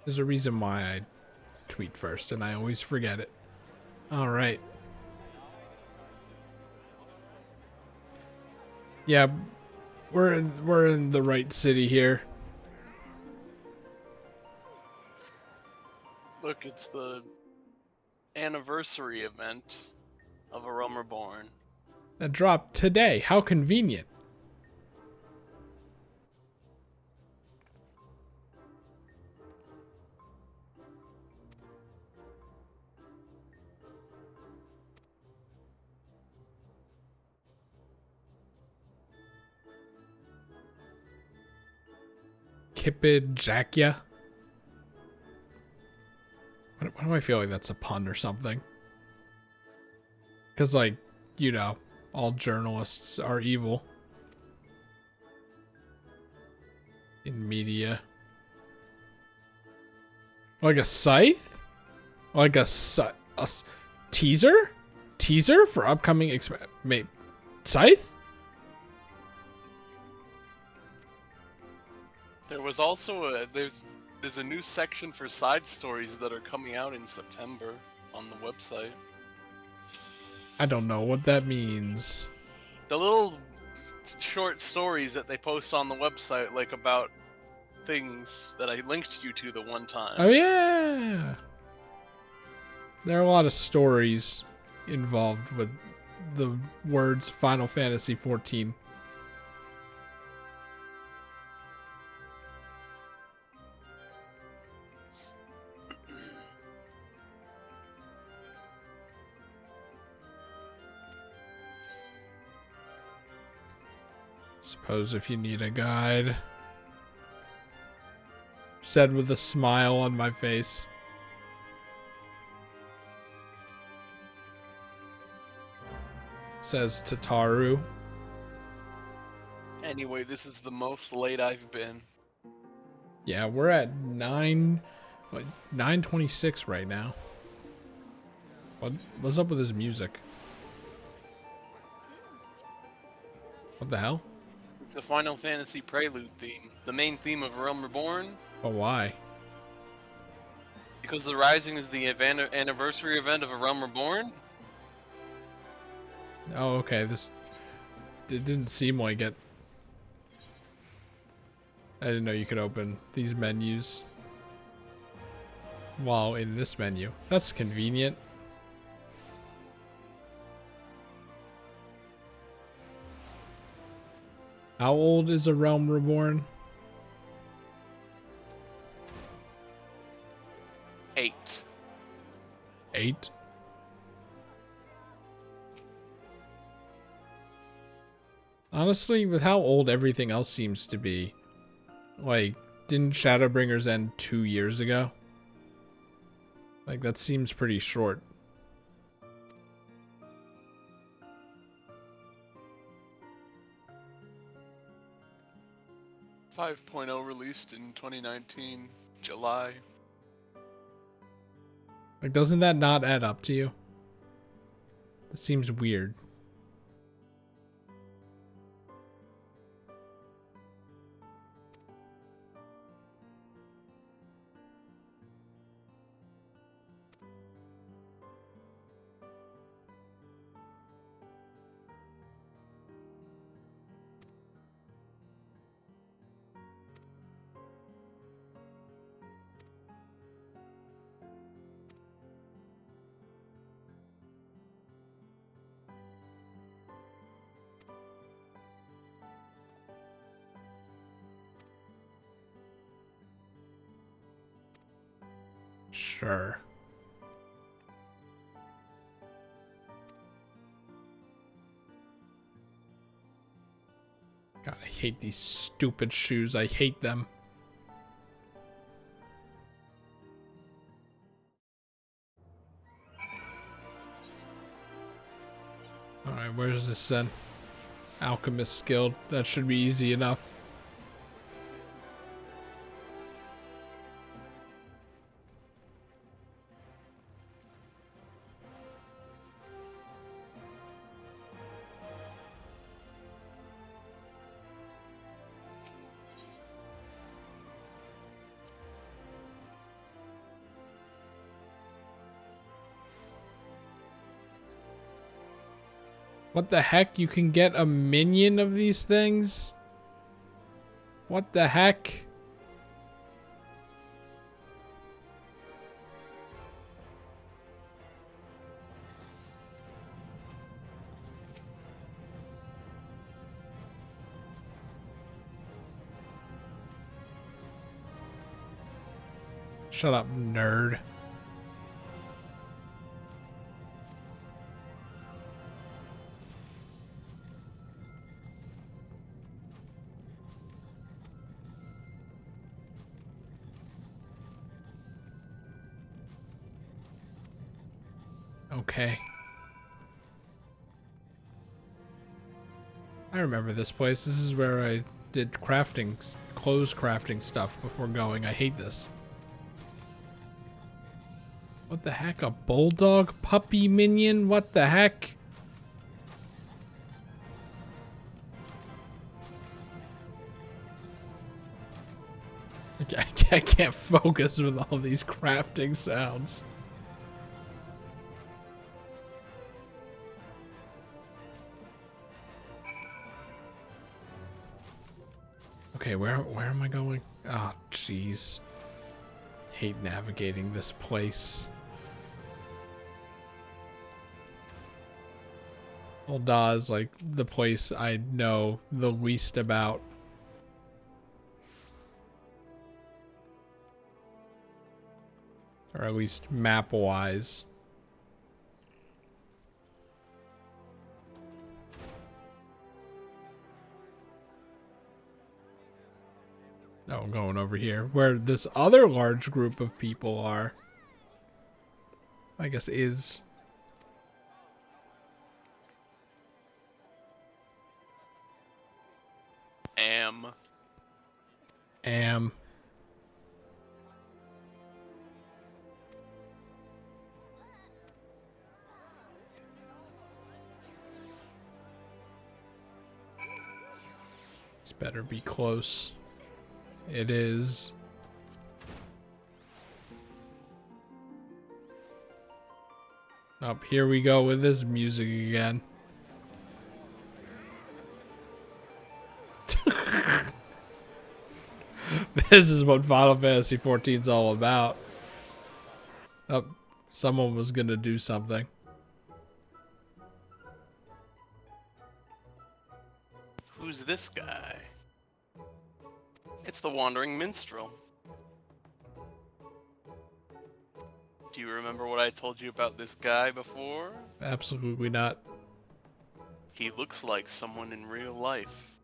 There's a reason why I tweet first, and I always forget it. All right. Yeah, we're in the right city here. Look, it's the anniversary event of A Realm Reborn. That dropped today. How convenient. Kipid Jackya. Why do I feel like that's a pun or something? Because, like, you know, all journalists are evil. In media. Like a scythe? Like a teaser? Teaser for upcoming scythe? There was also there's a new section for side stories that are coming out in September on the website. I don't know what that means. The little short stories that they post on the website, like about things that I linked you to the one time. Oh yeah. There are a lot of stories involved with the words Final Fantasy 14. Suppose if you need a guide. Said with a smile on my face. Says Tataru. Anyway, this is the most late I've been. Yeah, we're at 9:26 right now. What's up with his music? What the hell? It's a Final Fantasy Prelude theme. The main theme of Realm Reborn. Oh, why? Because the Rising is the anniversary event of A Realm Reborn. Oh, okay. It didn't seem like it. I didn't know you could open these menus while in this menu. That's convenient. How old is A Realm Reborn? 8. 8? Honestly, with how old everything else seems to be, like, didn't Shadowbringers end 2 years ago? Like, that seems pretty short. Five point oh released in 2019, July. Like, doesn't that not add up to you? It seems weird. Sure. God, I hate these stupid shoes. I hate them. Alright, where's this then? Alchemist Guild. That should be easy enough. What the heck? You can get a minion of these things? What the heck? Shut up, nerd. Okay. I remember this place. This is where I did crafting, clothes crafting stuff before going. I hate this. What the heck? A bulldog puppy minion? What the heck? I can't focus with all these crafting sounds. Okay, where am I going? Oh, jeez. Hate navigating this place. Ul'dah is like the place I know the least about. Or at least map-wise. Oh, I'm going over here, where this other large group of people are. I guess is. Am. This better be close. It is. Up here we go with this music again. This is what Final Fantasy XIV is all about. Oh, someone was gonna do something. Who's this guy? It's the Wandering Minstrel. Do you remember what I told you about this guy before? Absolutely not. He looks like someone in real life.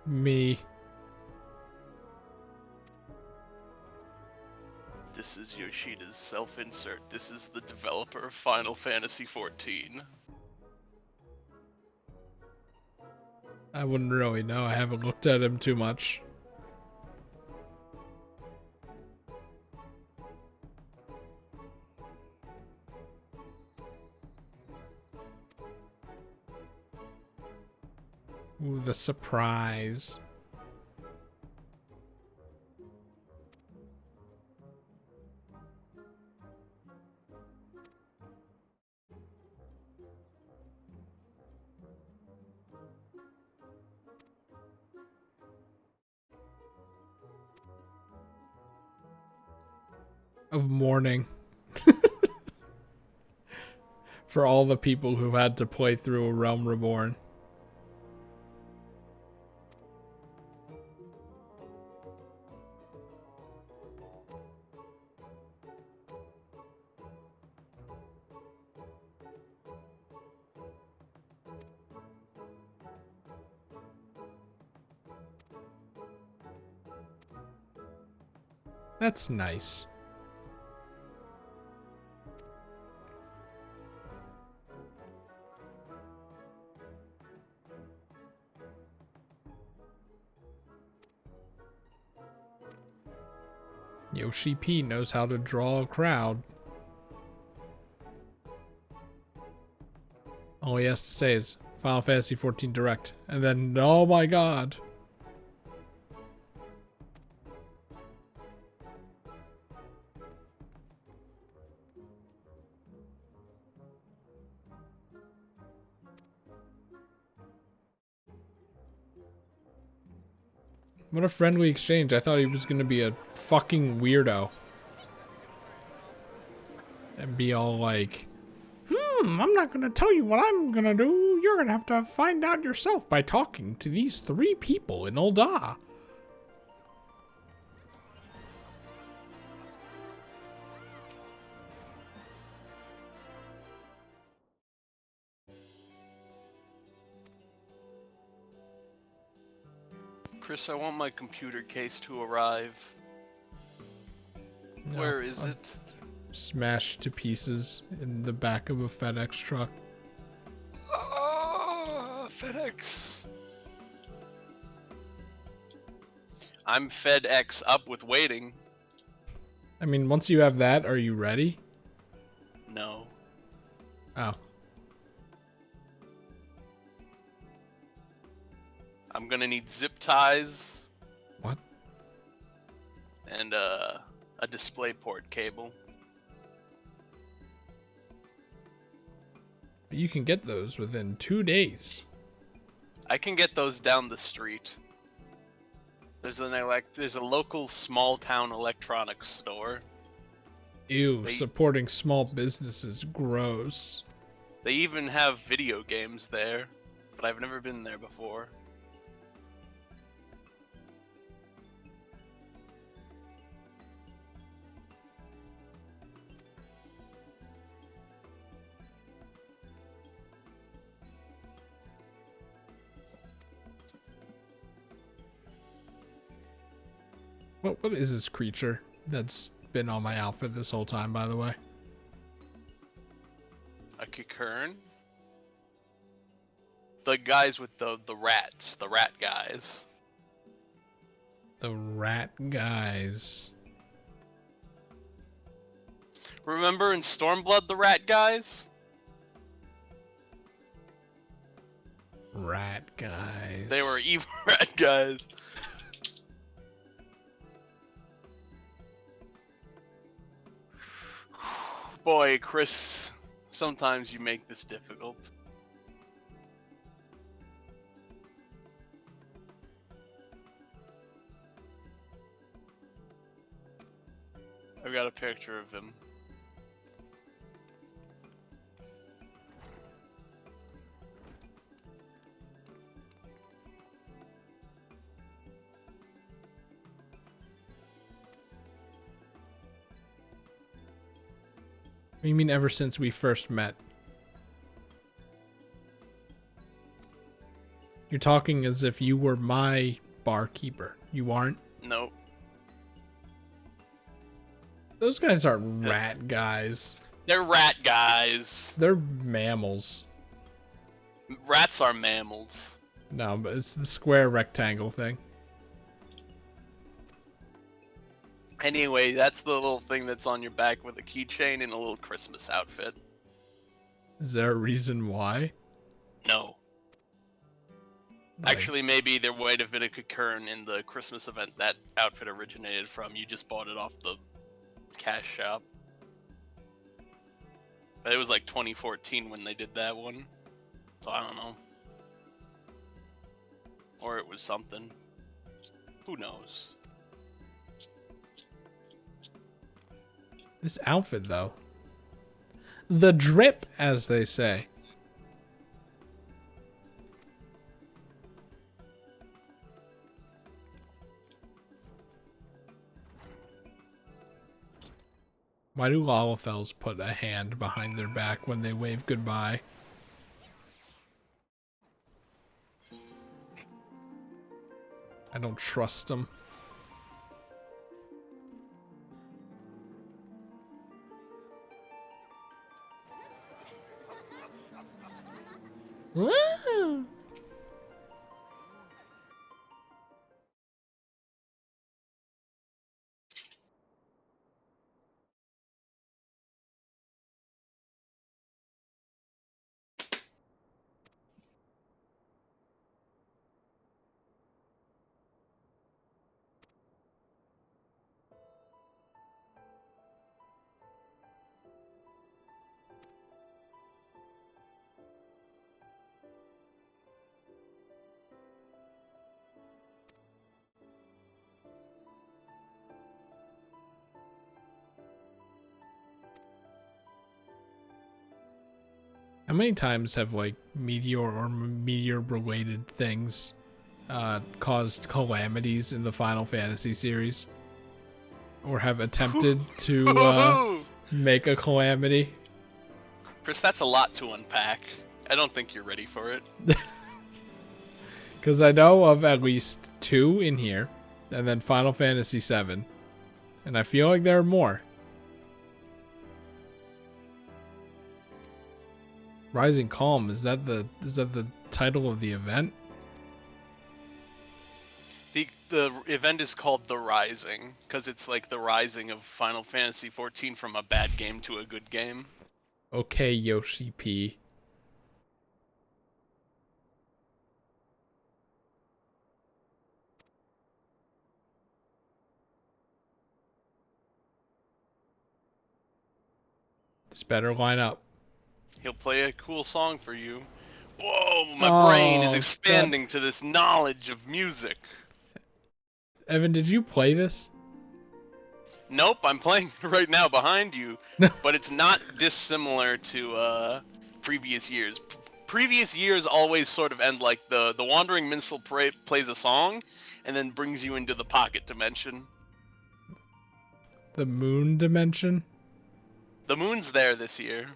Me. This is Yoshida's self-insert. This is the developer of Final Fantasy XIV. I wouldn't really know. I haven't looked at him too much. Ooh, the surprise. Of mourning. For all the people who had to play through A Realm Reborn. That's nice. Yoshi P knows how to draw a crowd. All he has to say is Final Fantasy XIV Direct. And then, oh my god. What a friendly exchange. I thought he was gonna be a fucking weirdo. And be all like, I'm not gonna tell you what I'm gonna do. You're gonna have to find out yourself by talking to these 3 people in Olda. Chris, I want my computer case to arrive. No, Where is it? Smashed to pieces in the back of a FedEx truck. FedEx. I'm FedEx up with waiting. I mean, once you have that, are you ready? No. Oh. I'm gonna need zip ties. What? And a DisplayPort cable. But you can get those within 2 days. I can get those down the street. There's a local small town electronics store. Ew, supporting small businesses, gross. They even have video games there, but I've never been there before. What is this creature that's been on my outfit this whole time, by the way? A Kikern? The guys with the rats, the rat guys. The rat guys. Remember in Stormblood, the rat guys? Rat guys. They were evil rat guys. Boy, Chris, sometimes you make this difficult. I've got a picture of him. What do you mean ever since we first met? You're talking as if you were my barkeeper. You aren't? Nope. Those guys aren't rat guys. They're rat guys. They're mammals. Rats are mammals. No, but it's the square rectangle thing. Anyway, that's the little thing that's on your back with a keychain and a little Christmas outfit. Is there a reason why? No. Like, Actually, maybe there might have been a Kikern in the Christmas event that outfit originated from. You just bought it off the cash shop. But it was like 2014 when they did that one. So I don't know. Or it was something. Who knows? this outfit, though. The drip, as they say. Why do Lalafels put a hand behind their back when they wave goodbye? I don't trust them. Woo! How many times have like meteor or meteor related things caused calamities in the Final Fantasy series? Or have attempted to make a calamity? Chris, that's a lot to unpack. I don't think you're ready for it. Because I know of at least 2 in here, and then Final Fantasy 7, and I feel like there are more. Rising Calm, is that the title of the event? The event is called The Rising because it's like the rising of Final Fantasy 14 from a bad game to a good game. Okay, Yoshi P. This better line up. He'll play a cool song for you. Whoa, my brain is Oh, that... expanding to this knowledge of music. Evan, did you play this? Nope, I'm playing right now behind you, but it's not dissimilar to previous years. Previous years always sort of end like the Wandering Minstrel plays a song, and then brings you into the Pocket Dimension. The Moon Dimension? The moon's there this year.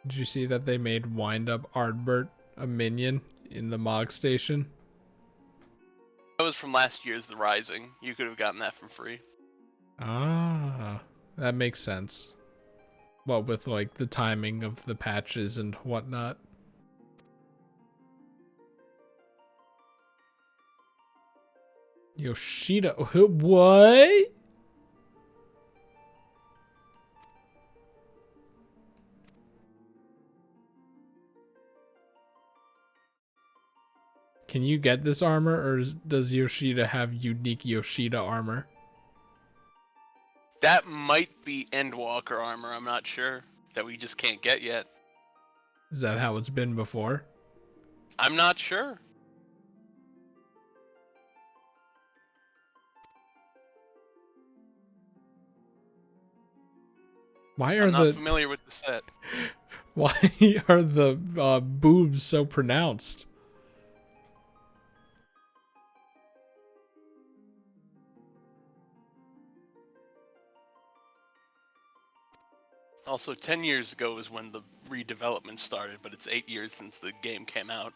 Did you see that they made Wind Up Ardbert a minion in the Mog Station? That was from last year's The Rising. You could have gotten that for free. Ah, that makes sense. Well, with like the timing of the patches and whatnot. Yoshida, what? Can you get this armor, or does Yoshida have unique Yoshida armor? That might be Endwalker armor, I'm not sure. That we just can't get yet. Is that how it's been before? I'm not sure. I'm not familiar with the set. Why are the boobs so pronounced? Also, 10 years ago is when the redevelopment started, but it's 8 years since the game came out.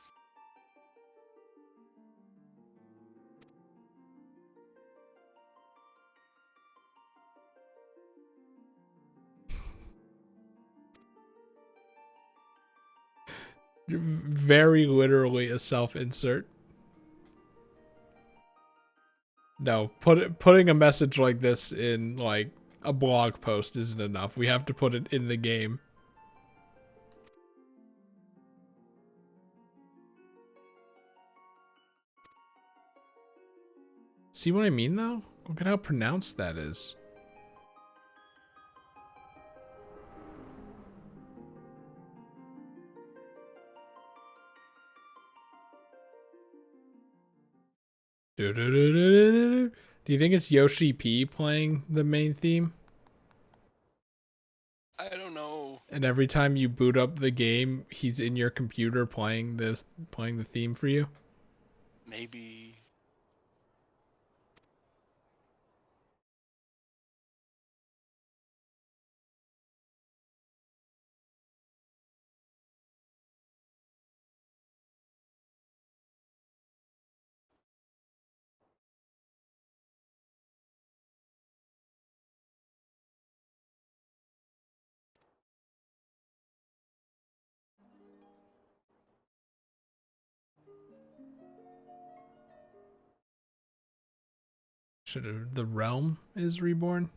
Very literally a self-insert. No, putting a message like this in like a blog post isn't enough. We have to put it in the game. See what I mean though? Look at how pronounced that is. Do you think it's Yoshi P playing the main theme? I don't know. And every time you boot up the game, he's in your computer playing the theme for you? Maybe. Should the realm is reborn?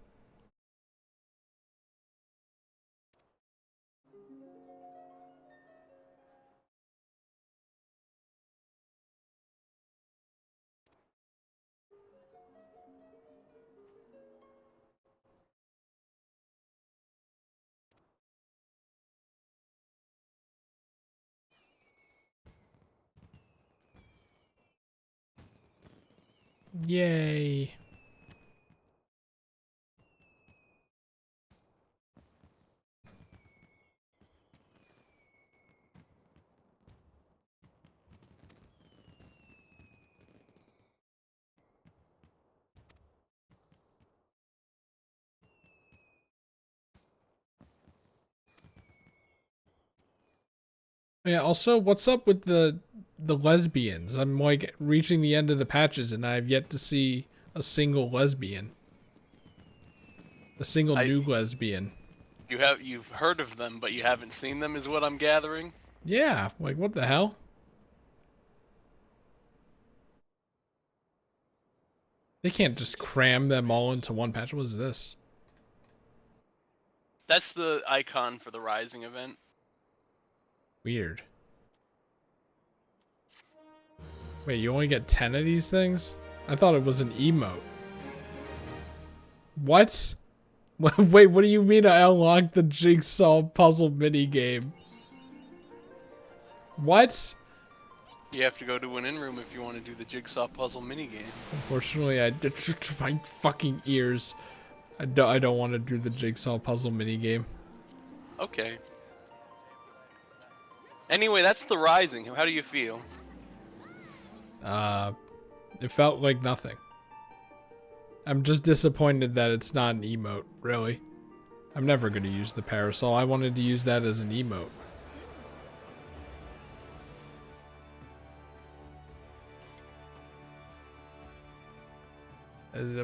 Yay. Yeah, also, what's up with the lesbians? I'm like reaching the end of the patches and I've yet to see a single lesbian. A single I new lesbian. you've heard of them, but you haven't seen them, is what I'm gathering. Yeah, like what the hell? They can't just cram them all into one patch. What is this? That's the icon for the Rising event. Weird. Wait, you only get 10 of these things? I thought it was an emote. What? Wait, what do you mean I unlocked the jigsaw puzzle minigame? What? You have to go to an in-room if you want to do the jigsaw puzzle minigame. Unfortunately, my fucking ears. I don't want to do the jigsaw puzzle minigame. Okay. Anyway, that's the Rising. How do you feel? It felt like nothing. I'm just disappointed that it's not an emote, really. I'm never going to use the parasol. I wanted to use that as an emote.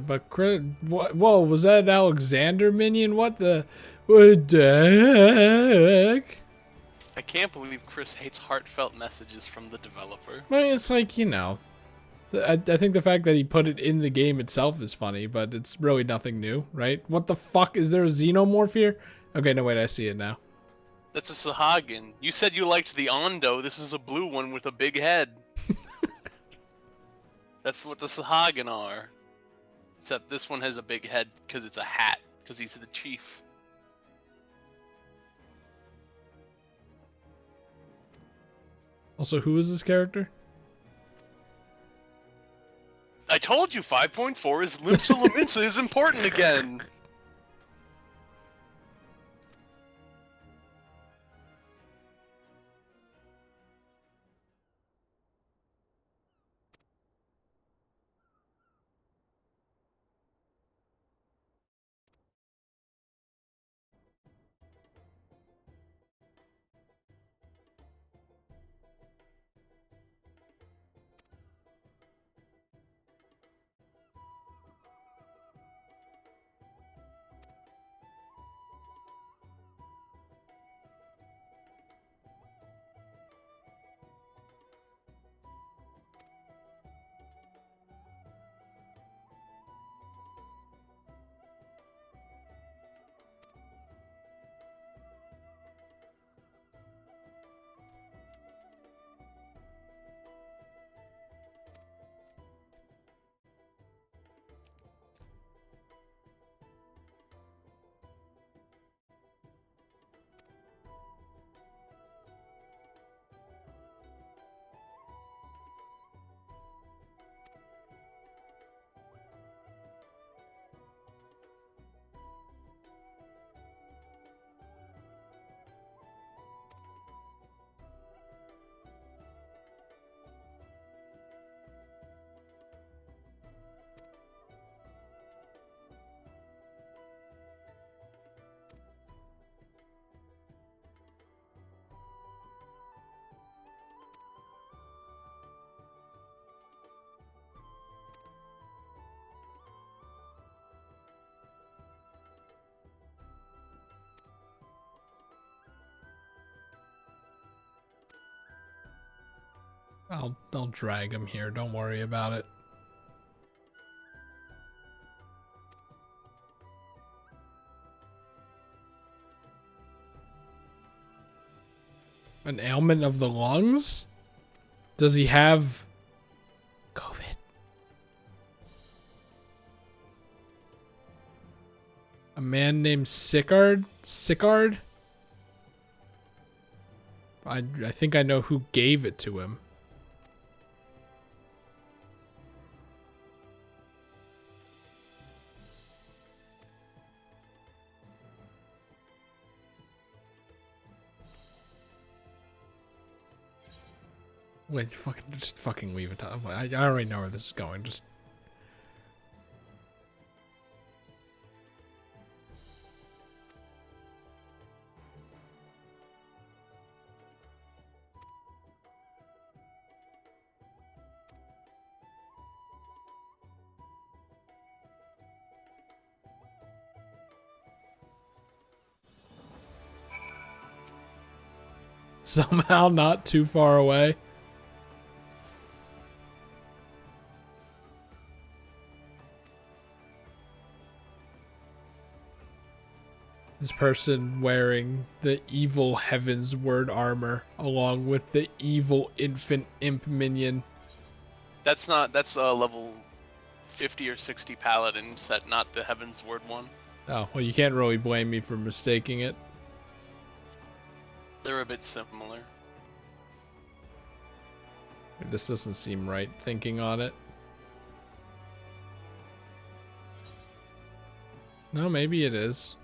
But whoa, was that an Alexander minion? What the heck? I can't believe Chris hates heartfelt messages from the developer. Well, it's like, you know, I think the fact that he put it in the game itself is funny, but it's really nothing new, right? What the fuck? Is there a xenomorph here? Okay, no, wait, I see it now. That's a Sahagin. You said you liked the Ondo. This is a blue one with a big head. That's what the Sahagin are. Except this one has a big head because it's a hat, because he's the chief. Also, who is this character? I told you 5.4 is Limsa Laminsa is important again. I'll drag him here. Don't worry about it. An ailment of the lungs? Does he have COVID? A man named Sickard? Sickard? I think I know who gave it to him. Wait, just fucking leave it. I already know where this is going. Just. Somehow not too far away. This person wearing the evil Heaven's Word armor along with the evil infant imp minion. That's level 50 or 60 paladin set, not the Heaven's Word one. Oh, well, you can't really blame me for mistaking it. They're a bit similar. This doesn't seem right thinking on it. No, maybe it is.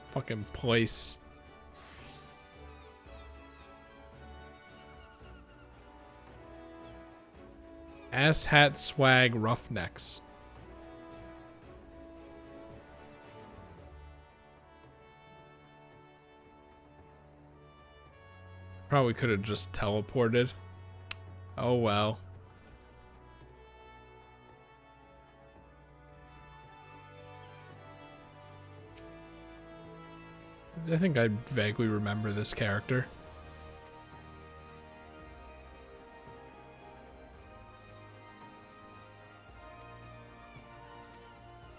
Fucking place. Ass hat swag roughnecks. Probably could have just teleported. Oh well. I think I vaguely remember this character.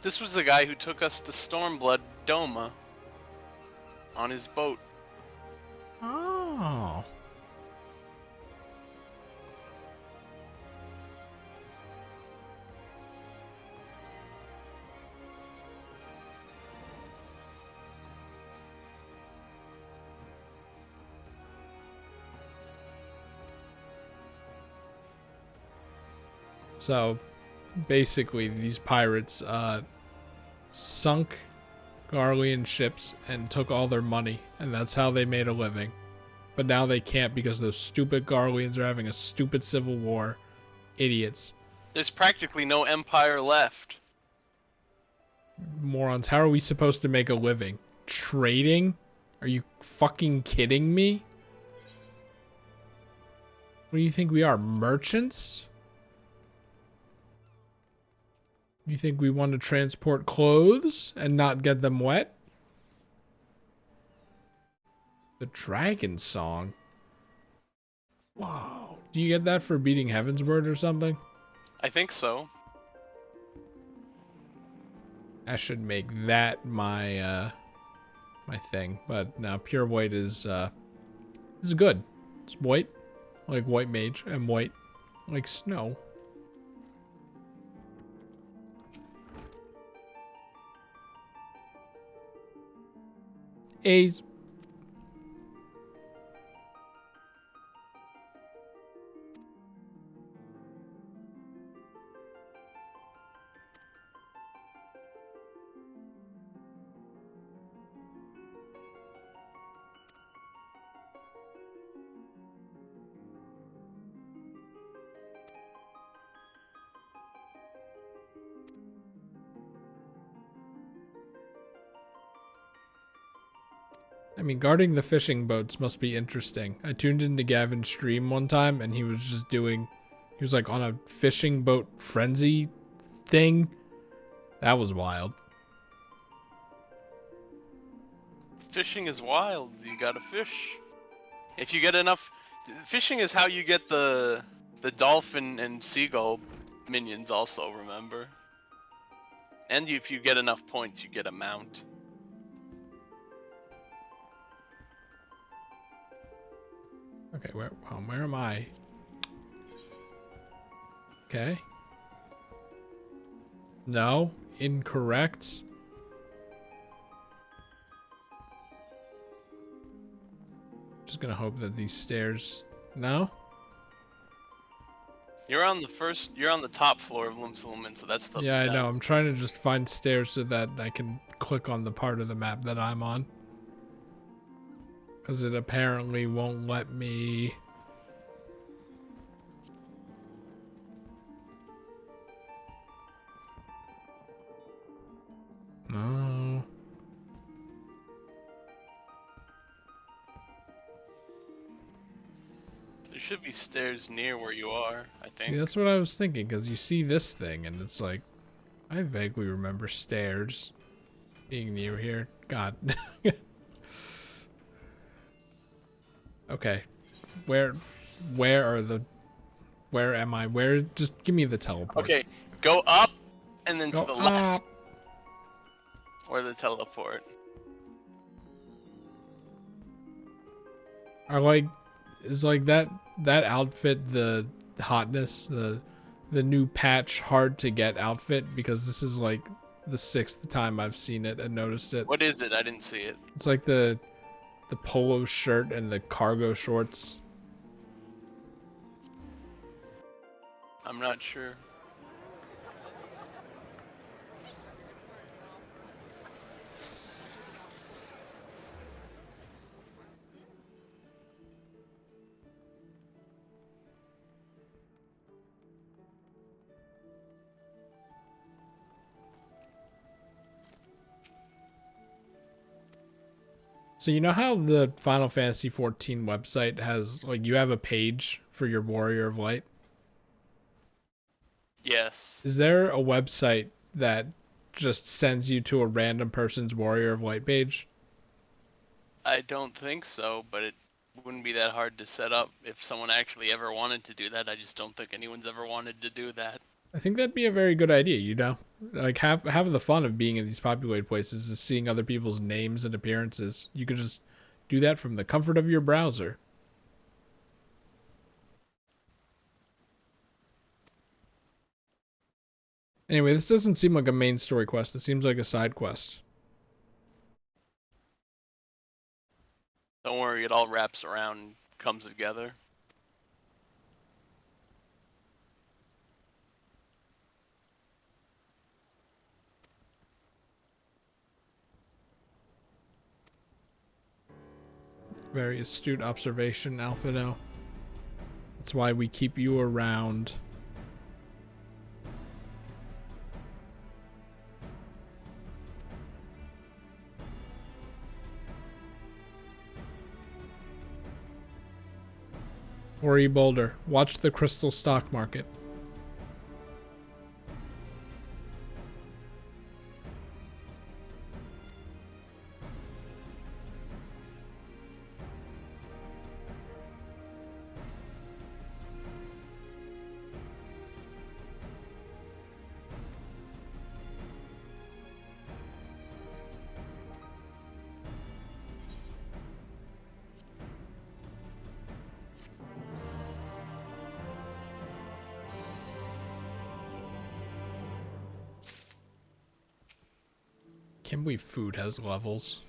This was the guy who took us to Stormblood Doma on his boat. Oh. So, basically, these pirates sunk Garlean ships and took all their money, and that's how they made a living. But now they can't because those stupid Garleans are having a stupid civil war. Idiots. There's practically no empire left. Morons. How are we supposed to make a living? Trading? Are you fucking kidding me? What do you think we are, merchants? You think we want to transport clothes and not get them wet? The dragon song. Wow. Do you get that for beating Heaven's Word or something? I think so. I should make that my my thing. But now pure white is good. It's white, like white mage, and white like snow. A's. I mean, guarding the fishing boats must be interesting. I tuned into Gavin's stream one time and he was just doing, he was like on a fishing boat frenzy thing. That was wild. Fishing is wild. You gotta fish. If you get enough, fishing is how you get the dolphin and seagull minions also, remember? And if you get enough points, you get a mount. Okay, where am I? Okay. No, incorrect. Just gonna hope that these stairs. No. You're on the top floor of Limsulumin, so that's the. Yeah, I know. I'm trying to just find stairs so that I can click on the part of the map that I'm on. Because it apparently won't let me... No. There should be stairs near where you are, I think. See, that's what I was thinking, because you see this thing, and it's like... I vaguely remember stairs being near here. God. Okay. Where are the... Where am I? Where... Just give me the teleport. Okay, go up, and then Go to the left. up. Or the teleport. Are like... Is like that outfit the hotness, the new patch hard to get outfit? Because this is like the 6th time I've seen it and noticed it. What is it? I didn't see it. It's like the polo shirt and the cargo shorts. I'm not sure. So you know how the Final Fantasy 14 website has, like, you have a page for your Warrior of Light? Yes. Is there a website that just sends you to a random person's Warrior of Light page? I don't think so, but it wouldn't be that hard to set up if someone actually ever wanted to do that. I just don't think anyone's ever wanted to do that. I think that'd be a very good idea, you know? Like, have the fun of being in these populated places is seeing other people's names and appearances. You could just do that from the comfort of your browser. Anyway, this doesn't seem like a main story quest. It seems like a side quest. Don't worry, it all wraps around and comes together. Very astute observation, Alphino. That's why we keep you around. Ori Boulder, watch the crystal stock market. Can't believe food has levels.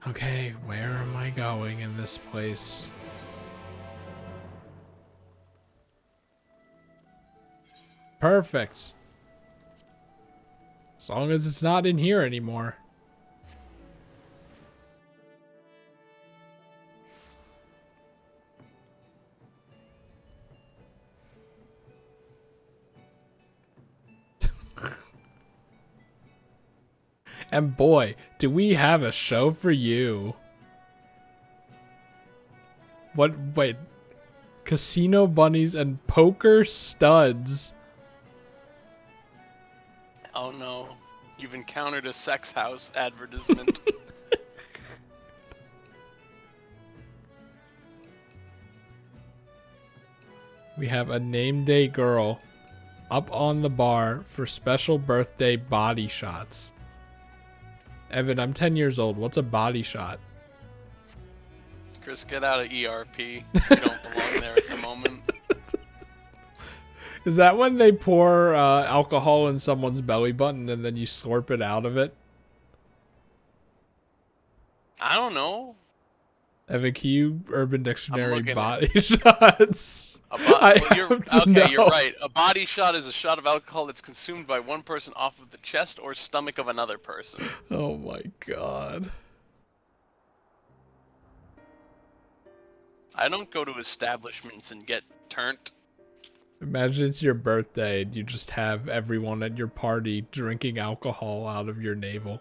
Okay, where am I going in this place? Perfect. As long as it's not in here anymore. And boy, do we have a show for you. What? Wait. Casino bunnies and poker studs. Oh no, you've encountered a sex house advertisement. We have a name day girl up on the bar for special birthday body shots. Evan, I'm 10 years old. What's a body shot? Chris, get out of ERP. You don't belong there at the moment. Is that when they pour alcohol in someone's belly button and then you slurp it out of it? I don't know. Evan, can you Urban I'm Dictionary looking at body shots? well, I you're have to okay. You're know. right. A body shot is a shot of alcohol that's consumed by one person off of the chest or stomach of another person. Oh my god. I don't go to establishments and get turned. Imagine it's your birthday and you just have everyone at your party drinking alcohol out of your navel.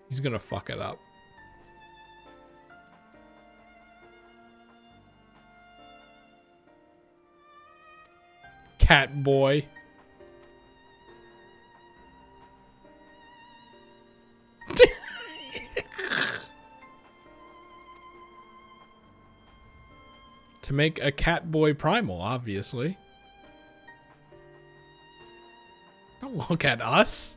He's gonna fuck it up. Cat boy. To make a cat boy primal, obviously. Don't look at us.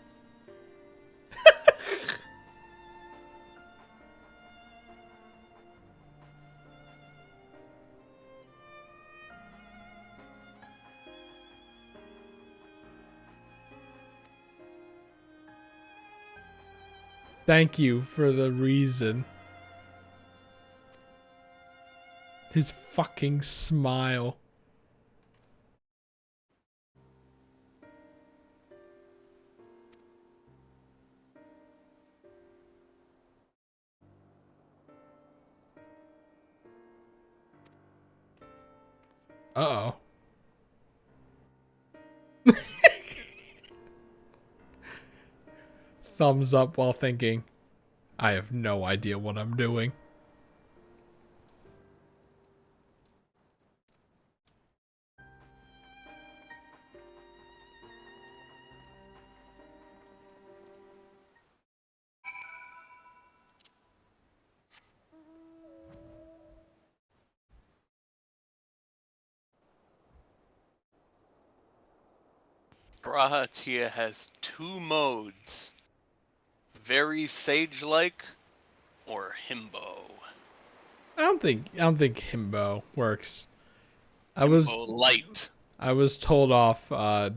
Thank you for the reason. His fucking smile. Uh-oh. Thumbs up while thinking, I have no idea what I'm doing. Brahatia has two modes: very sage-like or himbo. I don't think himbo works. I was Himbo light. I was told off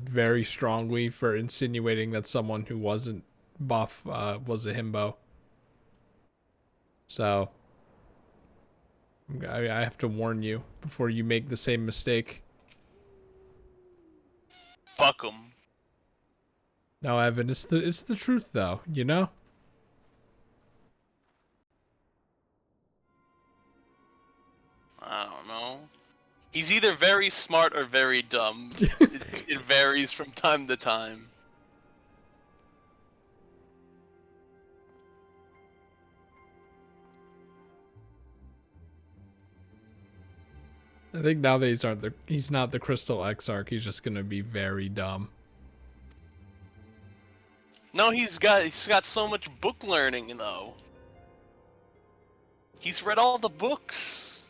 very strongly for insinuating that someone who wasn't buff was a himbo. So I have to warn you before you make the same mistake. Fuck 'em. No, Evan, it's the truth though, you know? I don't know. He's either very smart or very dumb. It varies from time to time. I think now that he's not the Crystal Exarch, he's just gonna be very dumb. No, he's got so much book learning though. He's read all the books.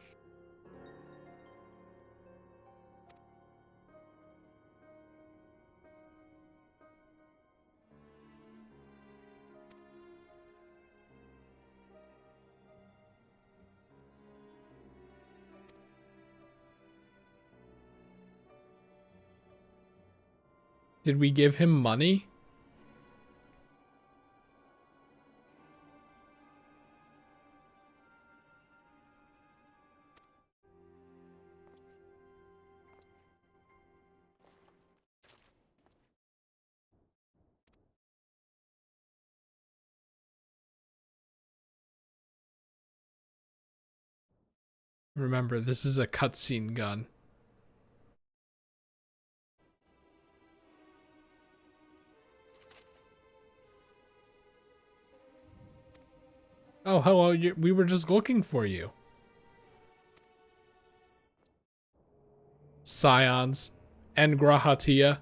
Did we give him money? Remember, this is a cutscene gun. Oh, hello, we were just looking for you. Scions and Grahatia.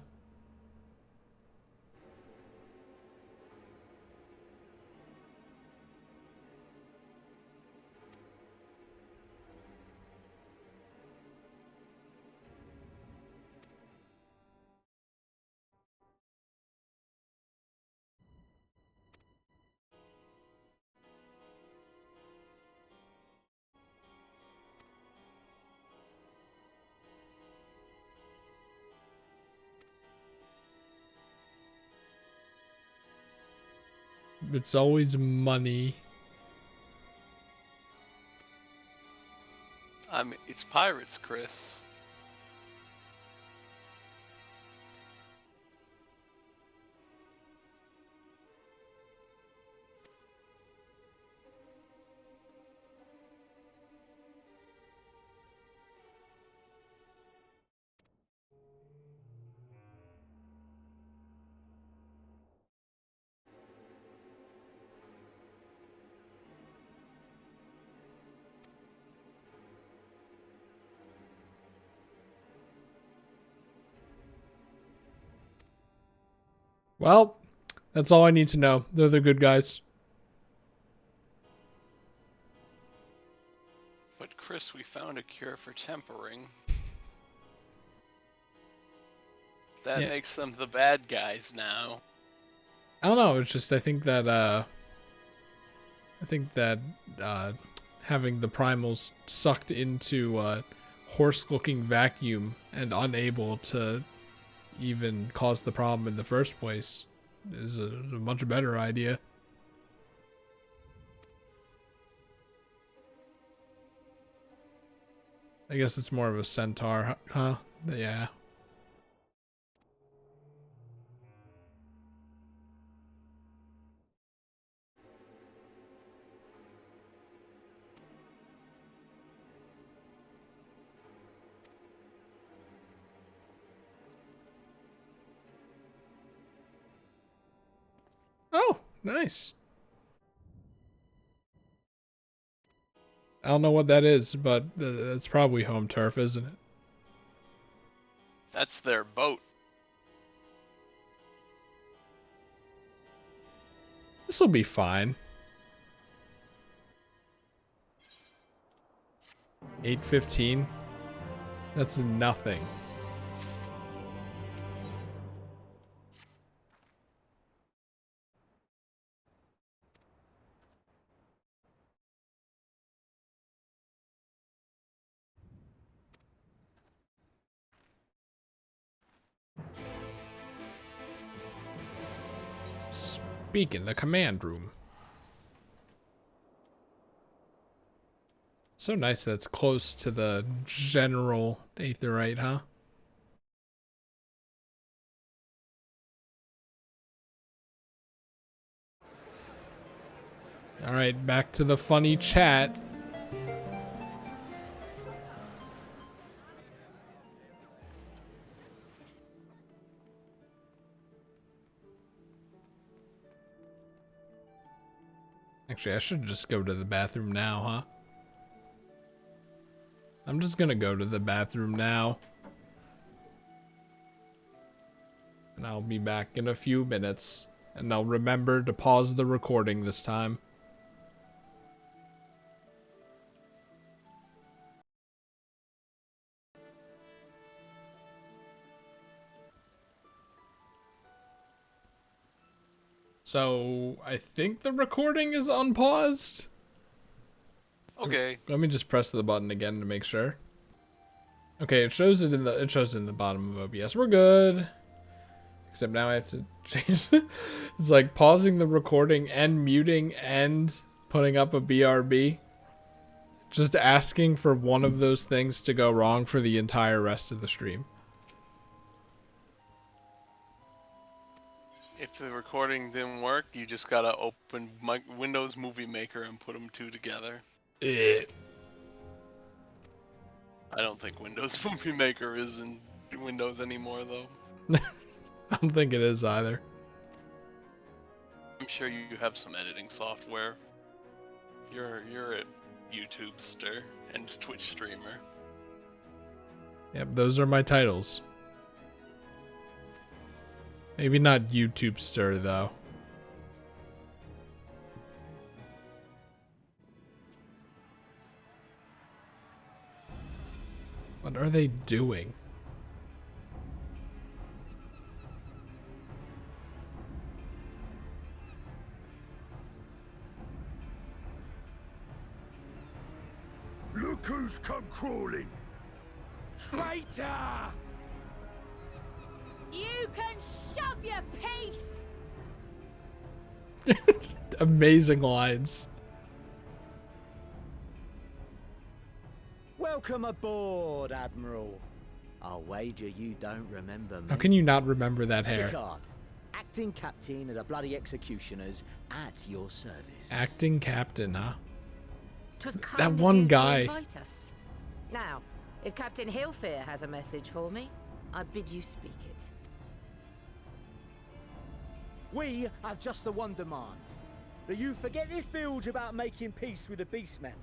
It's always money. I mean, it's pirates, Chris. Well, that's all I need to know. They're the good guys. But Chris, we found a cure for tempering. That Yeah. makes them the bad guys now. I don't know. It's just I think that having the primals sucked into a horse-looking vacuum and unable to even cause the problem in the first place is a much better idea. I guess it's more of a centaur, huh? Yeah. Oh, nice. I don't know what that is, but it's probably home turf, isn't it? That's their boat. This will be fine. 8:15. That's nothing. Speak in the command room. So nice that it's close to the general aetherite, huh? Alright, back to the funny chat. Actually, I should just go to the bathroom now, huh? I'm just gonna go to the bathroom now. And I'll be back in a few minutes. And I'll remember to pause the recording this time. So, I think the recording is unpaused. Okay. Let me just press the button again to make sure. Okay, it shows it in the bottom of OBS. We're good. Except now I have to change it. It's like pausing the recording and muting and putting up a BRB. Just asking for one of those things to go wrong for the entire rest of the stream. If the recording didn't work, you just gotta open Windows Movie Maker and put them two together. I don't think Windows Movie Maker is in Windows anymore, though. I don't think it is either. I'm sure you have some editing software. You're a YouTube star and Twitch streamer. Yep, those are my titles. Maybe not YouTube stir though. What are they doing? Look who's come crawling! Traitor! You can shove your piece! Amazing lines. Welcome aboard, Admiral. I'll wager you don't remember me. How can you not remember that hair? Sicard, acting captain of the bloody executioners at your service. Acting captain, huh? 'Twas That kind of one you guy. To invite us. Now, if Captain Hillfear has a message for me, I bid you speak it. We have just the one demand. That you forget this bilge about making peace with the Beastmen.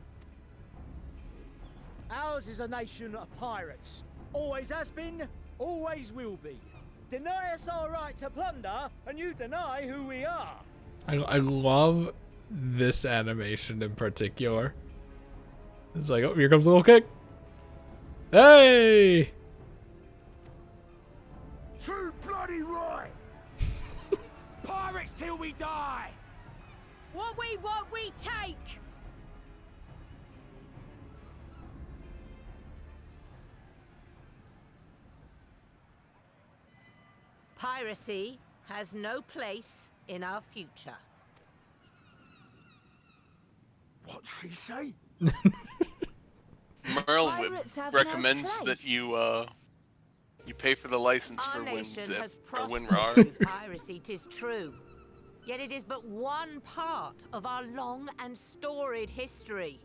Ours is a nation of pirates. Always has been, always will be. Deny us our right to plunder, and you deny who we are. I love this animation in particular. It's like, oh, here comes a little kick. Hey! Too bloody right! Pirates till we die! What we want, we take! Piracy has no place in our future. What'd she say? Merle Pirates have recommends no that place. you pay for the license Our for nation has prospered WinRAR. through piracy, 'tis true. Yet it is but one part of our long and storied history.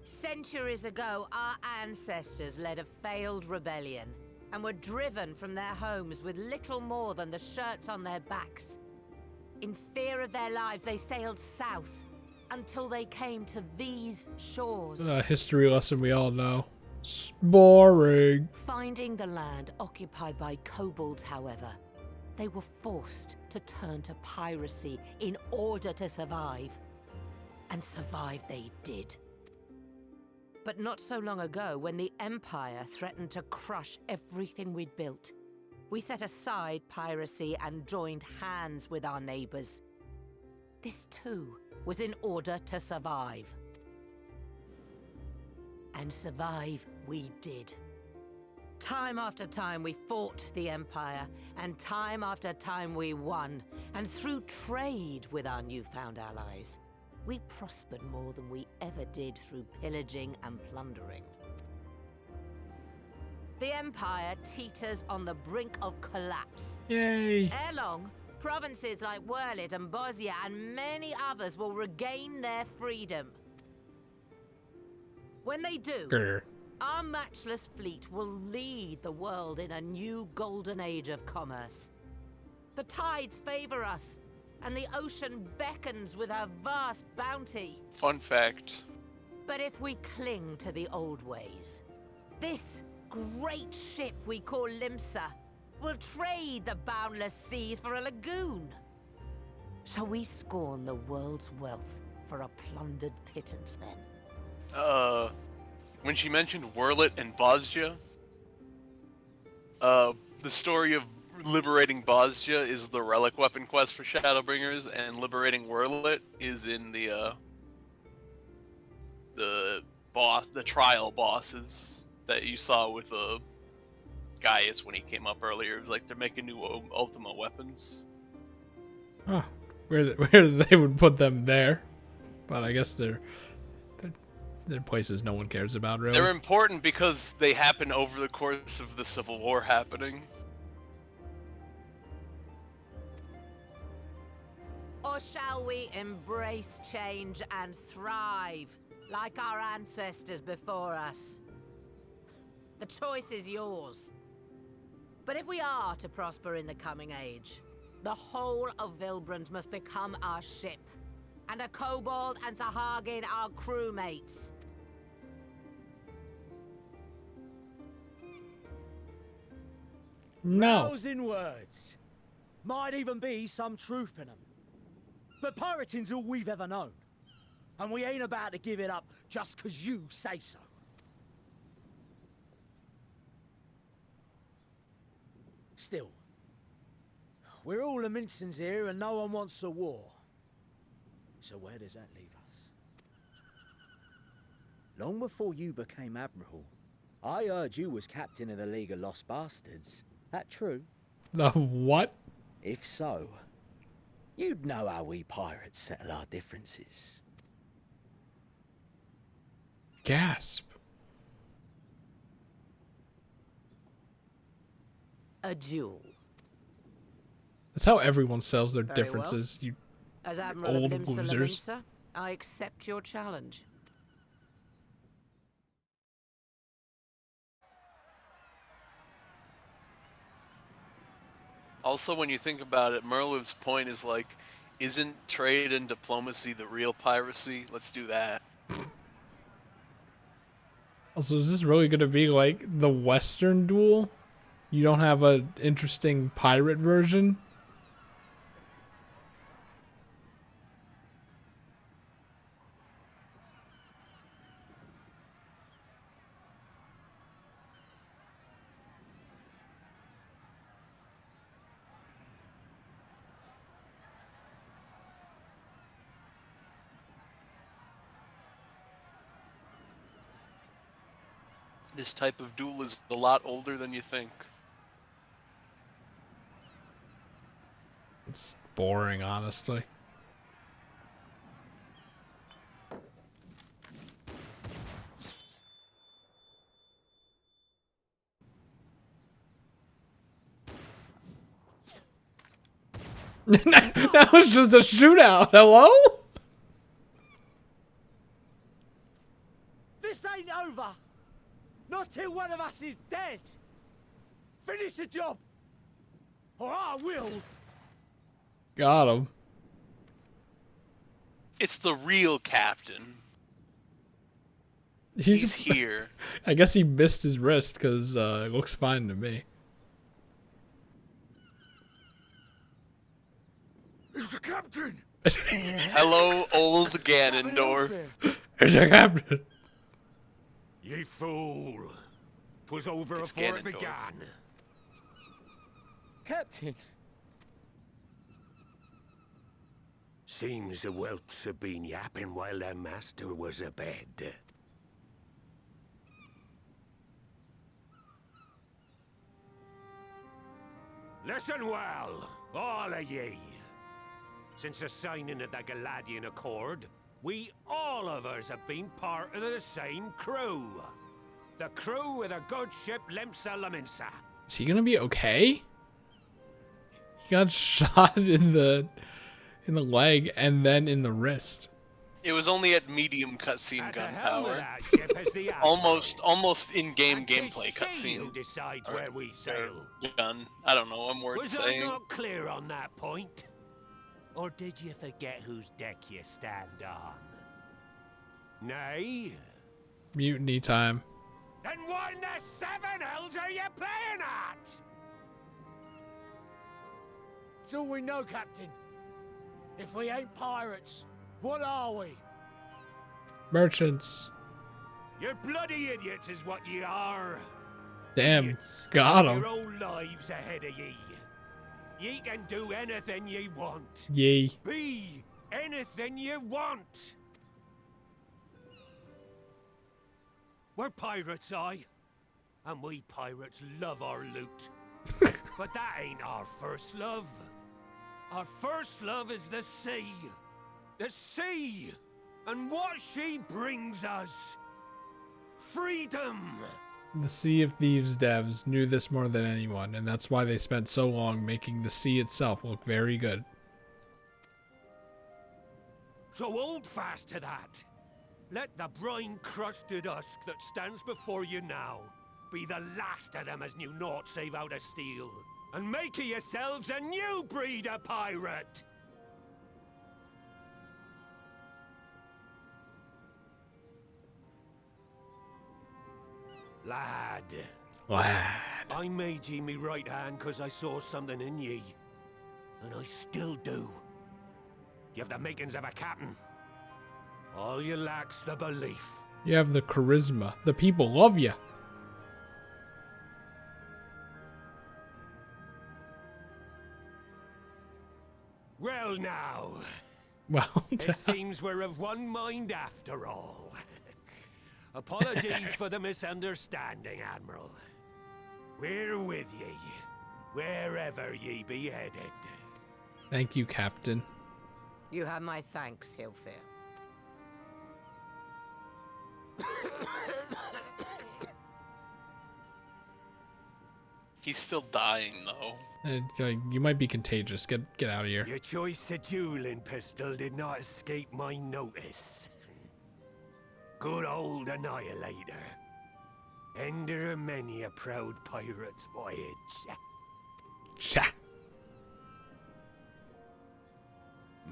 Centuries ago, our ancestors led a failed rebellion and were driven from their homes with little more than the shirts on their backs. In fear of their lives, they sailed south until they came to these shores. A history lesson we all know. Boring. Finding the land occupied by kobolds, however, they were forced to turn to piracy in order to survive. And survive they did. But not so long ago, when the Empire threatened to crush everything we'd built, we set aside piracy and joined hands with our neighbors. This too was in order to survive. And survive we did. Time after time we fought the Empire, and time after time we won. And through trade with our newfound allies, we prospered more than we ever did through pillaging and plundering. The Empire teeters on the brink of collapse. Yay. Ere long, provinces like Wurlit and Bosnia and many others will regain their freedom. When they do, Grr. our matchless fleet will lead the world in a new golden age of commerce. The tides favor us, and the ocean beckons with her vast bounty. Fun fact. But if we cling to the old ways, this great ship we call Limsa will trade the boundless seas for a lagoon. Shall we scorn the world's wealth for a plundered pittance then? When she mentioned Wurlit and Bosnia, the story of liberating Bosnia is the relic weapon quest for Shadowbringers, and liberating Wurlit is in the trial bosses that you saw with Gaius when he came up earlier. It was like they're making new Ultima weapons. Huh. Where they would put them there, but I guess they're places no one cares about, really. They're important because they happen over the course of the Civil War happening. Or shall we embrace change and thrive like our ancestors before us? The choice is yours. But if we are to prosper in the coming age, the whole of Vilbrand must become our ship, and a kobold and Sahagin our crewmates. No. Rousing words. Might even be some truth in them. But pirating's all we've ever known. And we ain't about to give it up just 'cause you say so. Still, we're all the Mincins here and no one wants a war. So where does that leave us? Long before you became Admiral, I heard you was captain of the League of Lost Bastards. That true? The what? If so, You'd know how we pirates settle our differences. Gasp. A duel. That's how everyone sells their Very well. differences. You As Admiral old of Limsa losers. Lominsa, I accept your challenge. Also, when you think about it, Merliv's point is like, isn't trade and diplomacy the real piracy? Let's do that. Also, is this really going to be like the Western duel? You don't have an interesting pirate version? This type of duel is a lot older than you think. It's boring, honestly. That was just a shootout. Hello? This ain't over! Not till one of us is dead! Finish the job! Or I will! Got him. It's the real captain. He's here. I guess he missed his wrist because it looks fine to me. It's the captain! Hello, old Ganondorf. There's a captain. Ye fool! 'Twas over It's afore it Ganondorf. began. Captain! Seems the whelps have been yapping while their master was abed. Listen well, all of ye. Since the signing of the Galadian Accord, we all of us have been part of the same crew. The crew of the good ship Limsa Lominsa. Is he gonna be okay? He got shot in the leg and then in the wrist. It was only at medium cutscene At the gun helm of power. that ship is the Admiral. Almost in-game And 'tis gameplay she cutscene. who decides Or- where we sail. Gun. I don't know. I'm worth Was I saying. not clear on that point? Or did you forget whose deck you stand on? Nay? Mutiny time. Then what in the seven hells are you playing at? It's all we know, Captain. If we ain't pirates, what are we? Merchants. You're bloody idiots is what ye are. Damn. Idiots. Got Your him. own lives ahead of ye. Ye can do anything ye want. Yay. Be anything you want. We're pirates, aye. And we pirates love our loot. But that ain't our first love. Our first love is the sea. The sea! And what she brings us. Freedom! The Sea of Thieves devs knew this more than anyone, and that's why they spent so long making the sea itself look very good. So hold fast to that. Let the brine-crusted husk that stands before you now be the last of them as knew naught save out of steel. And make of yourselves a new breed of pirate! Lad, Lad. I made ye me right hand 'cause I saw something in ye. And I still do. You have the makings of a captain. All you lack's the belief. You have the charisma. The people love you. Well now, Well, it seems we're of one mind after all. Apologies for the misunderstanding, Admiral. We're with ye, wherever ye be headed. Thank you, Captain. You have my thanks, Hilfir. He's still dying, though. You might be contagious. Get out of here. Your choice of dueling pistol did not escape my notice. Good old Annihilator. Ender of many a proud pirate's voyage. Sha.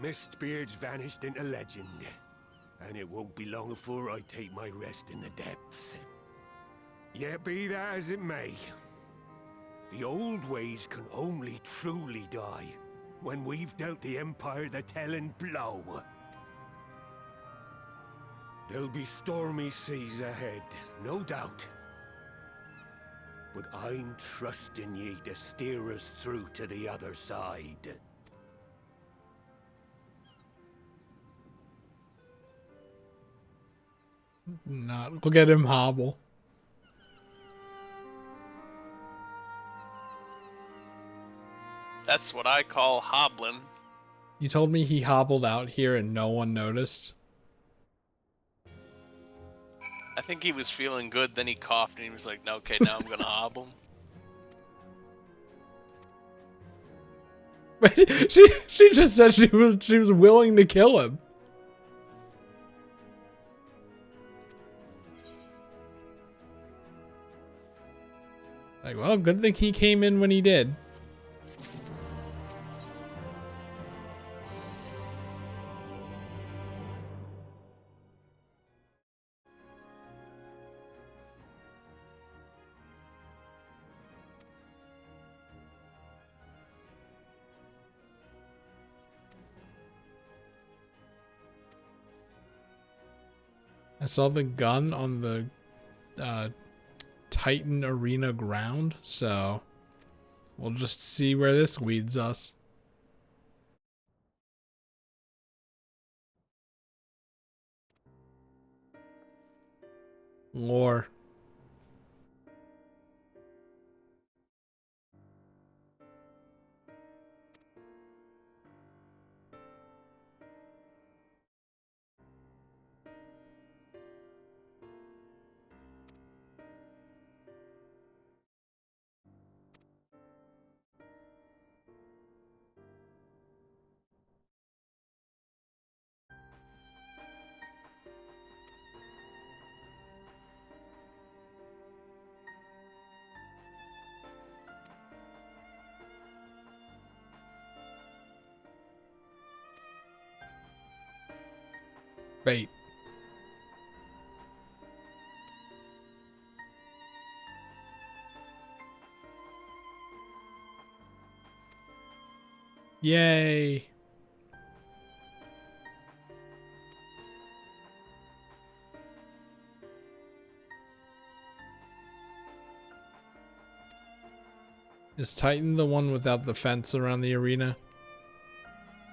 Mistbeard's vanished into legend, and it won't be long before I take my rest in the depths. Yet be that as it may, the old ways can only truly die when we've dealt the Empire the telling blow. There'll be stormy seas ahead, no doubt. But I'm trusting ye to steer us through to the other side. Not. Look at him hobble. That's what I call hobbling. You told me he hobbled out here and no one noticed. I think he was feeling good, then he coughed and he was like, no, okay, now I'm gonna hobble. she just said she was willing to kill him. Like, well, good thing he came in when he did. I saw the gun on the Titan Arena ground, so we'll just see where this leads us. Lore. Bait. Yay. Is Titan the one without the fence around the arena?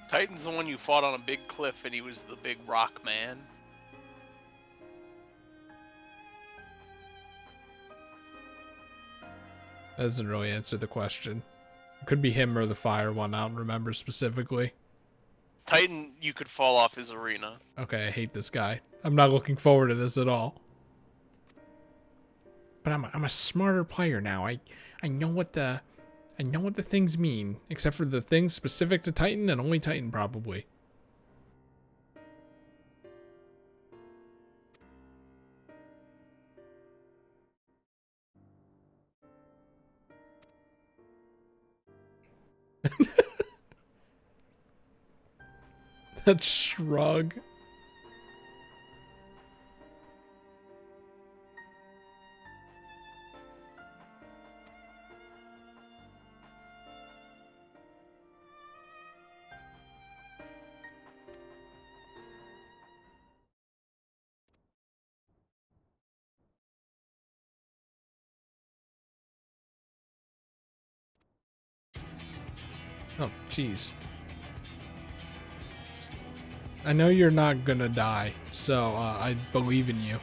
Titan's the one you fought on a big cliff and he was the big rock man. That doesn't really answer the question. It could be him or the fire one. I don't remember specifically. Titan, you could fall off his arena. Okay, I hate this guy. I'm not looking forward to this at all. But I'm a smarter player now. I know what the things mean, except for the things specific to Titan and only Titan probably. That shrug. Oh, jeez. I know you're not gonna die, so I believe in you.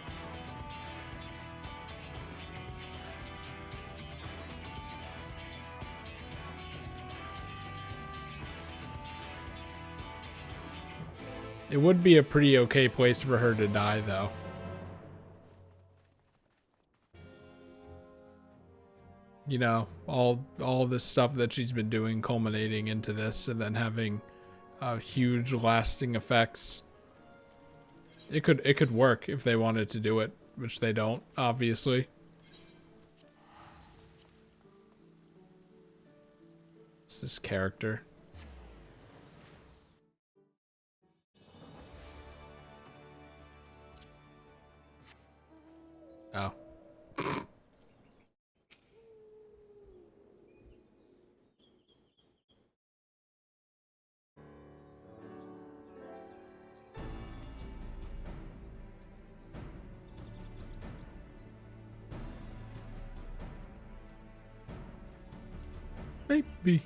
It would be a pretty okay place for her to die, though. You know, all this stuff that she's been doing culminating into this and then having huge lasting effects. It could work if they wanted to do it, which they don't, obviously. It's this character. Oh. Maybe.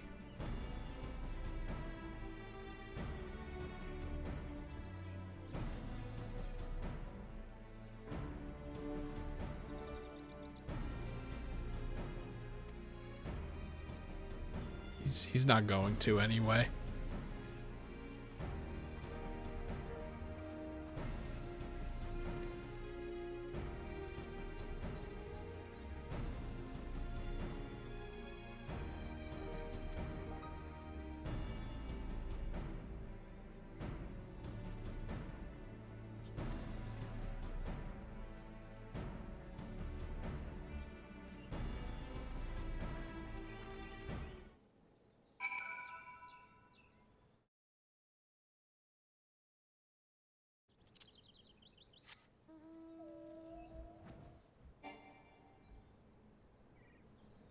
He's not going to anyway.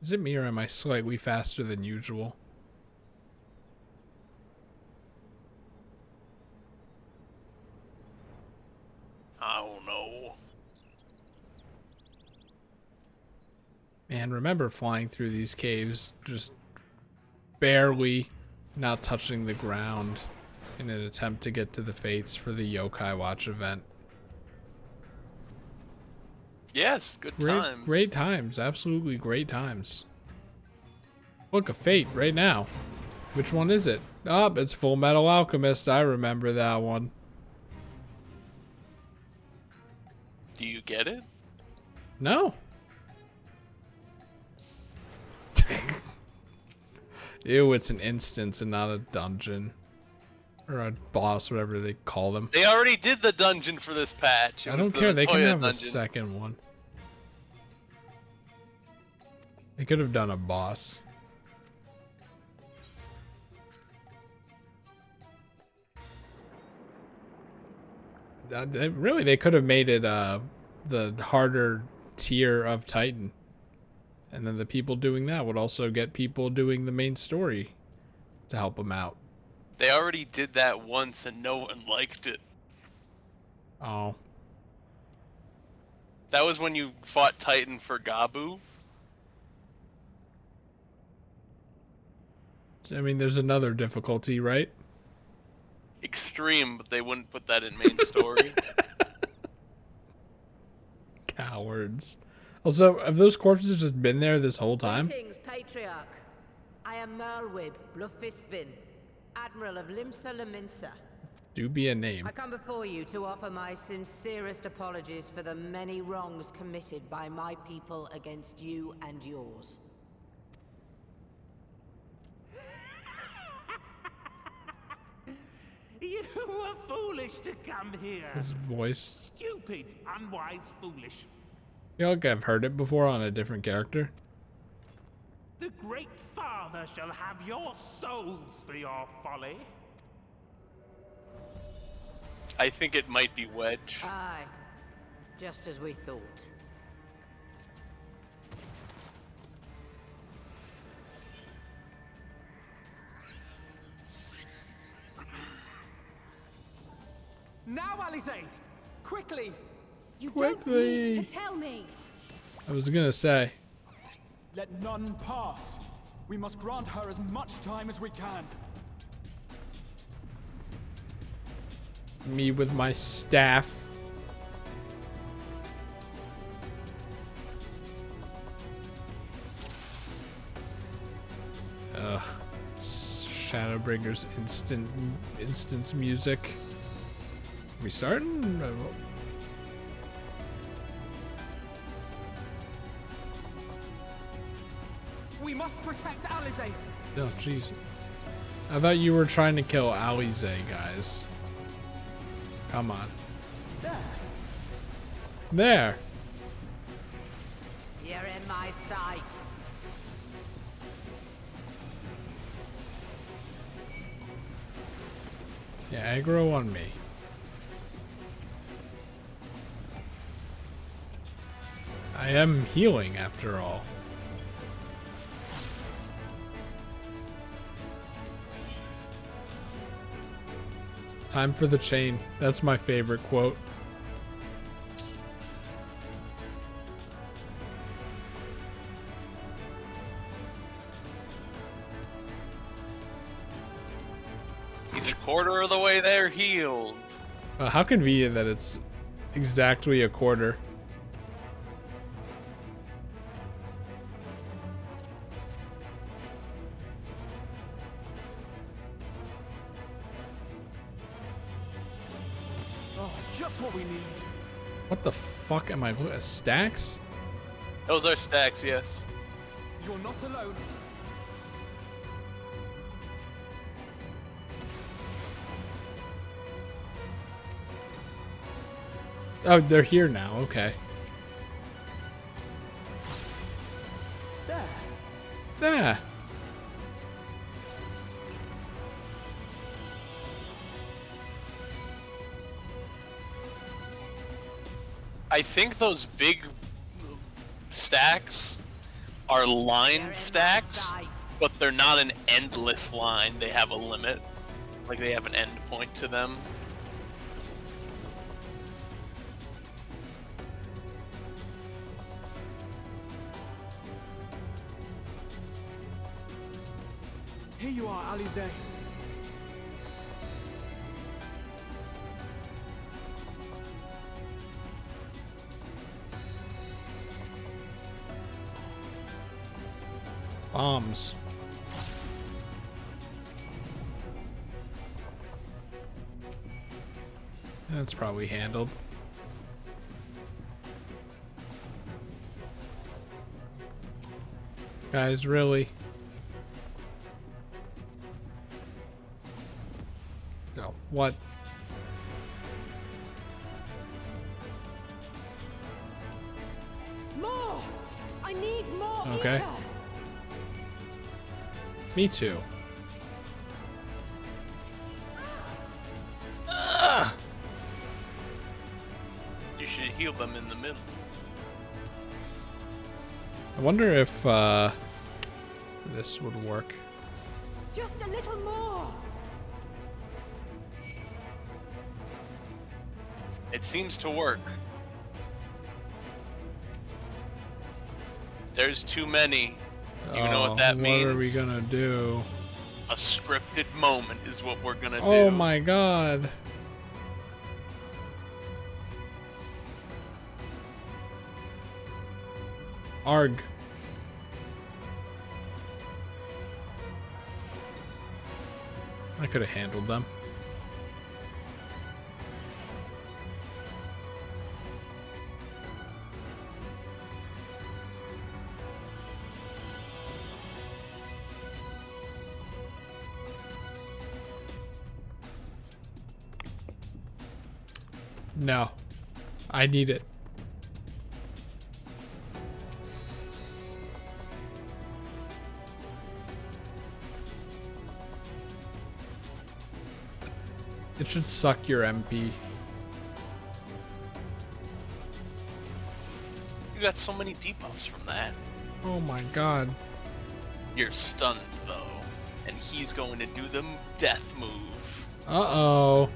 Is it me or am I slightly faster than usual? I don't know. Man, remember flying through these caves, just barely not touching the ground in an attempt to get to the Fates for the Yokai Watch event. Yes, good times. Great times, absolutely great times. Look, a Fate right now. Which one is it? Oh, it's Full Metal Alchemist. I remember that one. Do you get it? No. Ew, it's an instance and not a dungeon. Or a boss, whatever they call them. They already did the dungeon for this patch. It I was don't the care, they can Toya have a dungeon. second one. They could have done a boss. Really, they could have made it the harder tier of Titan. And then the people doing that would also get people doing the main story to help them out. They already did that once and no one liked it. Oh. That was when you fought Titan for Gabu. I mean, there's another difficulty, right? Extreme, but they wouldn't put that in main story. Cowards. Also, have those corpses just been there this whole time? Greetings, Patriarch. I am Merlwib Blufisvin, Admiral of Limsa Laminsa. Do be a name. I come before you to offer my sincerest apologies for the many wrongs committed by my people against you and yours. You were foolish to come here. His voice. Stupid, unwise, foolish. I feel like I've heard it before on a different character. The Great Father shall have your souls for your folly. I think it might be Wedge. Aye, just as we thought. Now, Alize! Quickly! You Quickly. don't need to tell me. I was gonna say. Let none pass. We must grant her as much time as we can. Me with my staff. Ugh. Shadowbringer's instance music. We starting? We must protect Alizé. Oh, jeez. I thought you were trying to kill Alize, guys. Come on. There. You're in my sights. Yeah, aggro on me. I am healing after all. Time for the chain. That's my favorite quote. He's a quarter of the way there healed. How convenient that it's exactly a quarter. Oh, just what we need. What the fuck am I? Stacks? Those are stacks, yes. You're not alone. Oh, they're here now. Okay. There. I think those big stacks are line stacks, but they're not an endless line. They have a limit. Like they have an end point to them. Here you are, Alizé. Bombs. That's probably handled. Guys, really? No. What? More! I need more. Okay. ether. Me too. You should heal them in the middle. I wonder if this would work. Just a little more. It seems to work. There's too many. You know what that means? What are we gonna do? A scripted moment is what we're gonna do. Oh my god. Arg. I could have handled them. No. I need it. It should suck your MP. You got so many debuffs from that. Oh my god. You're stunned though, and he's going to do the death move. Uh-oh.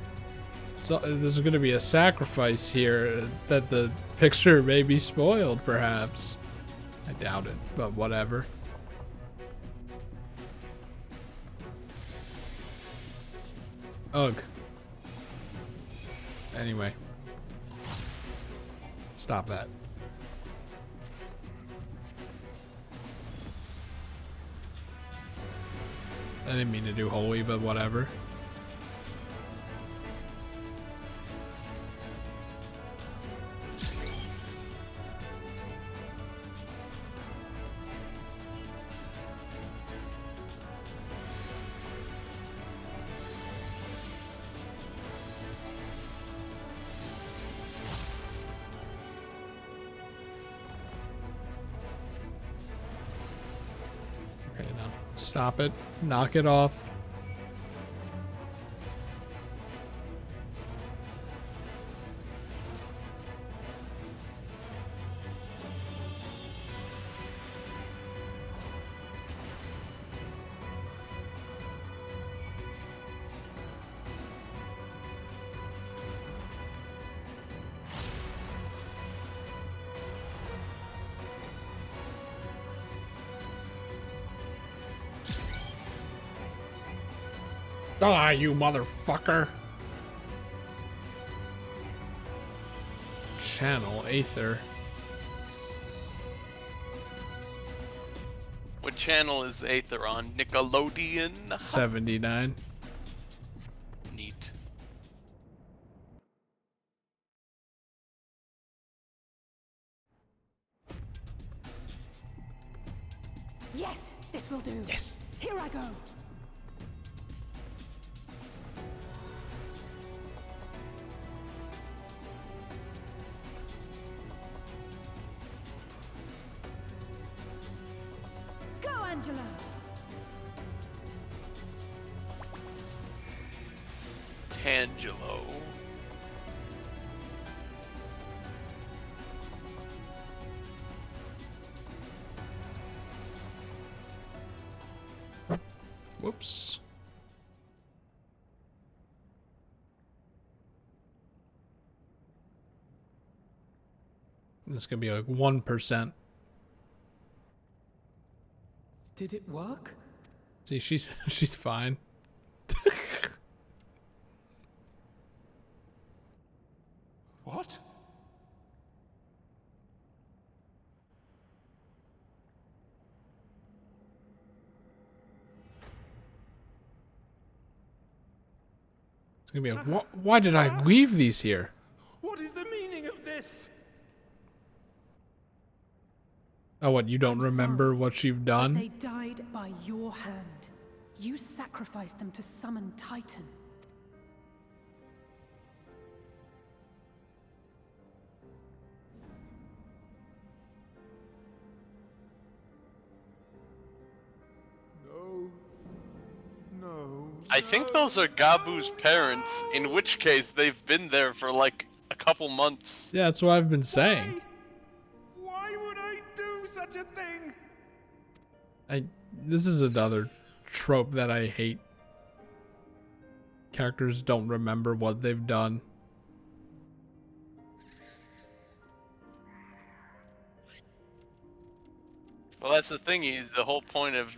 So there's gonna be a sacrifice here that the picture may be spoiled, perhaps. I doubt it, but whatever. Ugh. Anyway. Stop that. I didn't mean to do holy, but whatever. Stop it. Knock it off. Ah, you motherfucker. Channel Aether. What channel is Aether on? Nickelodeon? 79. Neat. Yes, this will do. Yes. Here I go. Go, Angela. Tangelo. Whoops. This is gonna be like 1%. Did it work? See, she's fine. What? It's gonna be like, why did I leave these here? What is the meaning of this? Oh, what, you don't I'm remember sorry, what you've But done? they died by your hand. You sacrificed them to summon Titan. No. No. I think those are Gabu's parents, in which case they've been there for like a couple months. Yeah, that's what I've been saying. Why would I do such a thing? This is another trope that I hate. Characters don't remember what they've done. Well, that's the thing. The whole point of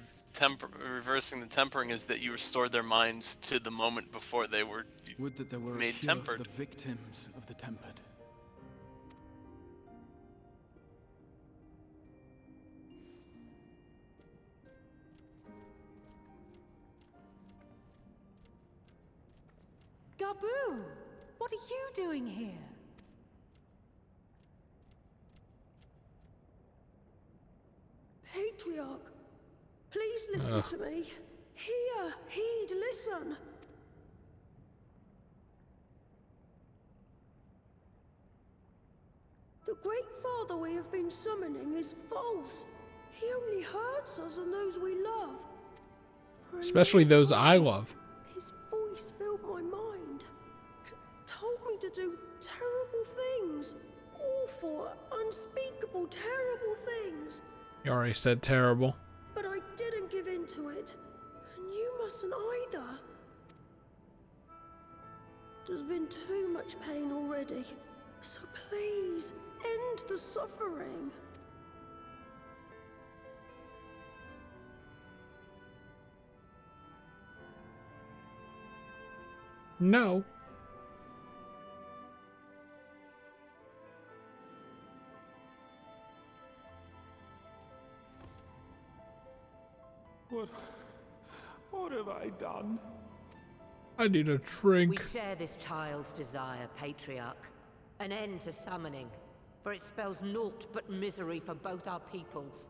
reversing the tempering is that you restore their minds to the moment before they were Would that there were made a cure tempered. for the victims of the tempered. Gabu! What are you doing here? Patriarch, please listen to me. Hear, heed, listen. The Great Father we have been summoning is false. He only hurts us and those we love. For a Especially long those I time, love. His voice filled my mind. It told me to do terrible things. Awful, unspeakable, terrible things. You already said terrible. But I didn't give in to it. And you mustn't either. There's been too much pain already. So please, end the suffering. No. What have I done? I need a We drink. share this child's desire, Patriarch. An end to summoning, for it spells naught but misery for both our peoples.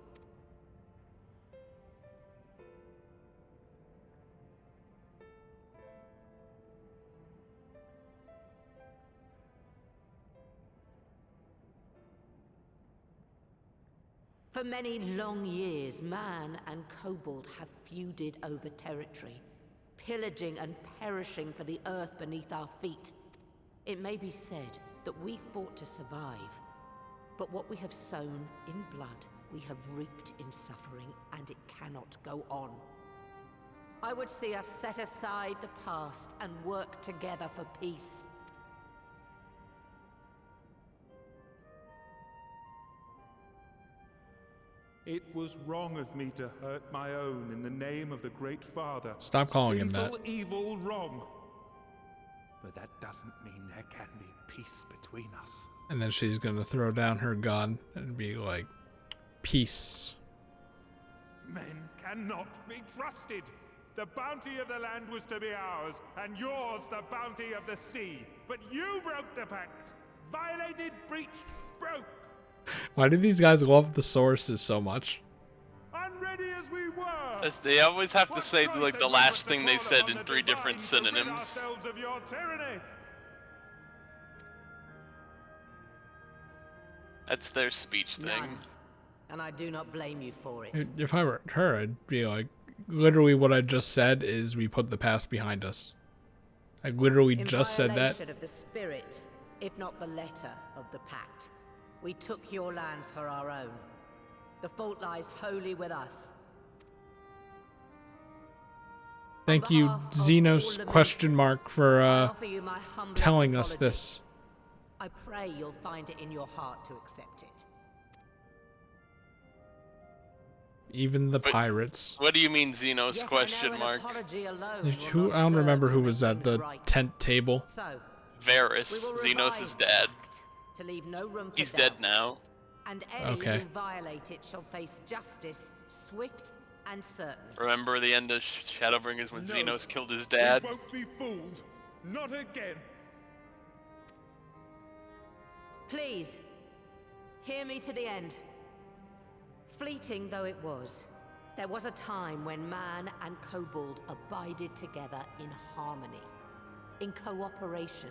For many long years, man and kobold have feuded over territory, pillaging and perishing for the earth beneath our feet. It may be said that we fought to survive, but what we have sown in blood, we have reaped in suffering, and it cannot go on. I would see us set aside the past and work together for peace. It was wrong of me to hurt my own in the name of the Great Father. Stop calling him that. Sinful, evil, wrong. But that doesn't mean there can be peace between us. And then she's gonna throw down her gun and be like, peace. Men cannot be trusted. The bounty of the land was to be ours, and yours the bounty of the sea. But you broke the pact. Violated, breached, broke. Why do these guys love the sources so much? Unready as we were. As they always have to say like the last thing they said in 3 different synonyms. Of your tyranny. That's their speech thing. None. And I do not blame you for it. If I were her, I'd be like, literally what I just said is we put the past behind us. I literally just said that. In violation of the spirit, if not the letter of the pact, we took your lands for our own. The fault lies wholly with us. Thank you, Xenos question mark, for telling us this. I pray you'll find it in your heart to accept it. Even the pirates. What do you mean, Xenos question mark? Who, I don't remember who was at the tent table. So, Varys, Xenos' dad. To leave no room for He's doubt. dead now. And any Okay. who violate it shall face justice, swift and certain. Remember the end of Shadowbringers when No, Xenos killed his dad? We won't be fooled. Not again. Please, hear me to the end. Fleeting though it was, there was a time when man and kobold abided together in harmony, in cooperation.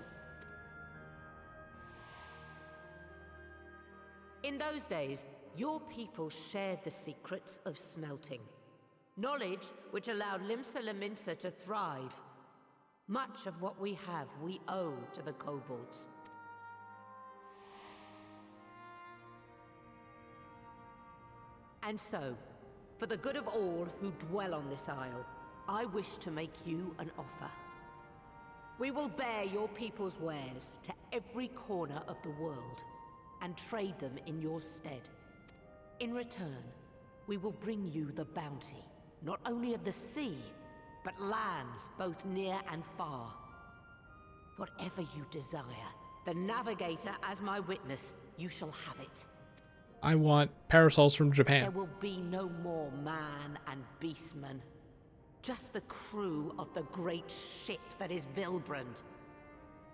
In those days, your people shared the secrets of smelting, knowledge which allowed Limsa Lominsa to thrive. Much of what we have, we owe to the kobolds. And so, for the good of all who dwell on this isle, I wish to make you an offer. We will bear your people's wares to every corner of the world, and trade them in your stead. In return, we will bring you the bounty, not only of the sea, but lands both near and far. Whatever you desire, the Navigator as my witness, you shall have it. I want parasols from There Japan. will be no more man and beastman. Just the crew of the great ship that is Vilbrand.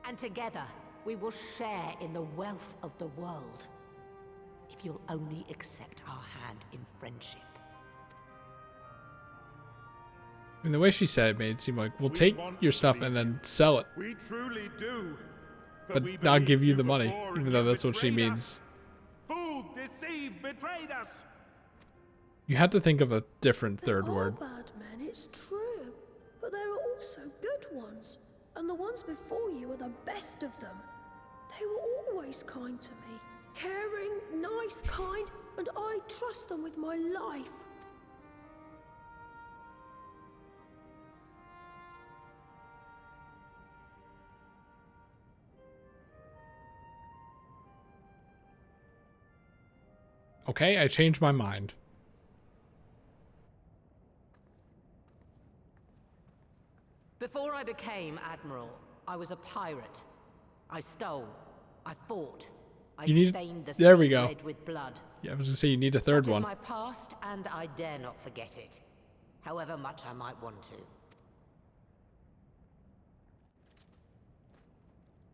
And together, we will share in the wealth of the world. If you'll only accept our hand in friendship. I mean, the way she said it made it seem like, we'll We take want your to stuff leave and you. then sell it, We truly do. but we not give believed you the money, before even and though you that's what she betrayed means. us. Fooled, deceived, betrayed us. You had to think of a different third There word. are bad men, it's true. But there are also good ones. And the ones before you are the best of them. They were always kind to me. Caring, nice, kind, and I trust them with my life. Okay, I changed my mind. Before I became Admiral, I was a pirate. I stole. I fought. I You need- stained the there sea we go. red with blood. Yeah, I was gonna say you need a third Such is one. my past, and I dare not forget it, however much I might want to.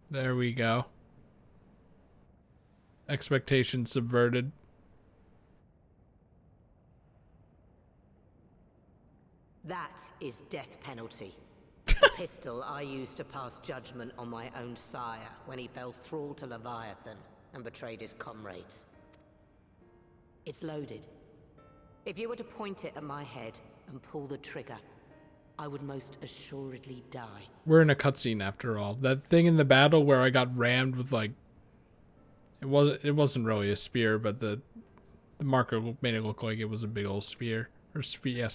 There we go. Expectations subverted. That is death penalty. The pistol I used to pass judgment on my own sire when he fell thrall to Leviathan and betrayed his comrades. It's loaded. If you were to point it at my head and pull the trigger, I would most assuredly die. We're in a cutscene after all. That thing in the battle where I got rammed with like it wasn't really a spear, but the marker made it look like it was a big old spear. Or sphere.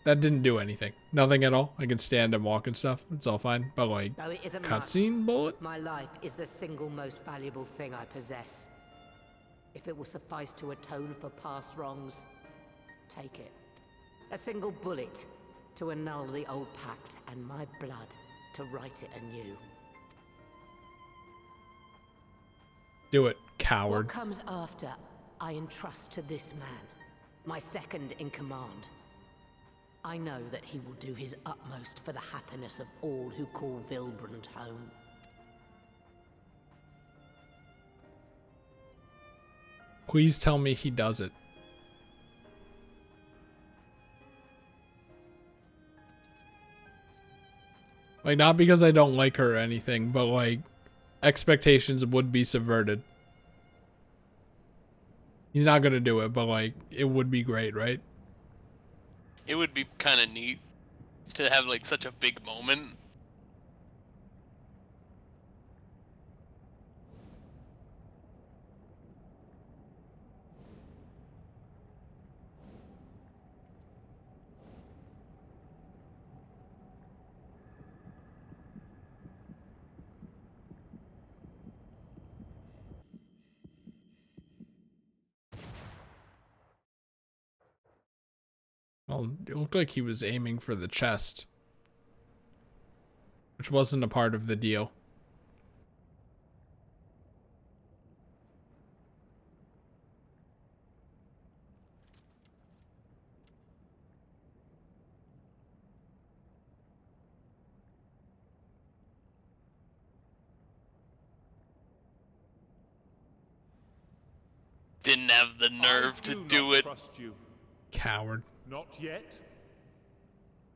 That didn't do anything. Nothing at all. I can stand and walk and stuff. It's all fine. But like, Though it isn't cutscene much, bullet? my life is the single most valuable thing I possess. If it will suffice to atone for past wrongs, take it. A single bullet to annul the old pact, and my blood to write it anew. Do it, coward. What comes after, I entrust to this man, my second in command. I know that he will do his utmost for the happiness of all who call Vilbrand home. Please tell me he does it. Like, not because I don't like her or anything, but like, expectations would be subverted. He's not gonna do it, but like, it would be great, right? It would be kind of neat to have like such a big moment. Well, it looked like he was aiming for the chest, which wasn't a part of the deal. Didn't have the nerve to do it. Trust you. Coward. Not yet.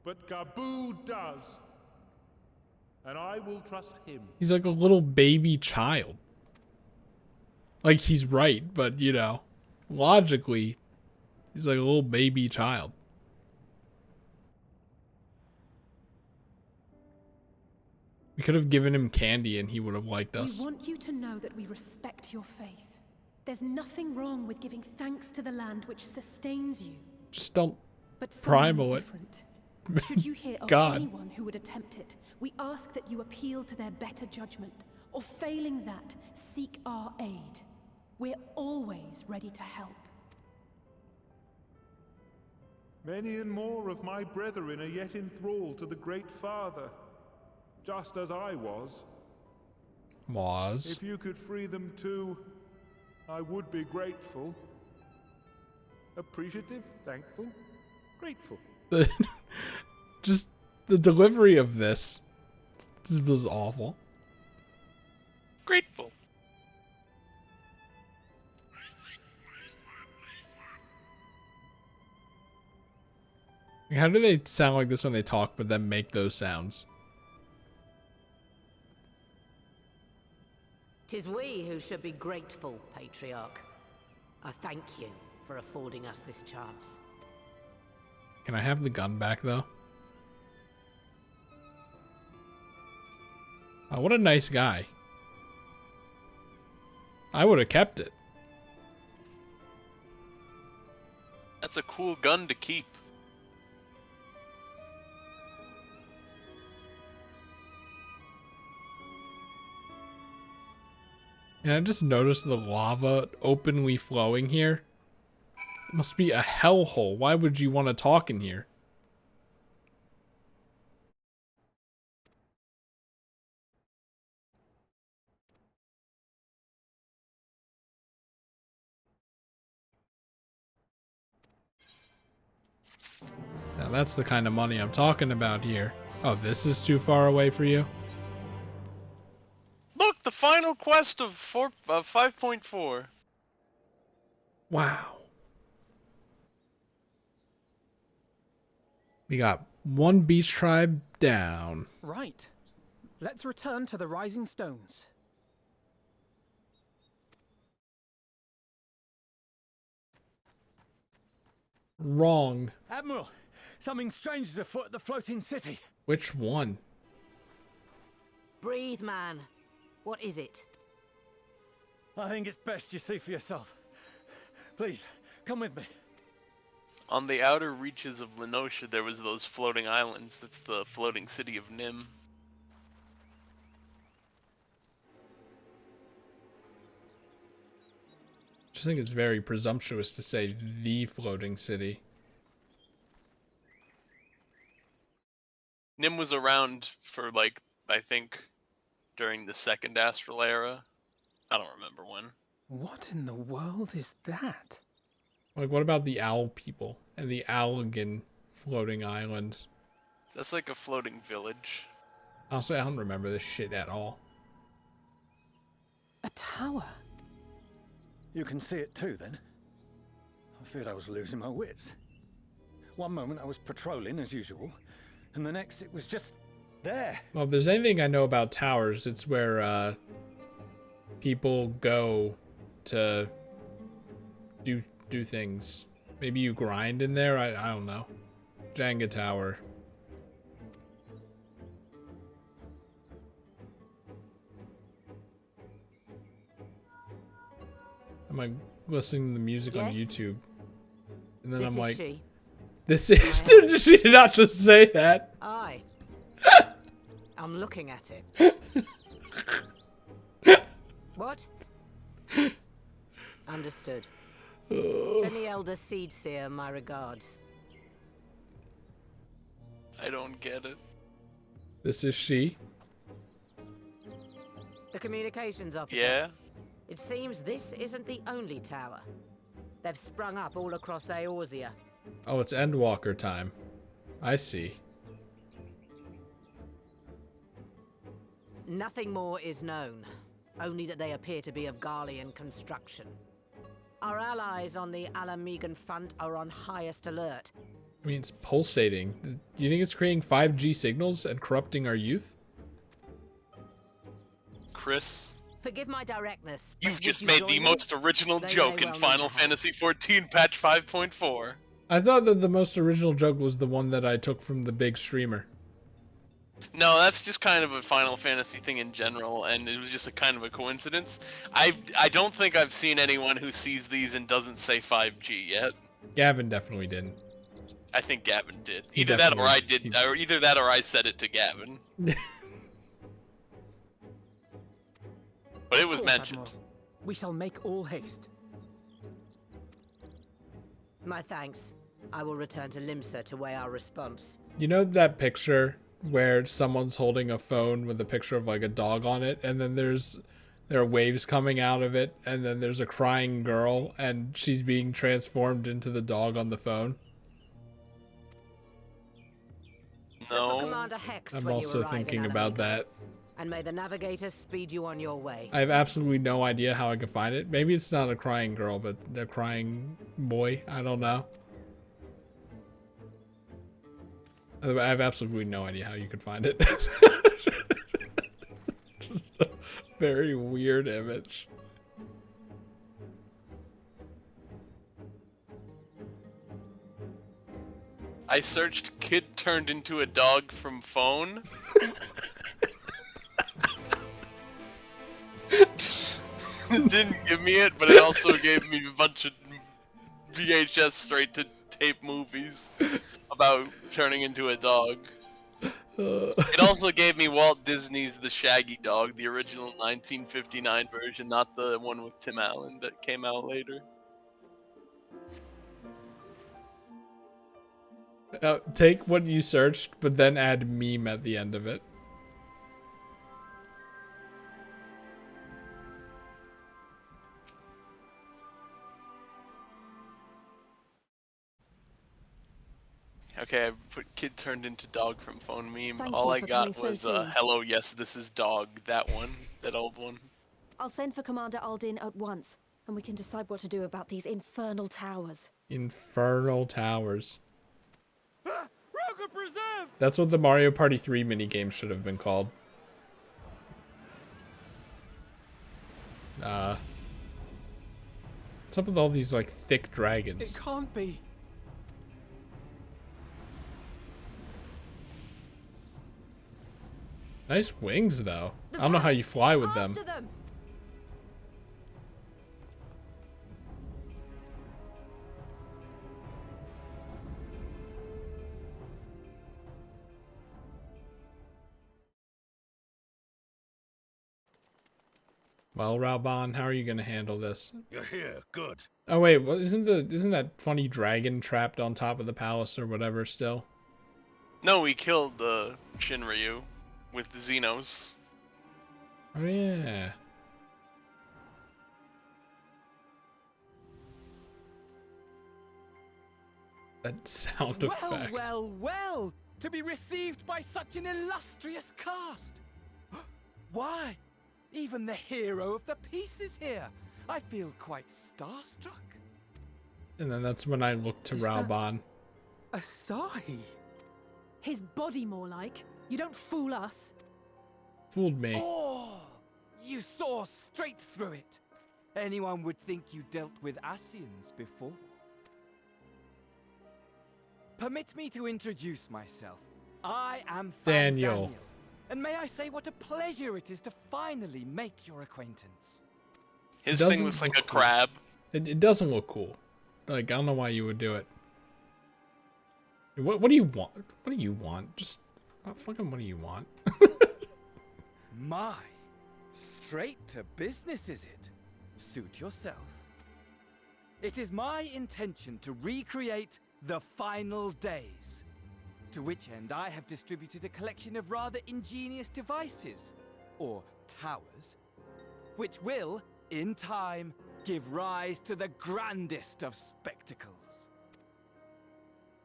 But Gaboo does. And I will trust him. He's like a little baby child. Like, he's right, but you know, logically, he's like a little baby child. We could have given him candy and he would have liked us. We want you to know that we respect your faith. There's nothing wrong with giving thanks to the land which sustains you. Just don't But primal it. different. Should you hear of God. anyone who would attempt it, we ask that you appeal to their better judgment, or failing that, seek our aid. We're always ready to help. Many and more of my brethren are yet enthralled to the Great Father, just as I was. If you could free them too, I would be grateful. Appreciative, thankful, grateful. Just the delivery of this was awful. Grateful. How do they sound like this when they talk, but then make those sounds? 'Tis we who should be grateful, Patriarch. I thank you for affording us this chance. Can I have the gun back, though? Oh, what a nice guy. I would have kept it. That's a cool gun to keep. And I just noticed the lava openly flowing here. It must be a hellhole. Why would you want to talk in here? Now that's the kind of money I'm talking about here. Oh, this is too far away for you? Look, the final quest of 5.4. Wow. We got one beach tribe down. Right. Let's return to the Rising Stones. Wrong. Admiral, something strange is afoot at the floating city. Which one? Breathe, man. What is it? I think it's best you see for yourself. Please, come with me. On the outer reaches of Lenosha, there was those floating islands. That's the floating city of Nim. Just think it's very presumptuous to say the floating city. Nim was around for, like, I think, during the second Astral Era. I don't remember when. What in the world is that? Like, what about the owl people and the Allegan floating island? That's like a floating village. Honestly, I don't remember this shit at all. A tower? You can see it too, then? I feared I was losing my wits. One moment I was patrolling as usual, and the next it was just there. Well, if there's anything I know about towers, it's where people go to do things. Maybe you grind in there? I don't know. Jenga tower. I'm like listening to the music on Yes? YouTube. And then This I'm is like, she. this is, did she not just say that? Aye. I'm looking at it. What? Understood. Send the Elder Seed Seer my regards. I don't get it. This is she? The communications officer. Yeah? It seems this isn't the only tower. They've sprung up all across Eorzea. Oh, it's Endwalker time. I see. Nothing more is known, only that they appear to be of Garlean construction. Our allies on the Alamegan front are on highest alert. I mean, it's pulsating. Do you think it's creating 5G signals and corrupting our youth? Chris, Forgive my directness. but you've would just you made join the me? most original They joke may in well Final need help. Fantasy XIV Patch 5.4. I thought that the most original joke was the one that I took from the big streamer. No, that's just kind of a Final Fantasy thing in general, and it was just a kind of a coincidence. I don't think I've seen anyone who sees these and doesn't say 5G yet. Gavin definitely didn't. I think Gavin did. He Either that or I definitely- did, or either that or I said it to Gavin. But it was Of course, mentioned. Admiral. We shall make all haste. My thanks. I will return to Limsa to weigh our response. You know that picture where someone's holding a phone with a picture of like a dog on it, and then there are waves coming out of it, and then there's a crying girl, and she's being transformed into the dog on the phone? Look for No. Commander Hex I'm when you also arrive thinking in about Alameda. that. And may the navigator speed you on your way. I have absolutely no idea how I can find it. Maybe it's not a crying girl, but a crying boy. I don't know. I have absolutely no idea how you could find it. Just a very weird image. I searched kid turned into a dog from phone. It didn't give me it, but it also gave me a bunch of VHS straight to tape movies about turning into a dog. It also gave me Walt Disney's The Shaggy Dog, the original 1959 version, not the one with Tim Allen that came out later. Take what you searched, but then add meme at the end of it. Okay, I put kid turned into dog from phone meme. Thank All you I for got coming so was soon. hello, yes, this is dog. That one, that old one. I'll send for Commander Aldin at once, and we can decide what to do about these infernal towers. Infernal Towers. Rocket Preserve! That's what the Mario Party 3 minigame should have been called. What's up with all these, like, thick It dragons? can't be. Nice wings, though. I don't know how you fly with them. After them. Well, Raoban, how are you gonna handle this? You're here, good. Oh wait, what isn't that funny dragon trapped on top of the palace or whatever still? No, we killed Shinryu with the Xenos. Oh yeah. That sound effect. Well! To be received by such an illustrious cast! Why? Even the hero of the piece is here! I feel quite starstruck. And then that's when I look to Raoban. Asahi? His body, more like. You don't fool us. Fooled me. Oh! You saw straight through it! Anyone would think you dealt with Asians before. Permit me to introduce myself. I am Daniel. And may I say what a pleasure it is to finally make your acquaintance. His thing looks like a crab. It doesn't look cool. Like, I don't know why you would do it. What do you want? What do you want? Just fucking what do you want? My, straight to business is it? Suit yourself. It is my intention to recreate the final days. To which end I have distributed a collection of rather ingenious devices, or towers, which will, in time, give rise to the grandest of spectacles.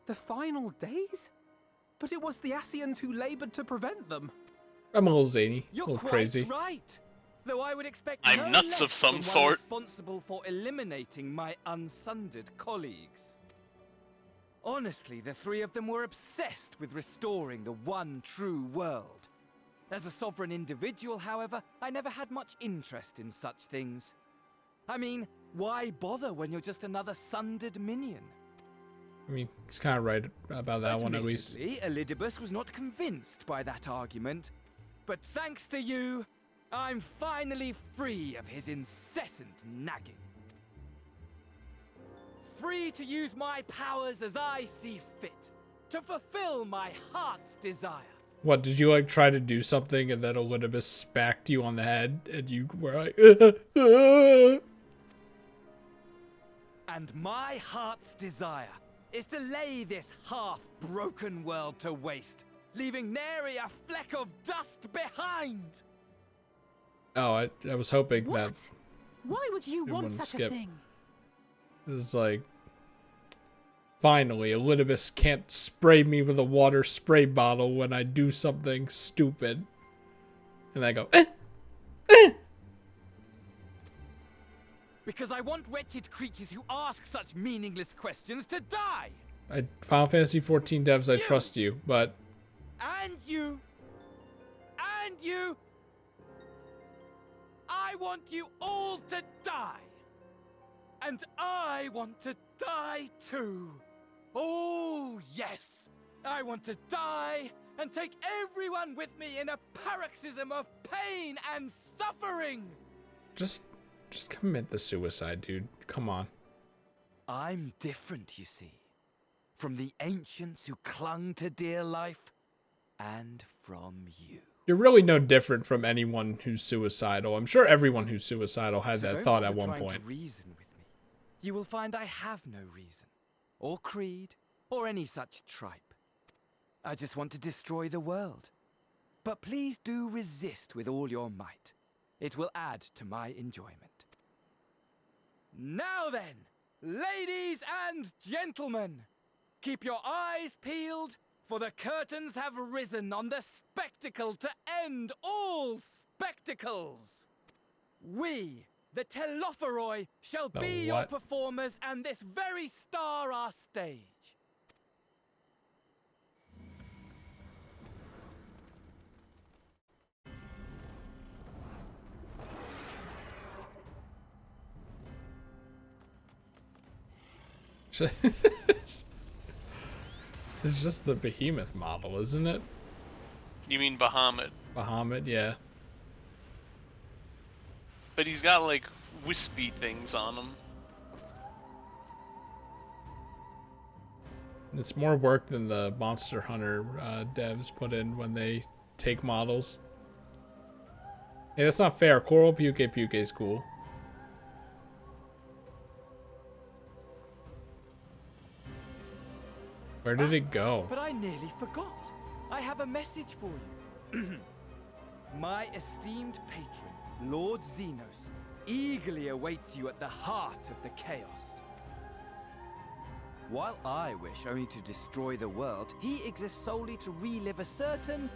The final days? But it was the Asians who labored to prevent them. I'm a little zany, You're a little quite crazy. right. Though I would expect I'm no nuts less of some from one sort. responsible for eliminating my unsundered colleagues. Honestly, the three of them were obsessed with restoring the one true world. As a sovereign individual, however, I never had much interest in such things. I mean, why bother when you're just another sundered minion? I mean, he's kind of right about that one, at least. Admittedly, Elidibus was not convinced by that argument. But thanks to you, I'm finally free of his incessant nagging. Free to use my powers as I see fit, to fulfill my heart's desire. What, did you, like, try to do something and then Elidibus smacked you on the head and you were like, And my heart's desire is to lay this half-broken world to waste, leaving nary a fleck of dust behind! Oh, I was hoping What? that Why would you it want wouldn't such skip. a thing? it was like, finally, Elidibus can't spray me with a water spray bottle when I do something stupid. And I go, Because I want wretched creatures who ask such meaningless questions to die! Final Fantasy XIV devs, I You! trust you, but And you! And you! I want you all to die! And I want to die too! Oh, yes! I want to die and take everyone with me in a paroxysm of pain and suffering! just commit the suicide, dude. Come on. I'm different, you see. From the ancients who clung to dear life, and from you. You're really no different from anyone who's suicidal. I'm sure everyone who's suicidal had So that don't thought at bother one trying point. to reason with me. You will find I have no reason, or creed, or any such tripe. I just want to destroy the world. But please do resist with all your might. It will add to my enjoyment. Now then, ladies and gentlemen, keep your eyes peeled, for the curtains have risen on the spectacle to end all spectacles. We, the Telophoroi, shall The be your what? performers and this very star our stage. It's just the behemoth model, isn't it? You mean Bahamut? Bahamut, yeah. But he's got like wispy things on him. It's more work than the Monster Hunter devs put in when they take models. Hey, that's not fair. Coral Puke Puke is cool. Where did it go? But I nearly forgot. I have a message for you. My esteemed patron, Lord Xenos, eagerly awaits you at the heart of the chaos. While I wish only to destroy the world, he exists solely to relive a certain,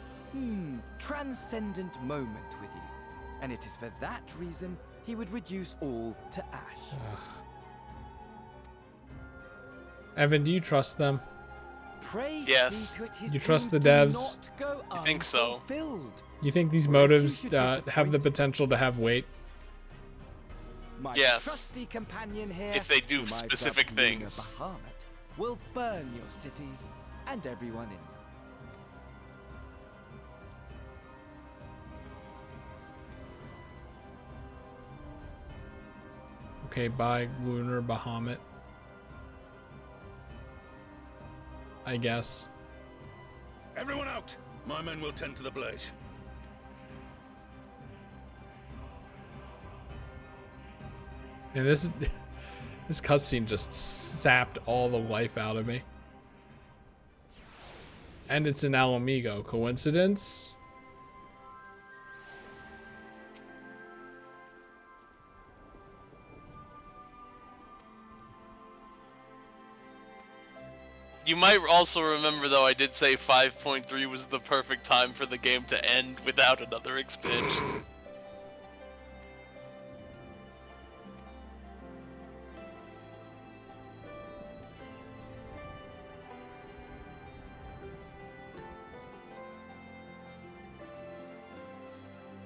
transcendent moment with you. And it is for that reason he would reduce all to ash. Evan, do you trust them? Pray Yes. see to it his You trust dreams the do devs? not go I think so. unfulfilled. You think these Or if you motives should have the disappoint- potential to have weight? My Yes. trusty companion here, If they do whom I specific dubbed Lunar things. Bahamut, will burn your cities and everyone in them. Okay, bye, Lunar Bahamut. I guess. Everyone out! My men will tend to the blaze. And this cutscene just sapped all the life out of me. And it's an Alamigo. Coincidence? You might also remember, though, I did say 5.3 was the perfect time for the game to end without another expansion.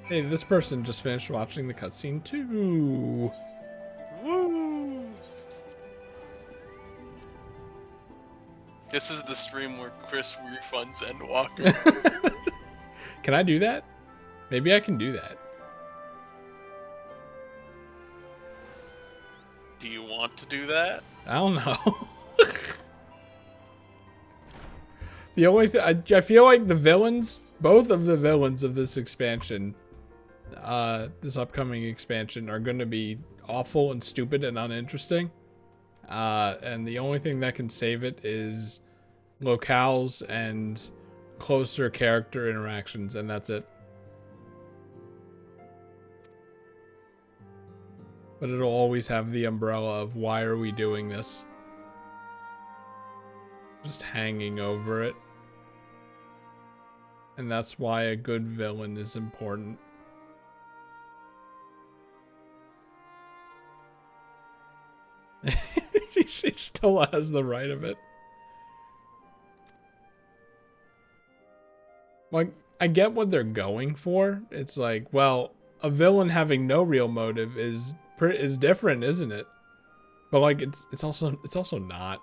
Hey, this person just finished watching the cutscene too. Woo! This is the stream where Chris refunds Endwalker. Can I do that? Maybe I can do that. Do you want to do that? I don't know. The only thing I feel like the villains, both of the villains of this expansion, this upcoming expansion, are going to be awful and stupid and uninteresting. And the only thing that can save it is locales and closer character interactions, and that's it. But it'll always have the umbrella of why are we doing this? Just hanging over it. And that's why a good villain is important. She still has the right of it. Like, I get what they're going for. It's like, well, a villain having no real motive is different, isn't it? But like, it's also not.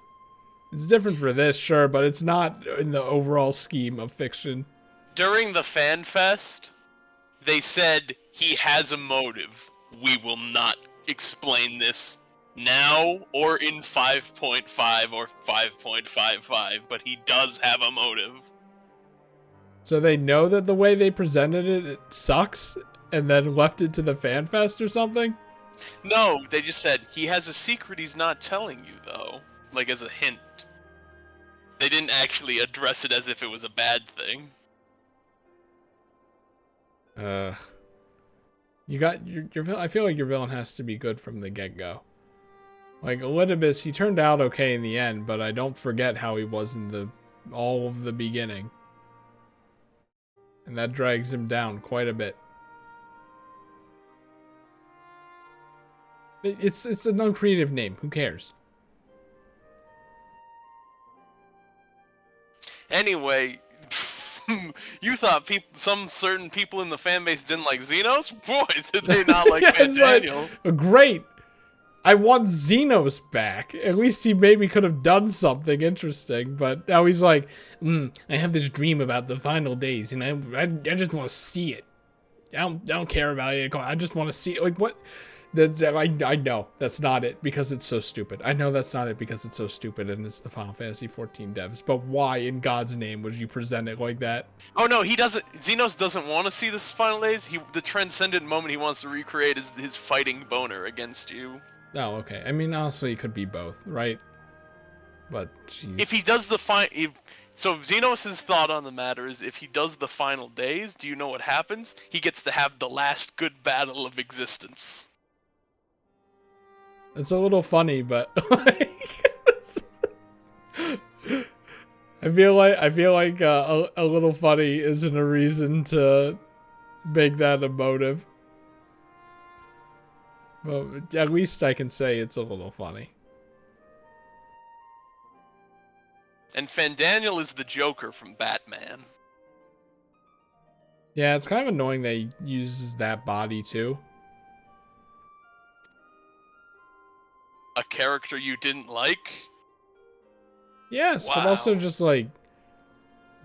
It's different for this, sure, but it's not in the overall scheme of fiction. During the fan fest, they said he has a motive. We will not explain this now or in 5.5 or 5.55, but he does have a motive. So they know that the way they presented it sucks, and then left it to the fan fest or something? No, they just said he has a secret he's not telling you, though. Like as a hint. They didn't actually address it as if it was a bad thing. You got your I feel like your villain has to be good from the get-go. Like Elidibus, he turned out okay in the end, but I don't forget how he was in all of the beginning. And that drags him down quite a bit. It's an uncreative name. Who cares? Anyway, you thought some certain people in the fan base didn't like Xenos? Boy, did they not like Yeah, Van it's like, Daniel. great. I want Xenos back. At least he maybe could have done something interesting. But now he's like, I have this dream about the final days, and I just want to see it. I don't care about it. I just want to see it. Like, what? I know that's not it because it's so stupid. I know that's not it because it's so stupid and it's the Final Fantasy 14 devs. But why in God's name would you present it like that? Oh no, he doesn't. Xenos doesn't want to see this final days. The transcendent moment he wants to recreate is his fighting boner against you. Oh, okay. I mean, honestly, it could be both, right? But jeez. If he does the so Xenos' thought on the matter is, if he does the final days, do you know what happens? He gets to have the last good battle of existence. It's a little funny, but like, I feel like a little funny isn't a reason to make that emotive. But at least I can say it's a little funny. And Fandaniel is the Joker from Batman. Yeah, it's kind of annoying that he uses that body too. A character you didn't like? Yes, Wow. but also just like,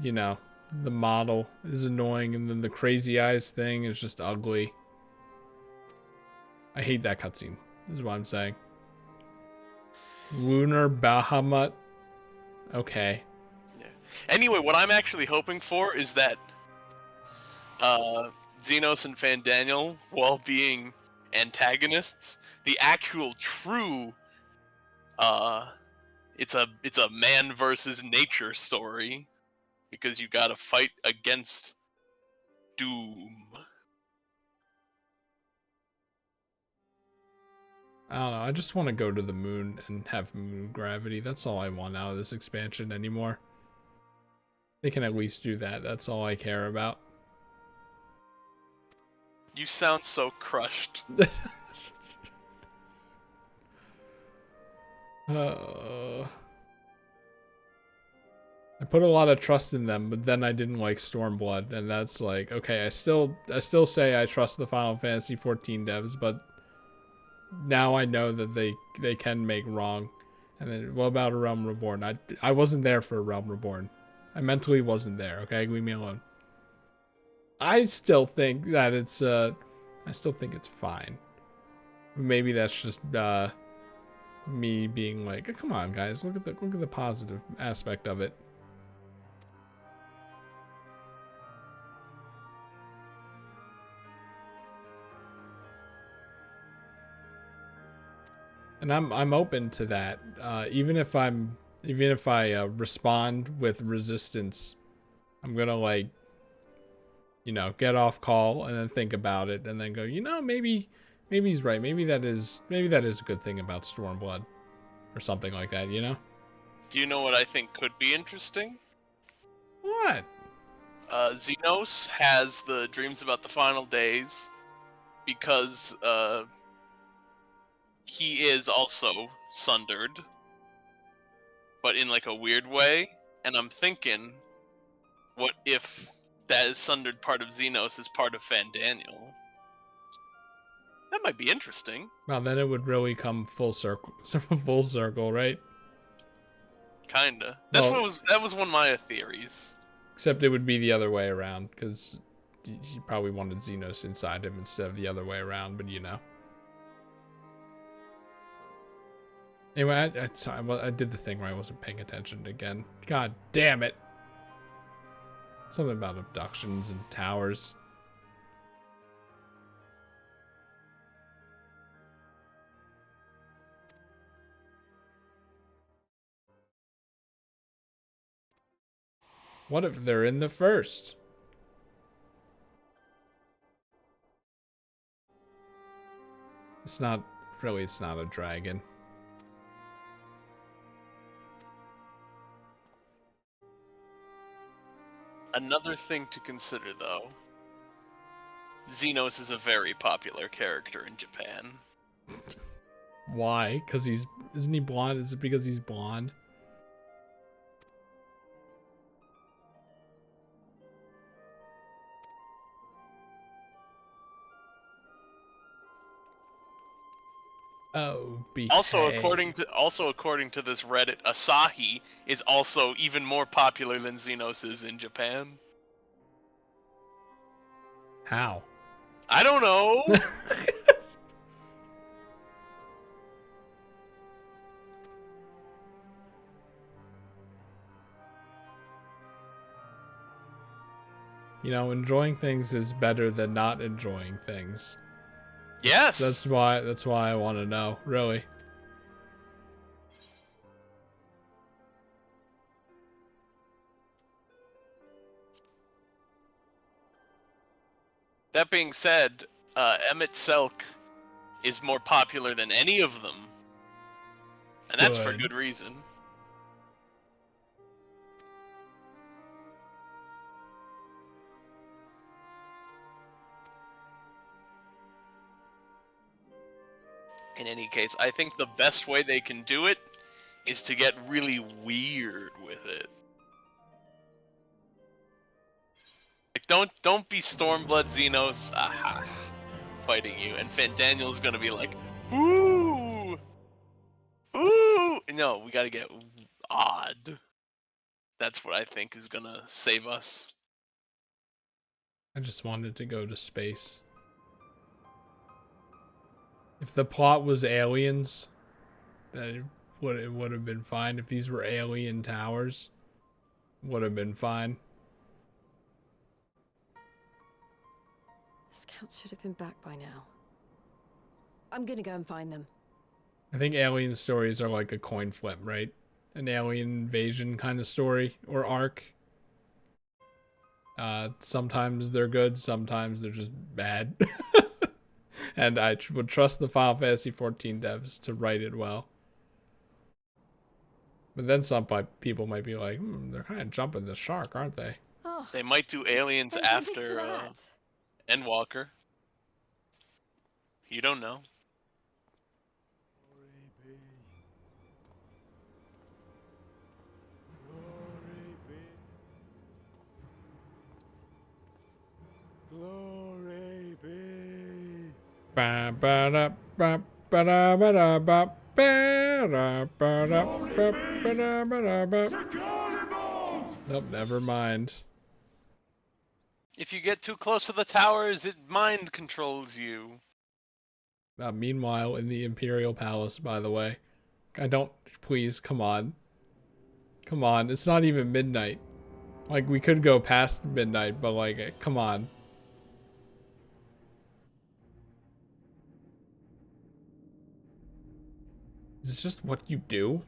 you know, the model is annoying, and then the crazy eyes thing is just ugly. I hate that cutscene, is what I'm saying. Lunar Bahamut. Okay. Yeah. Anyway, what I'm actually hoping for is that Xenos and Fandaniel, while being antagonists, the actual true it's a man versus nature story, because you gotta fight against doom. I don't know. I just want to go to the moon and have moon gravity. That's all I want out of this expansion anymore. They can at least do that. That's all I care about. You sound so crushed. I put a lot of trust in them, but then I didn't like Stormblood, and that's like, okay, I still say I trust the Final Fantasy 14 devs, but now I know that they can make wrong. And then, what about A Realm Reborn? I wasn't there for A Realm Reborn. I mentally wasn't there, okay? Leave me alone. I still think that it's fine. Maybe that's just me being like, oh, come on guys, look at the positive aspect of it. And I'm open to that. Even if I respond with resistance, I'm gonna, like, you know, get off call and then think about it and then go, you know, maybe he's right. Maybe that is a good thing about Stormblood, or something like that. You know. Do you know what I think could be interesting? What? Xenos has the dreams about the final days because he is also sundered, but in like a weird way. And I'm thinking, what if that is sundered part of Xenos is part of Fandaniel? That might be interesting. Well, then it would really come full circle, full circle, right? Kinda. Well, That was one of my theories. Except it would be the other way around, because he probably wanted Xenos inside him instead of the other way around. But you know. Anyway, I did the thing where I wasn't paying attention again. God damn it. Something about abductions and towers. What if they're in the first? It's not a dragon. Another thing to consider, though, Xenos is a very popular character in Japan. Why? Because isn't he blonde? Is it because he's blonde? Oh, Also, behave. according to this Reddit, Asahi is also even more popular than Xenos is in Japan. How? I don't know. You know, enjoying things is better than not enjoying things. Yes. That's why I want to know, really. That being said, Emmett Selk is more popular than any of them. And that's for good reason. In any case, I think the best way they can do it is to get really weird with it. Like, don't be Stormblood Xenos fighting you, and Fandaniel's gonna be like, ooh, ooh. No, we gotta get odd. That's what I think is gonna save us. I just wanted to go to space. If the plot was aliens, then it would have been fine. If these were alien towers, would have been fine. The scouts should have been back by now. I'm gonna go and find them. I think alien stories are like a coin flip, right? An alien invasion kind of story or arc. Sometimes they're good, sometimes they're just bad. And I would trust the Final Fantasy XIV devs to write it well. But then some people might be like, they're kind of jumping the shark, aren't they? Oh, They might do aliens thanks after for that. Endwalker. You don't know. Glory be. Ba ba da ba ba da ba da ba ba da ba da ba ba da ba da ba. Nope, never mind. If you get too close to the towers, it mind controls you. Meanwhile, in the Imperial Palace, by the way, I don't. Please, come on. Come on, it's not even midnight. Like, we could go past midnight, but like, come on. Is this just what you do?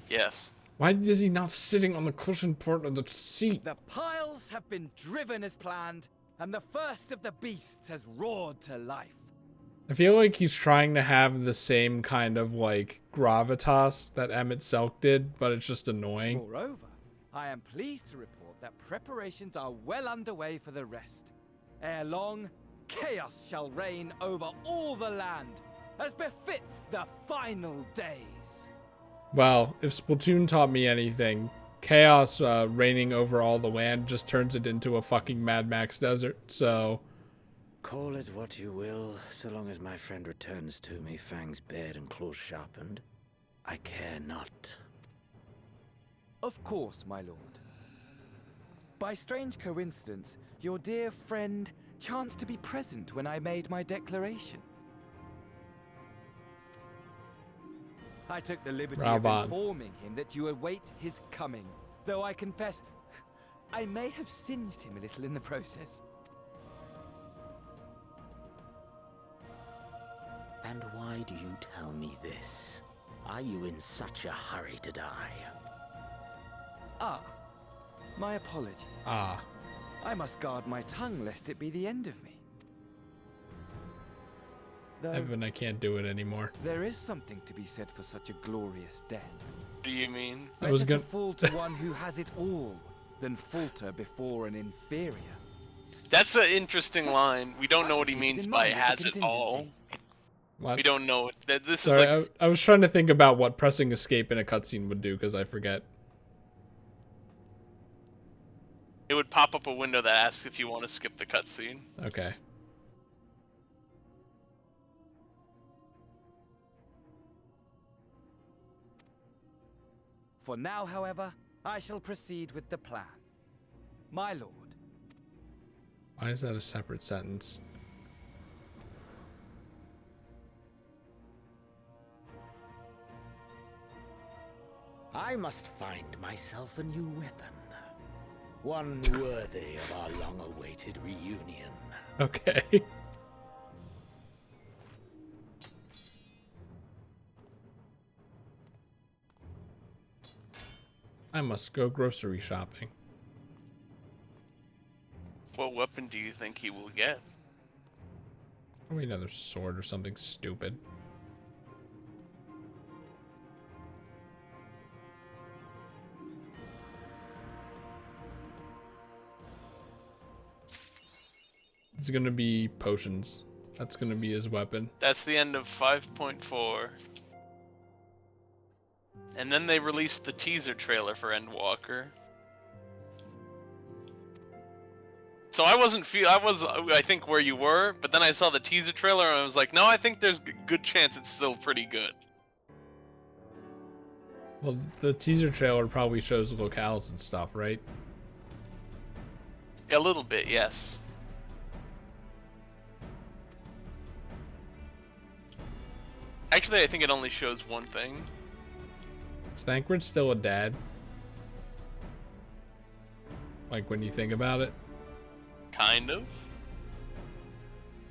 Yes. Why is he not sitting on the cushioned part of the seat? The piles have been driven as planned, and the first of the beasts has roared to life. I feel like he's trying to have the same kind of like gravitas that Emmett Selk did, but it's just annoying. Moreover, I am pleased to report that preparations are well underway for the rest. Ere long, chaos shall reign over all the land, as befits the final days. Well, if Splatoon taught me anything, chaos reigning over all the land just turns it into a fucking Mad Max desert, so... Call it what you will, so long as my friend returns to me, fangs bared and claws sharpened. I care not. Of course, my lord. By strange coincidence, your dear friend chanced to be present when I made my declaration. I took the liberty of informing him that you await his coming, though I confess I may have singed him a little in the process. And why do you tell me this? Are you in such a hurry to die? Ah, my apologies. Ah. I must guard my tongue lest it be the end of me. Though, Evan, I can't do it anymore. there is something to be said for such a glorious death. What do you mean? Better to fall to one who has it all than falter before an inferior. That's an interesting line. We don't know what he means by has it all. What? We don't know. This Sorry, is like... I was trying to think about what pressing escape in a cutscene would do, because I forget. It would pop up a window that asks if you want to skip the cutscene. Okay. For now, however, I shall proceed with the plan. My lord. Why is that a separate sentence? I must find myself a new weapon. One worthy of our long-awaited reunion. Okay. I must go grocery shopping. What weapon do you think he will get? Probably another sword or something stupid. It's gonna be potions. That's gonna be his weapon. That's the end of 5.4. And then they released the teaser trailer for Endwalker. So I I think where you were, but then I saw the teaser trailer and I was like, no, I think there's good chance it's still pretty good. Well, the teaser trailer probably shows locales and stuff, right? A little bit, yes. Actually, I think it only shows one thing. Is Thancred still a dad? Like, when you think about it? Kind of.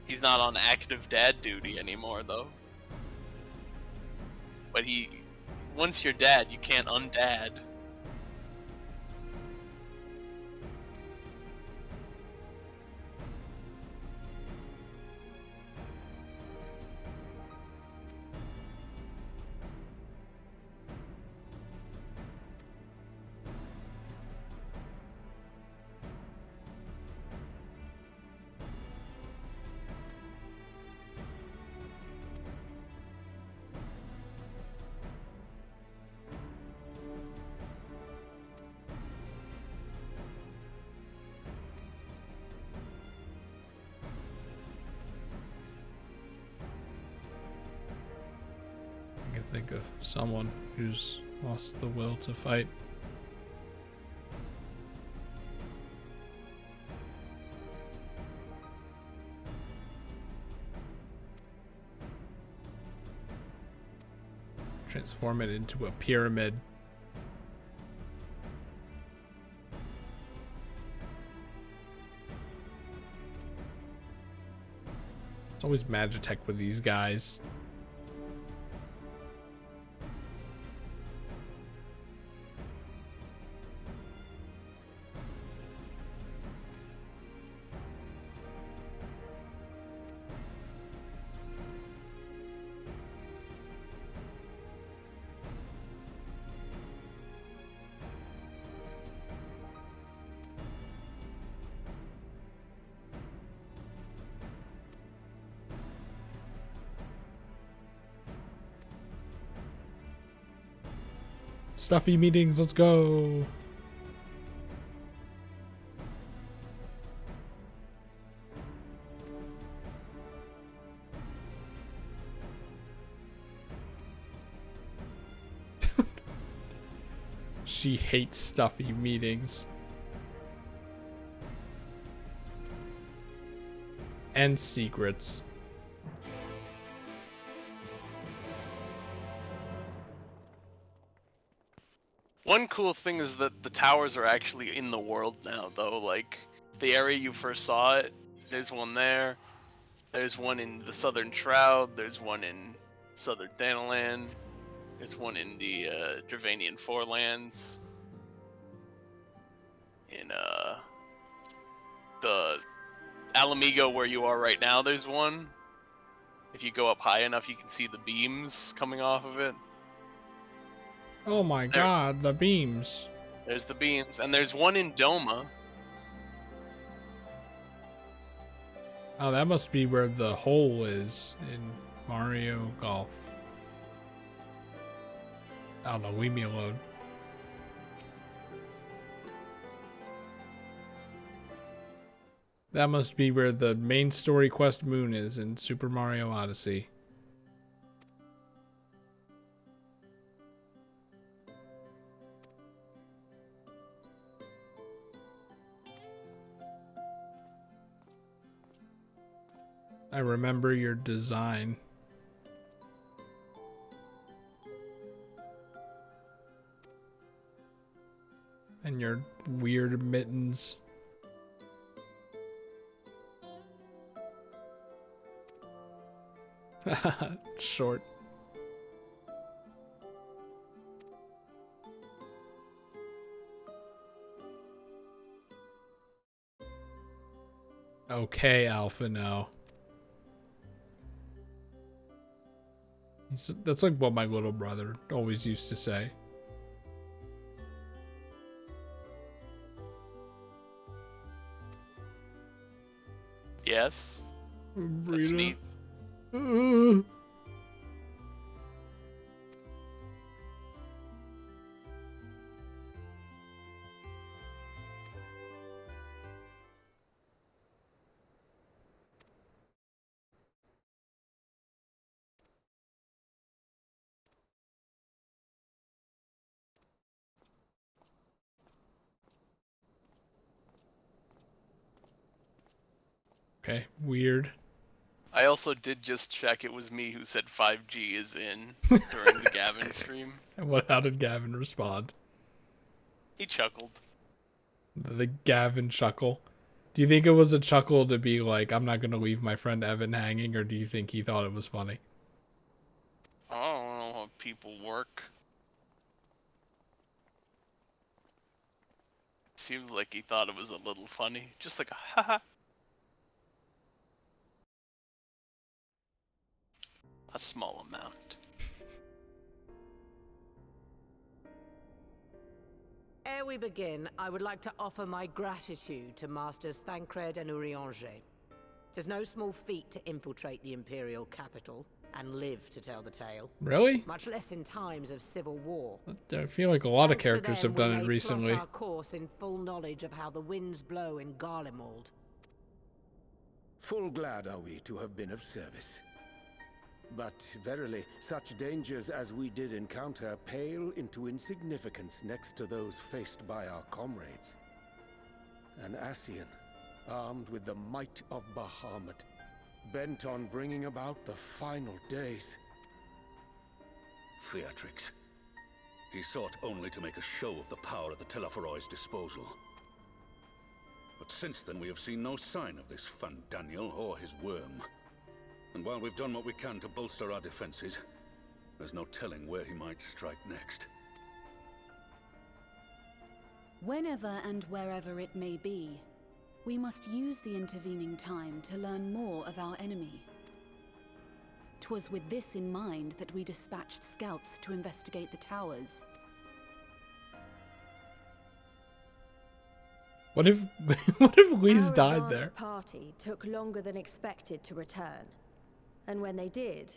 He's not on active dad duty anymore, though. But once you're dad, you can't undad. I can think of someone who's lost the will to fight. Transform it into a pyramid. It's always Magitech with these guys. Stuffy meetings, let's go. She hates stuffy meetings. And secrets. One cool thing is that the towers are actually in the world now, though. Like, the area you first saw it, there's one there. There's one in the Southern Shroud. There's one in Southern Thanalan. There's one in the Dravanian Forelands. In the Alamigo, where you are right now, there's one. If you go up high enough, you can see the beams coming off of it. Oh my god, the beams. There's the beams, and there's one in Doma. Oh, that must be where the hole is in Mario Golf. I don't know, leave me alone. That must be where the main story quest moon is in Super Mario Odyssey. I remember your design. And your weird mittens. Short. Okay, Alpha, no. That's like what my little brother always used to say. Yes. That's Brita. neat. Okay, weird. I also did just check it was me who said 5G is in during the Gavin stream. And how did Gavin respond? He chuckled. The Gavin chuckle. Do you think it was a chuckle to be like, I'm not going to leave my friend Evan hanging, or do you think he thought it was funny? I don't know how people work. Seems like he thought it was a little funny. Just like a haha. A small amount. Ere we begin, I would like to offer my gratitude to Masters Thancred and Urianger. Tis no small feat to infiltrate the Imperial capital and live to tell the tale. Really? Much less in times of civil war. I feel like a lot of Thanks to characters them, have done we it may recently. plot our course in full knowledge of how the winds blow in Garlemald. Full glad are we to have been of service. But verily, such dangers as we did encounter pale into insignificance next to those faced by our comrades. An Ascian, armed with the might of Bahamut, bent on bringing about the final days. Theatrics. He sought only to make a show of the power at the Teleforoi's disposal. But since then we have seen no sign of this Fandaniel or his worm. And while we've done what we can to bolster our defenses, there's no telling where he might strike next. Whenever and wherever it may be, we must use the intervening time to learn more of our enemy. 'Twas with this in mind that we dispatched scouts to investigate the towers. What if Whis Our died advance there? Party took longer than expected to return. And when they did,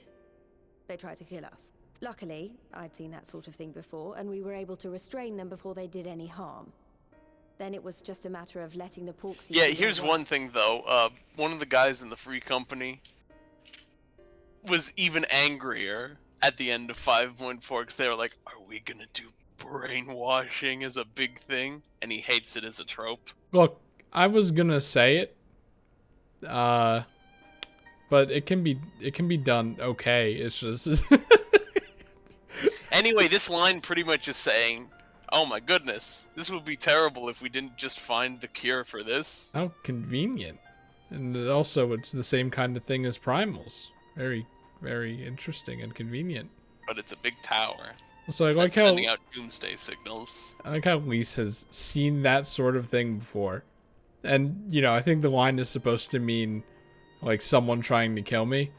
they tried to kill us. Luckily, I'd seen that sort of thing before, and we were able to restrain them before they did any harm. Then it was just a matter of letting the Porksies... Yeah, here's one thing though. One of the guys in the Free Company was even angrier at the end of 5.4 because they were like, are we gonna do brainwashing as a big thing? And he hates it as a trope. Look, I was gonna say it, but it can be done okay. It's just Anyway, this line pretty much is saying, oh my goodness, this would be terrible if we didn't just find the cure for this. how convenient. And also, it's the same kind of thing as primals. Very, very interesting and convenient. But it's a big tower. So I like that's how sending out doomsday signals. I like how Lise has seen that sort of thing before. And, you know, I think the line is supposed to mean, like, someone trying to kill me.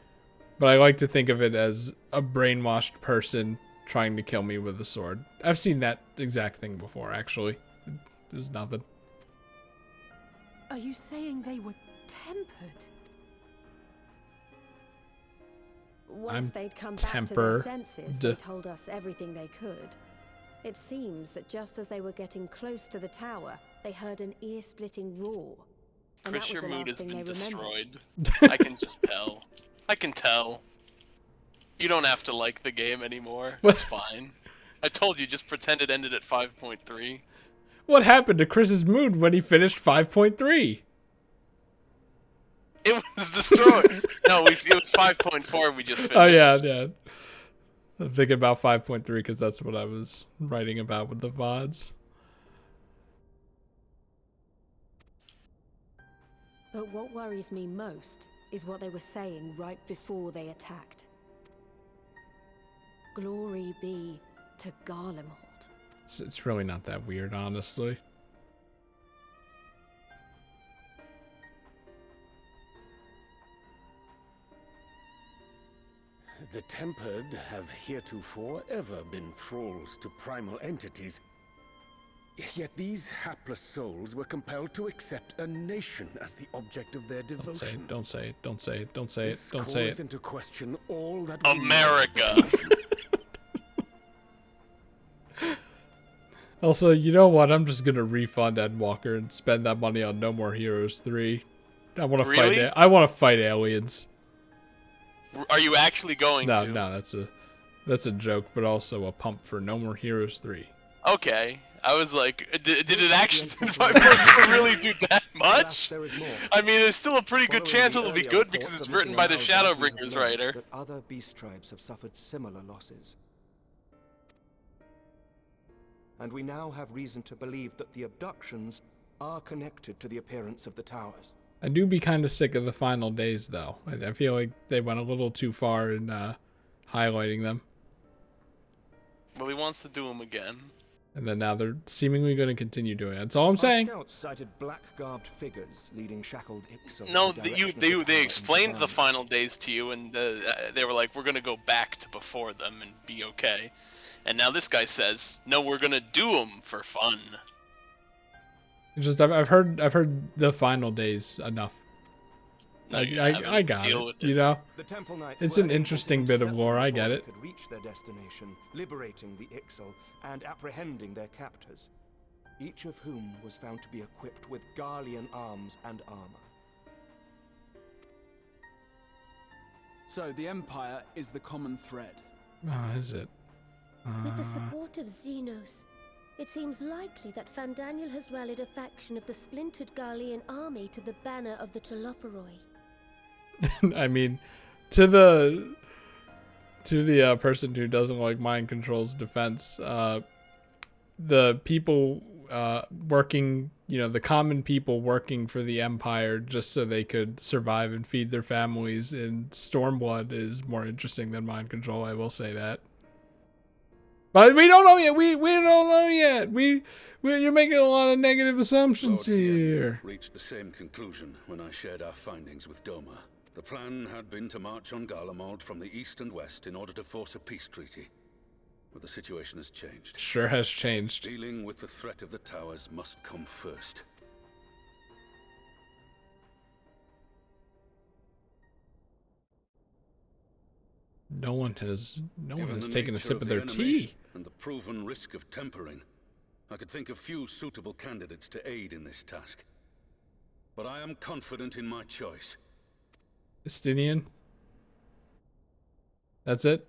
But I like to think of it as a brainwashed person trying to kill me with a sword. I've seen that exact thing before, actually. There's nothing. Are you saying they were tempered? Once I'm they'd come back to their senses, they tempered. told us everything they could. It seems that just as they were getting close to the tower, they heard an ear-splitting roar. And Chris, that your was the mood last has thing been they destroyed. remembered. I can just tell. I can tell. You don't have to like the game anymore. What? It's fine. I told you, just pretend it ended at 5.3. What happened to Chris's mood when he finished 5.3? It was destroyed. No, it was 5.4. We just finished. Oh yeah. I'm thinking about 5.3 because that's what I was writing about with the VODs. But what worries me most is what they were saying right before they attacked. Glory be to Garlemald. It's really not that weird, honestly. The Tempered have heretofore ever been thralls to primal entities. Yet these hapless souls were compelled to accept a nation as the object of their devotion. Don't say it. Don't say it. Don't say it. This Don't say calleth it. into question all that America. Also, you know what? I'm just gonna refund Endwalker and spend that money on No More Heroes 3. I want to Really? fight. I want to fight aliens. Are you actually going to? No, that's a joke, but also a pump for No More Heroes 3. Okay. I was like, did it actually 5.4 really do that much? I mean, there's still a pretty good chance it'll be good because it's written by the Shadowbringers writer. That other beast tribes have suffered similar losses. And we now have reason to believe that the abductions are connected to the appearance of the towers. I do be kind of sick of the final days, though. I feel like they went a little too far in highlighting them. Well, he wants to do them again. And then now they're seemingly going to continue doing it. That's all I'm saying. Scouts sighted black-garbed figures leading shackled Ixo. No, they explained the final days to you, and they were like, "We're gonna go back to before them and be okay." And now this guy says, "No, we're gonna do them for fun." It's just I've heard the final days enough. No, I got it. You know, it's an interesting bit of lore. I get it. Could reach their destination, liberating the Ixal and apprehending their captors, each of whom was found to be equipped with Garlean arms and armor. So the Empire is the common thread. Oh, is it? With the support of Xenos, it seems likely that Fandaniel has rallied a faction of the splintered Garlean army to the banner of the Telophoroi. I mean, to the person who doesn't like mind control's defense, the people working, the common people working for the Empire just so they could survive and feed their families in Stormblood is more interesting than mind control. I will say that. But we don't know yet. We don't know yet. You're making a lot of negative assumptions here. Reached the same conclusion when I shared our findings with Doma. The plan had been to march on Garlemald from the east and west in order to force a peace treaty. But the situation has changed. Sure has changed. Dealing with the threat of the towers must come first. No one has taken a sip of their tea. And the proven risk of tempering, I could think of few suitable candidates to aid in this task. But I am confident in my choice. Estinian? That's it?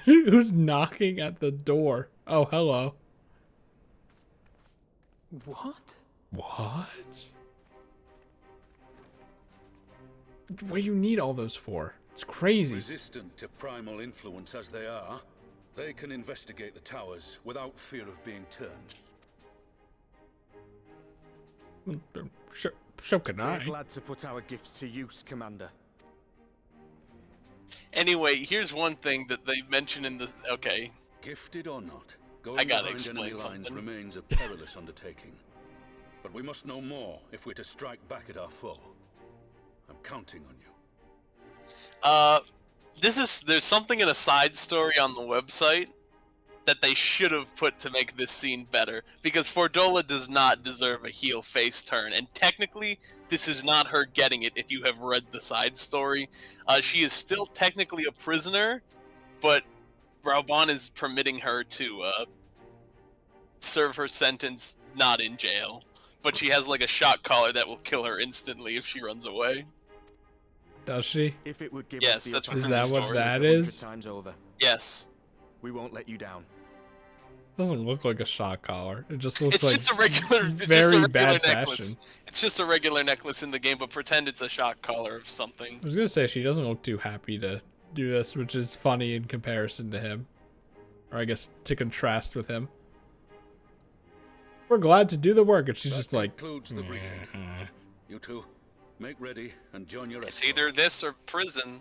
Who's knocking at the door? Oh, hello. What? What? What do you need all those for? It's crazy. Resistant to primal influence as they are, they can investigate the towers without fear of being turned. So can I. We're glad to put our gifts to use, Commander. Anyway, here's one thing that they mentioned in this. Okay. Gifted or not, going I gotta behind explain enemy lines something. remains a perilous undertaking. But we must know more if we're to strike back at our foe. I'm counting on you. There's something in a side story on the website that they should have put to make this scene better, because Fordola does not deserve a heel face turn, and technically this is not her getting it if you have read the side story. She is still technically a prisoner, but Rauban is permitting her to serve her sentence not in jail, but she has like a shock collar that will kill her instantly if she runs away. Does she? If it would give Yes, us the that's advantage Is that what story that 100 is? times over, Yes. we won't let you down. Doesn't look like a shock collar. It just looks It's like just a regular, it's very just a regular bad necklace. fashion. It's just a regular necklace in the game, but pretend it's a shock collar of something. I was gonna say she doesn't look too happy to do this, which is funny in comparison to him. Or I guess to contrast with him. We're glad to do the work, and she's That just like, concludes the briefing. You two, make ready and join your It's escort. either this or prison.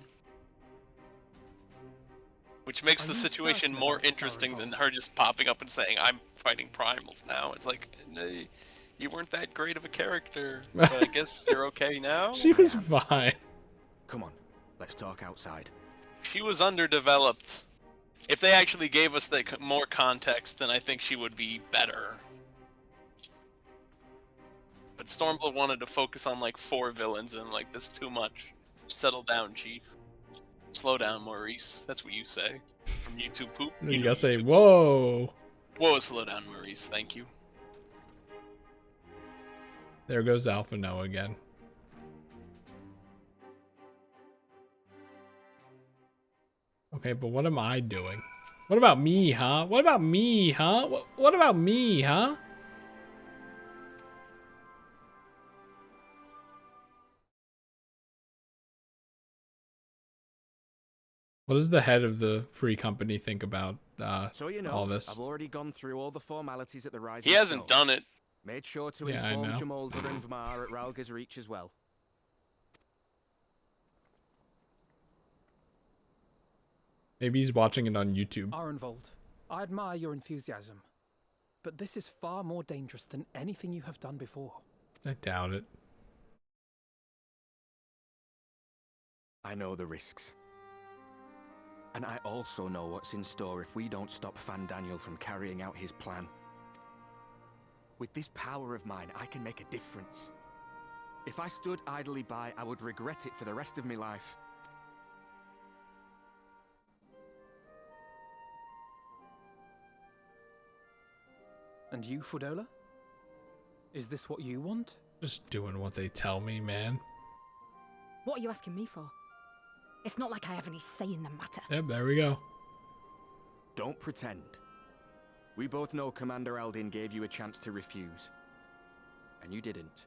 Which makes Are the you situation certain more about this, interesting than Aragorn? her just popping up and saying, I'm fighting primals now. It's like, "Nay, you weren't that great of a character, but I guess you're okay now? she was fine. Come on, let's talk outside. She was underdeveloped. If they actually gave us more context, then I think she would be better. But Stormblood wanted to focus on like 4 villains, and like, this is too much. Settle down, Chief. Slow down, Maurice. That's what you say. From YouTube Poop. You know gotta say, YouTube whoa. Whoa, slow down, Maurice. Thank you. There goes Alpha Noah again. Okay, but what am I doing? What about me, huh? What about me, huh? What about me, huh? What does the head of the free company think about So you know, all this? I've already gone through all the formalities at the Rising He hasn't Stone. done it. Made sure to Yeah, I inform know. Jamaldr and Vmar at Ralga's Reach as well. Maybe he's watching it on YouTube. Arenvold, I admire your enthusiasm, but this is far more dangerous than anything you have done before. I doubt it. I know the risks. And I also know what's in store if we don't stop Fandaniel from carrying out his plan. With this power of mine, I can make a difference. If I stood idly by, I would regret it for the rest of my life. And you, Fudola? Is this what you want? Just doing what they tell me, man. What are you asking me for? It's not like I have any say in the matter. Yep, there we go. Don't pretend. We both know Commander Aldin gave you a chance to refuse. And you didn't.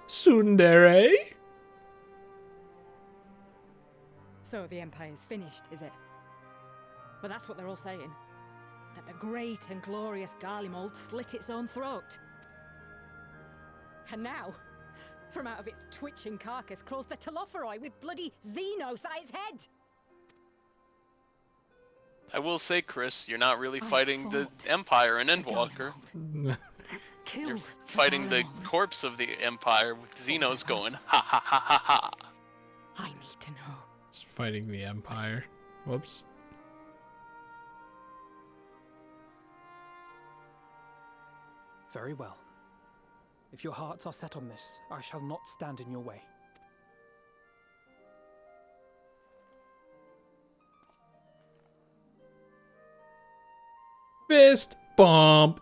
Tsundere? So the Empire's finished, is it? Well, that's what they're all saying. That the great and glorious Garlemald slit its own throat. And now, from out of its twitching carcass crawls the Telophoroi with bloody Xenos at its head! I will say, Chris, you're not really fighting the Empire in Endwalker. You're fighting the corpse of the Empire with Xenos going, ha ha ha ha ha. I need to know. It's fighting the Empire. Whoops. Very well. If your hearts are set on this, I shall not stand in your way. Fist bump.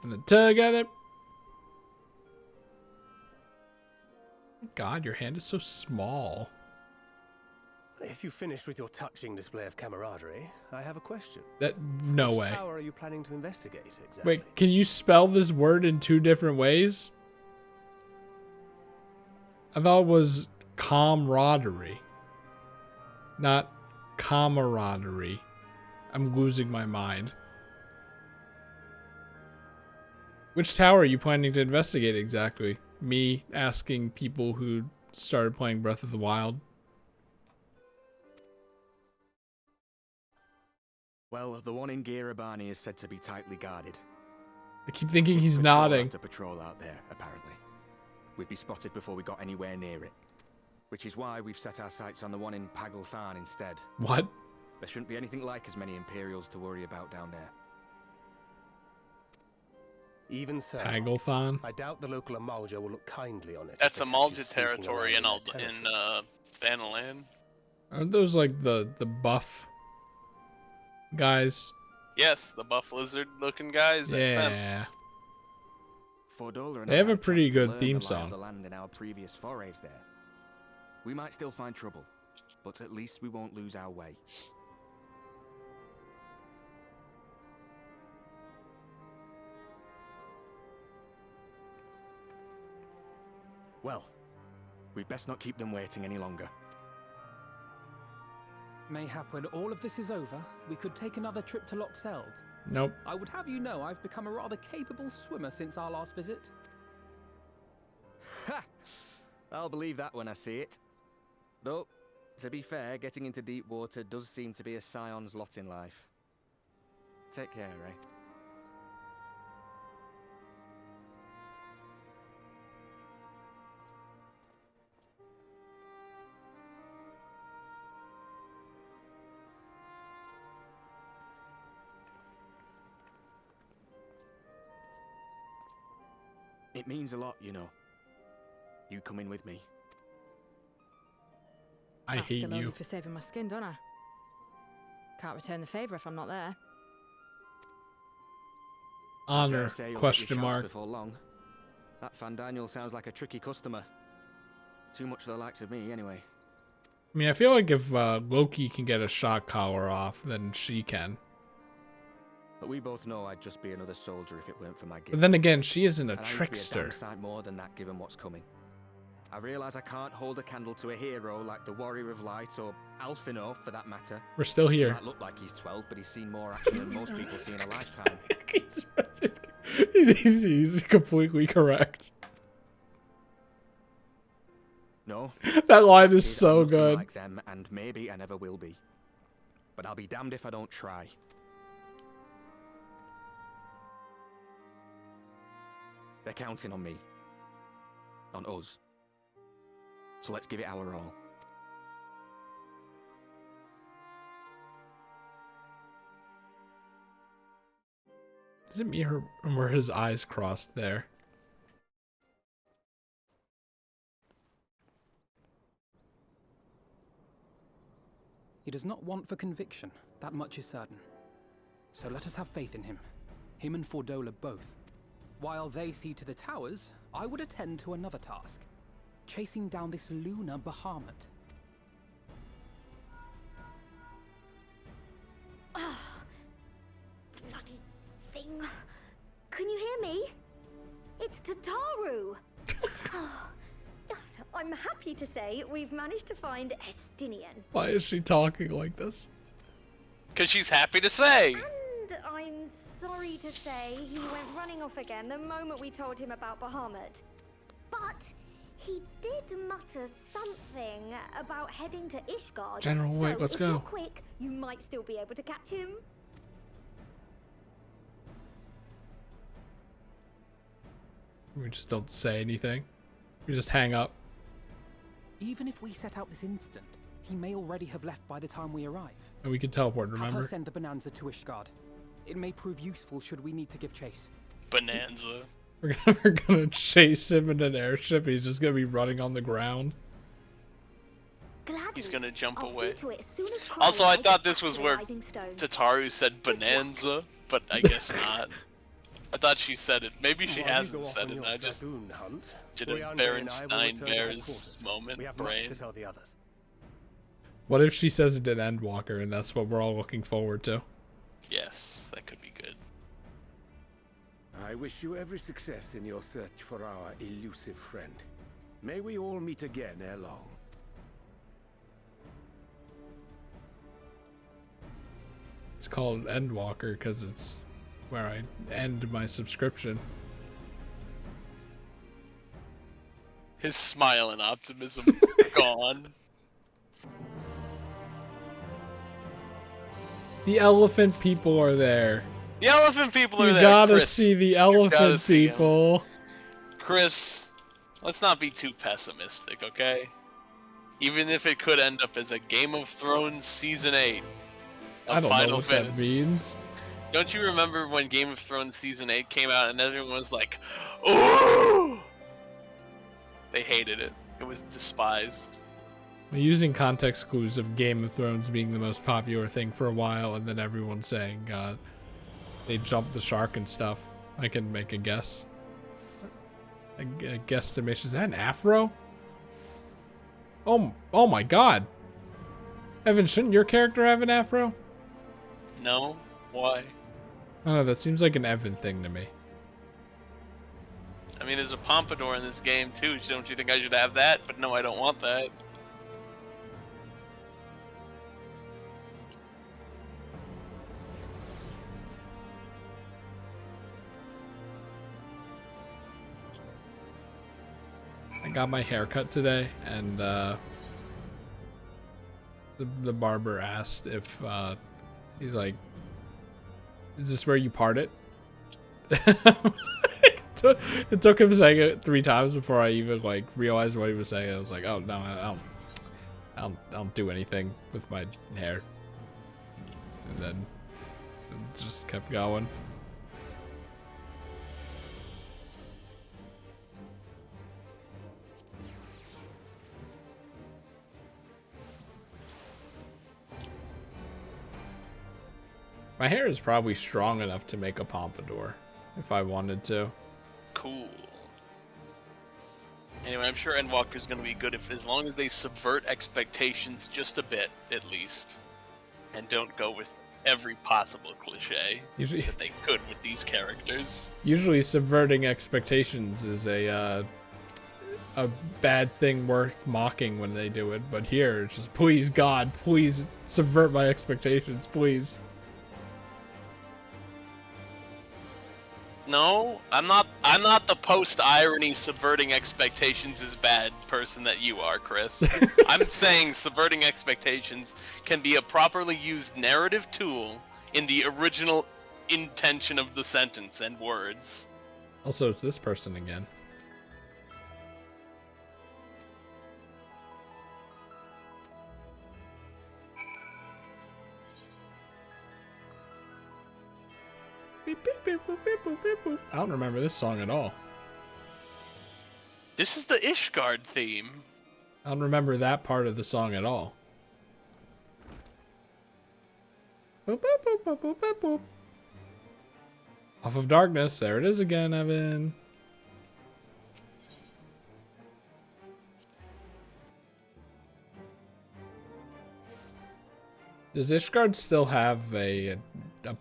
And then together. God, your hand is so small. If you finished with your touching display of camaraderie, I have a question. No Which way. tower are you planning to investigate exactly? Wait, can you spell this word in 2 different ways? I thought it was camaraderie, not camaraderie. I'm losing my mind. Which tower are you planning to investigate exactly? Me asking people who started playing Breath of the Wild. Well, the one in Girabani is said to be tightly guarded. I keep thinking he's Patrol nodding. after patrol out there, apparently. We'd be spotted before we got anywhere near it. Which is why we've set our sights on the one in Pagalthan instead. What? There shouldn't be anything like as many Imperials to worry about down there. Even so, Pagalthan? I doubt the local Amalja will look kindly on it. That's if a they catch you Malta sneaking territory around in their territory. Thanalan. Aren't those like the buff guys? Yes, the buff lizard looking guys, that's them. Yeah. Fordola and They I have a had chance pretty to good learn theme the lie of song. the land in our previous forays there. We might still find trouble, but at least we won't lose our way. Well, we'd best not keep them waiting any longer. Mayhap when all of this is over, we could take another trip to Loxeld. Nope. I would have you know I've become a rather capable swimmer since our last visit. Ha! I'll believe that when I see it. Though, to be fair, getting into deep water does seem to be a scion's lot in life. Take care, eh? It means a lot, you know. You coming with me. I hate still owe you. you for saving my skin, don't I? Can't return the favour if I'm not there. Honor, Dare say you'll get question your chance mark. Before long. That Fandaniel sounds like a tricky customer. Too much for the likes of me, anyway. I mean, I feel like if Loki can get a shock collar off, then she can. But we both know I'd just be another soldier if it weren't for my gift. But then again, she isn't a And I need to be trickster. damn sight more than that, given what's coming. I realize I can't hold a candle to a hero like the Warrior of Light or Alphino, for that matter. We're still He here. might look like he's 12, but he's seen more action than most people see in a lifetime. He's completely correct. No. That line is Kid, so I'm nothing good. like them, and maybe I never will be. But I'll be damned if I don't try. They're counting on me. On us. So let's give it our all. Is it me or were his eyes crossed there? He does not want for conviction, that much is certain. So let us have faith in him. Him and Fordola both. While they see to the towers, I would attend to another task. Chasing down this lunar Bahamut. Ah, bloody thing. Can you hear me? It's Tataru. I'm happy to say we've managed to find Estinian. Why is she talking like this? Because she's happy to say. And I'm sorry to say he went running off again the moment we told him about Bahamut. But he did mutter something about heading to Ishgard. General, wait, so let's if go. you're quick, you might still be able to catch him. We just don't say anything. We just hang up. Even if we set out this instant, he may already have left by the time we arrive. And we can teleport, Have her remember? send the Bonanza to Ishgard. It may prove useful should we need to give chase. Bonanza. We're gonna chase him in an airship. He's just gonna be running on the ground. He's gonna jump away. To it as soon as Also, I Crowley thought gets this was to the where Rising Stone. Tataru said bonanza, but I guess not. I thought she said it. Maybe she hasn't said it. And I just did a Berenstain Bears moment. We have brain. much to tell the others. What if she says it in Endwalker and that's what we're all looking forward to? Yes, that could be good. I wish you every success in your search for our elusive friend. May we all meet again ere long. It's called Endwalker because it's where I end my subscription. His smile and optimism gone. The elephant people are there. The elephant people are You there. gotta Chris. see the You gotta elephant see 'em. people. Chris, let's not be too pessimistic, okay? Even if it could end up as a Game of Thrones Season 8 of I don't Final know what Fantasy. that means. Don't you remember when Game of Thrones Season 8 came out and everyone was like, "Ooh!" They hated it. It was despised. We're using context clues of Game of Thrones being the most popular thing for a while, and then everyone saying they jumped the shark and stuff. I can make a guess. a guesstimation. Is that an afro? Oh my god. Evan, shouldn't your character have an afro? No? Why? I don't know, that seems like an Evan thing to me. I mean, there's a pompadour in this game too. Don't you think I should have that? But no, I don't want that. I got my hair cut today, and the barber asked if he's like, "Is this where you part it?" It took him saying it 3 times before I even like realized what he was saying. I was like, "Oh no, I don't do anything with my hair," and then it just kept going. My hair is probably strong enough to make a pompadour if I wanted to. Cool. Anyway, I'm sure Endwalker's gonna be good as long as they subvert expectations just a bit, at least. And don't go with every possible cliche that they could with these characters. Usually subverting expectations is a bad thing worth mocking when they do it, but here it's just, please God, please subvert my expectations, please. No, I'm not the post-irony subverting expectations is bad person that you are, Chris. I'm saying subverting expectations can be a properly used narrative tool in the original intention of the sentence and words. Also, it's this person again. I don't remember this song at all. This is the Ishgard theme. I don't remember that part of the song at all. Boop, boop, boop, boop, boop, boop, boop. Off of Darkness. There it is again, Evan. Does Ishgard still have a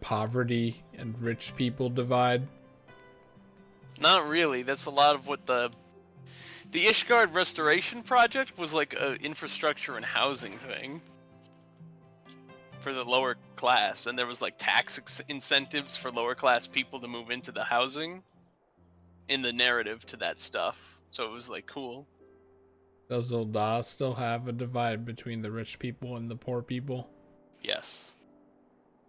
poverty and rich people divide? Not really. That's a lot of what the Ishgard Restoration Project was like a infrastructure and housing thing for the lower class, and there was like tax incentives for lower class people to move into the housing in the narrative to that stuff. So it was like cool. Does Ul'dah still have a divide between the rich people and the poor people? Yes.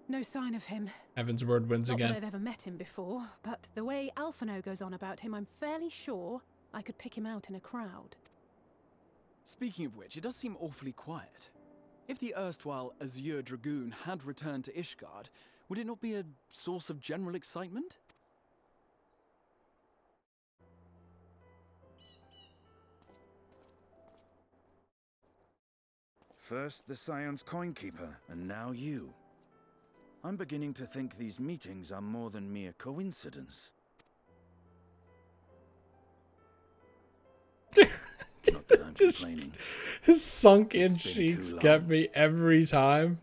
No sign of him. Evan's word wins Not again. that I've ever met him before, but the way Alphino goes on about him, I'm fairly sure I could pick him out in a crowd. Speaking of which, it does seem awfully quiet. If the erstwhile Azure Dragoon had returned to Ishgard, would it not be a source of general excitement? First the Scion's Coinkeeper, and now you. I'm beginning to think these meetings are more than mere coincidence. Not that I'm complaining. His sunk-in It's been cheeks too get long. me every time.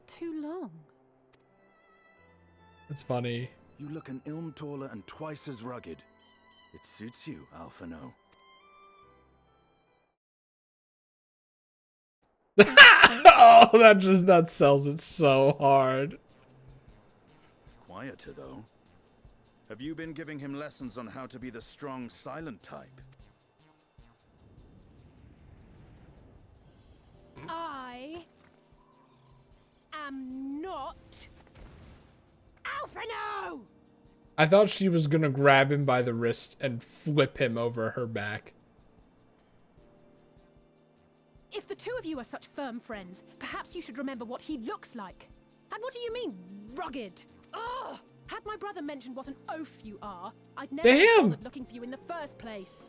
Too long. It's funny. You look an ilm taller and twice as rugged. It suits you, Alphino. Oh, that sells it so hard. Quieter, though. Have you been giving him lessons on how to be the strong, silent type? I am not Alphino! I thought she was gonna grab him by the wrist and flip him over her back. If the two of you are such firm friends, perhaps you should remember what he looks like. And what do you mean, rugged? Ugh! Had my brother mentioned what an oaf you are, I'd never have bothered looking for you in the first place.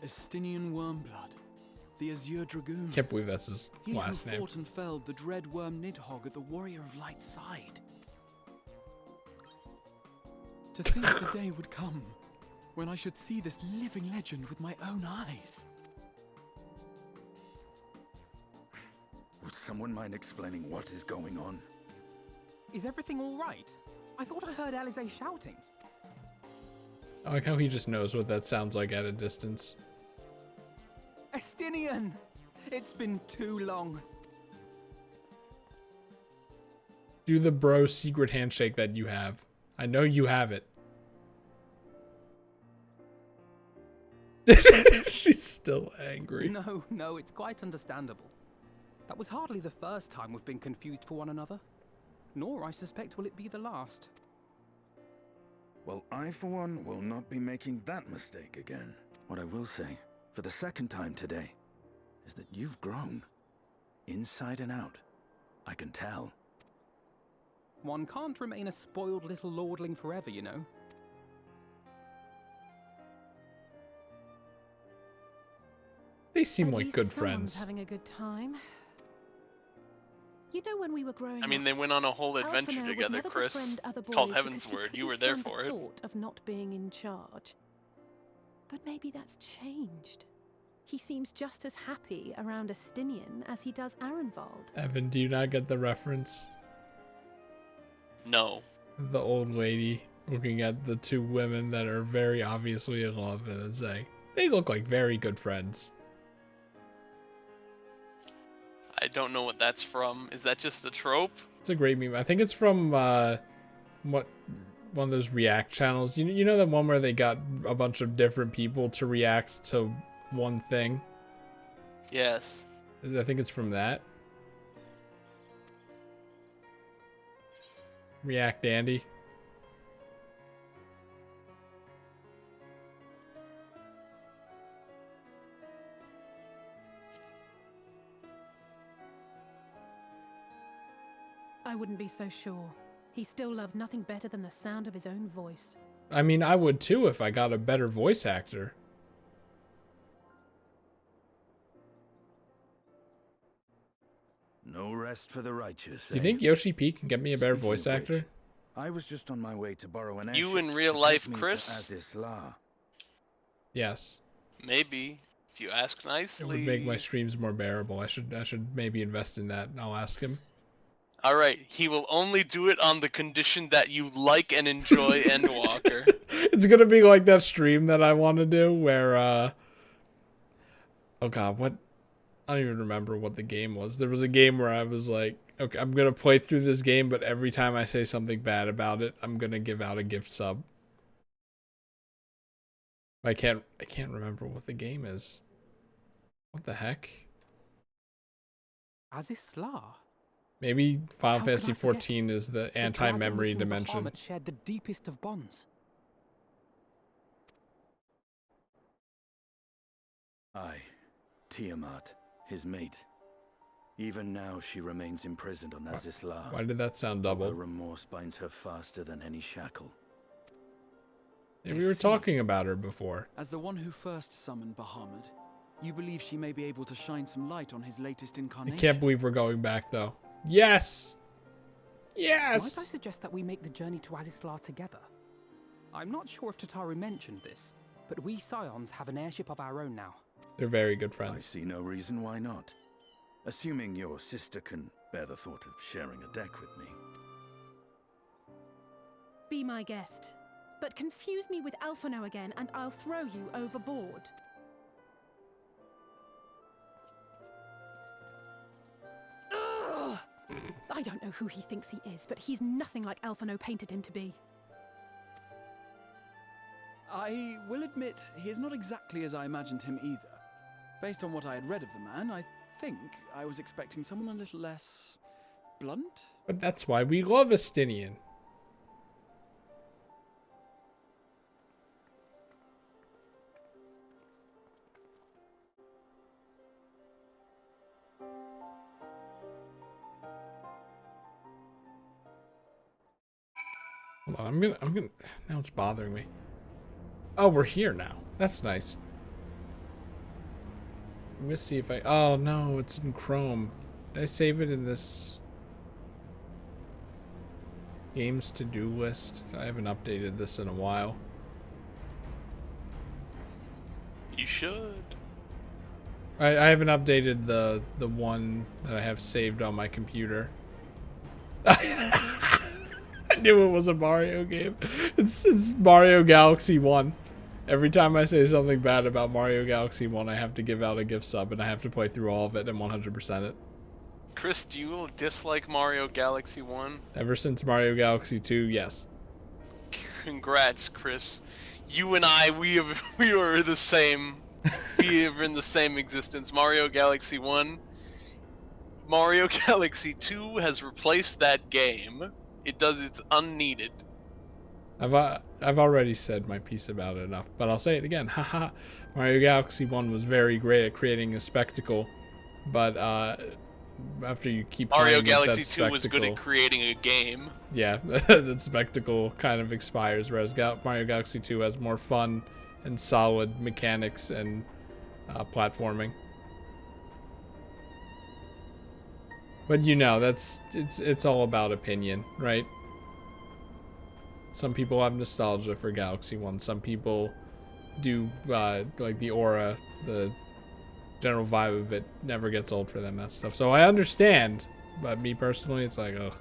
Estinian Wormblood, the Azure Dragoon. Can't believe that's his last He name. who fought and felled the dread worm Nidhogg at the Warrior of Light's side. To think the day would come when I should see this living legend with my own eyes. Would someone mind explaining what is going on? Is everything all right? I thought I heard Alize shouting. I like how he just knows what that sounds like at a distance. Estinian! It's been too long. Do the bro secret handshake that you have. I know you have it. She's still angry. No, it's quite understandable. That was hardly the first time we've been confused for one another. Nor, I suspect, will it be the last. Well, I, for one, will not be making that mistake again. What I will say, for the second time today, is that you've grown. Inside and out. I can tell. One can't remain a spoiled little lordling forever, you know. They seem At like least good someone's friends. having a good time. You know, when we were growing I mean, up, they went on a whole adventure Alphinaud would together, never Chris. befriend other boys Called because Heaven's he Word. You couldn't were there stand for the it. thought of not being in charge. But maybe that's changed. He seems just as happy around Estinian as he does Arenvald. Evan, do you not get the reference? No. The old lady looking at the two women that are very obviously in love and then saying, they look like very good friends. I don't know what that's from. Is that just a trope? It's a great meme. I think it's from one of those React channels. You know that one where they got a bunch of different people to react to one thing? Yes. I think it's from that. React Andy. I wouldn't be so sure. He still loves nothing better than the sound of his own voice. I mean, I would too if I got a better voice actor. No rest for the righteous. Do you think Yoshi P can get me a better voice actor? I was just on my way to borrow an You airship in real to life, take me to Chris? Azizla. Yes. Maybe. If you ask It nicely. would make my streams more bearable. I should maybe invest in that. I'll ask him. Alright, he will only do it on the condition that you like and enjoy Endwalker. It's gonna be like that stream that I want to do where oh god, what? I don't even remember what the game was. There was a game where I was like, okay, I'm gonna play through this game, but every time I say something bad about it, I'm gonna give out a gift sub. I can't remember what the game is. What the heck? Azizla. Maybe Final How could I Fantasy forget? XIV is the The anti-memory dragon with whom dimension. Bahamut shared the deepest of bonds. I, Tiamat, his mate. Even now she remains imprisoned on Azizla. Why did that sound Her double? remorse binds her faster than any shackle. Yeah, we were talking about her before. As the one who first summoned Bahamut, you believe she may be able to shine some light on his latest I incarnation? can't believe we're going back though. Yes! Yes! Might I suggest that we make the journey to Azizla together? I'm not sure if Tataru mentioned this, but we Scions have an airship of our own now. They're very good I friends. see no reason why not. Assuming your sister can bear the thought of sharing a deck with me. Be my guest. But confuse me with Alphinaud again and I'll throw you overboard. Ugh! I don't know who he thinks he is, but he's nothing like Alphinaud painted him to be. I will admit, he is not exactly as I imagined him either. Based on what I had read of the man, I think I was expecting someone a little less blunt. But that's why we love Estinian. Hold on, I'm gonna, now it's bothering me. Oh, we're here now. That's nice. I'm gonna see if oh no, it's in Chrome. Did I save it in this? Games to-do list. I haven't updated this in a while. You should. I haven't updated the one that I have saved on my computer. I knew it was a Mario game. It's Mario Galaxy 1. Every time I say something bad about Mario Galaxy 1, I have to give out a gift sub, and I have to play through all of it and 100% it. Chris, do you dislike Mario Galaxy 1? Ever since Mario Galaxy 2, yes. Congrats, Chris. You and I, we are the same. We are in the same existence. Mario Galaxy 1. Mario Galaxy 2 has replaced that game. It's unneeded. I've already said my piece about it enough, but I'll say it again. Haha. Mario Galaxy 1 was very great at creating a spectacle, but after you keep Mario playing Galaxy with that 2 was good at creating a game. Yeah, that spectacle kind of expires, whereas Mario Galaxy 2 has more fun and solid mechanics and platforming. But you know, it's all about opinion, right? Some people have nostalgia for Galaxy 1. Some people do, like the aura, the general vibe of it never gets old for them, that stuff. So I understand, but me personally, it's like, ugh.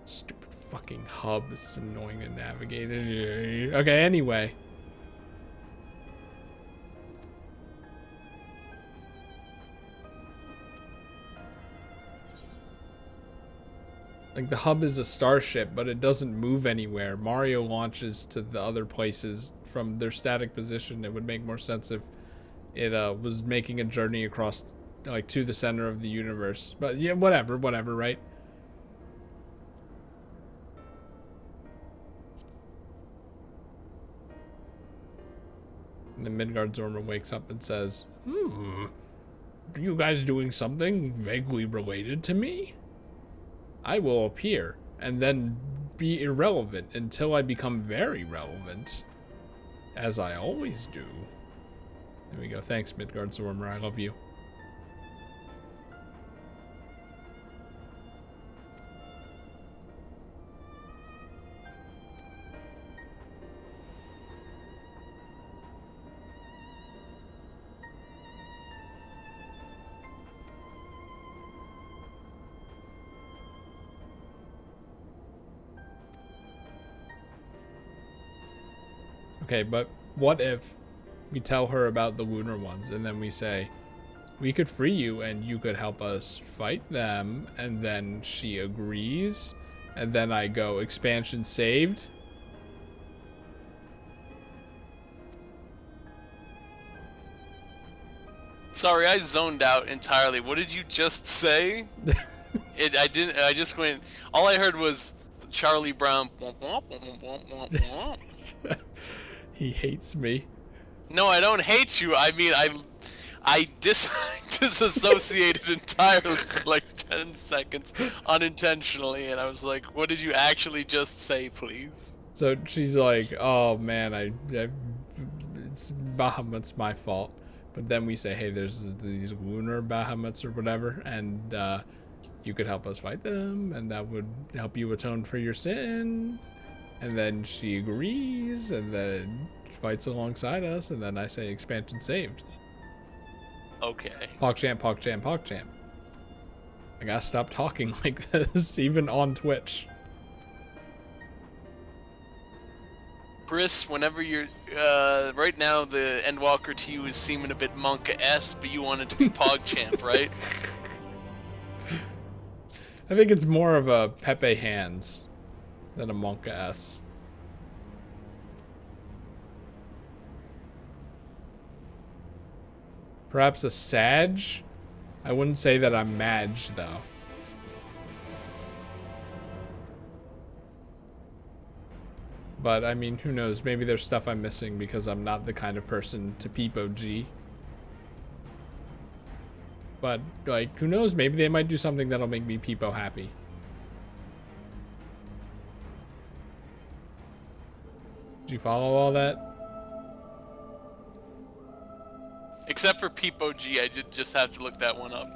Stupid fucking hub, it's annoying to navigate. Okay, anyway. Like, the hub is a starship, but it doesn't move anywhere. Mario launches to the other places from their static position. It would make more sense if it was making a journey across, like, to the center of the universe. But yeah, whatever, right? And then Midgard-Zorma wakes up and says, are you guys doing something vaguely related to me? I will appear and then be irrelevant until I become very relevant, as I always do. There we go. Thanks, Midgard-Zorma. I love you. Okay, but what if we tell her about the lunar ones and then we say, we could free you and you could help us fight them, and then she agrees, and then I go, expansion saved? Sorry, I zoned out entirely. What did you just say? I just went, all I heard was Charlie Brown. He hates me. No, I don't hate you. I mean, I disassociated entirely for like 10 seconds unintentionally, and I was like, what did you actually just say, please? So she's like, oh man, it's Bahamut's my fault. But then we say, hey, there's these lunar Bahamuts or whatever, and you could help us fight them, and that would help you atone for your sin. And then she agrees, and then fights alongside us, and then I say expansion saved. Okay. PogChamp, PogChamp, PogChamp. I gotta stop talking like this, even on Twitch. Chris, whenever you're, right now the Endwalker to you is seeming a bit Monka-esque, but you want it to be PogChamp, right? I think it's more of a Pepe Hands than a Monka-esque. Perhaps a Sag? I wouldn't say that I'm Madge, though. But, I mean, who knows? Maybe there's stuff I'm missing because I'm not the kind of person to peep OG. But, like, who knows? Maybe they might do something that'll make me Peepo happy. Did you follow all that? Except for Peep OG, I did just have to look that one up.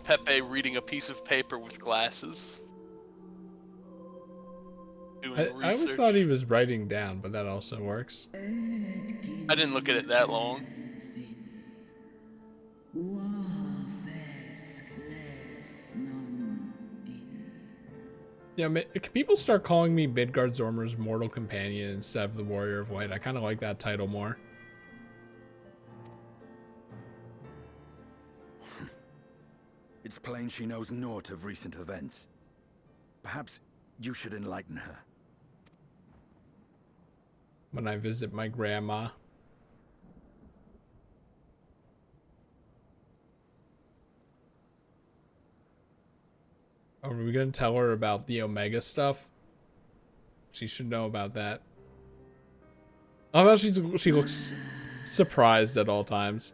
Pepe reading a piece of paper with glasses. Doing I always research. thought he was writing down, but that also works. I didn't look at it that long. Yeah, can people start calling me Midgard Zormer's mortal companion instead of the Warrior of White? I kind of like that title more. It's plain she knows naught of recent events. Perhaps you should enlighten her. When I visit my grandma. Are we gonna tell her about the Omega stuff? She should know about that. How about she looks surprised at all times.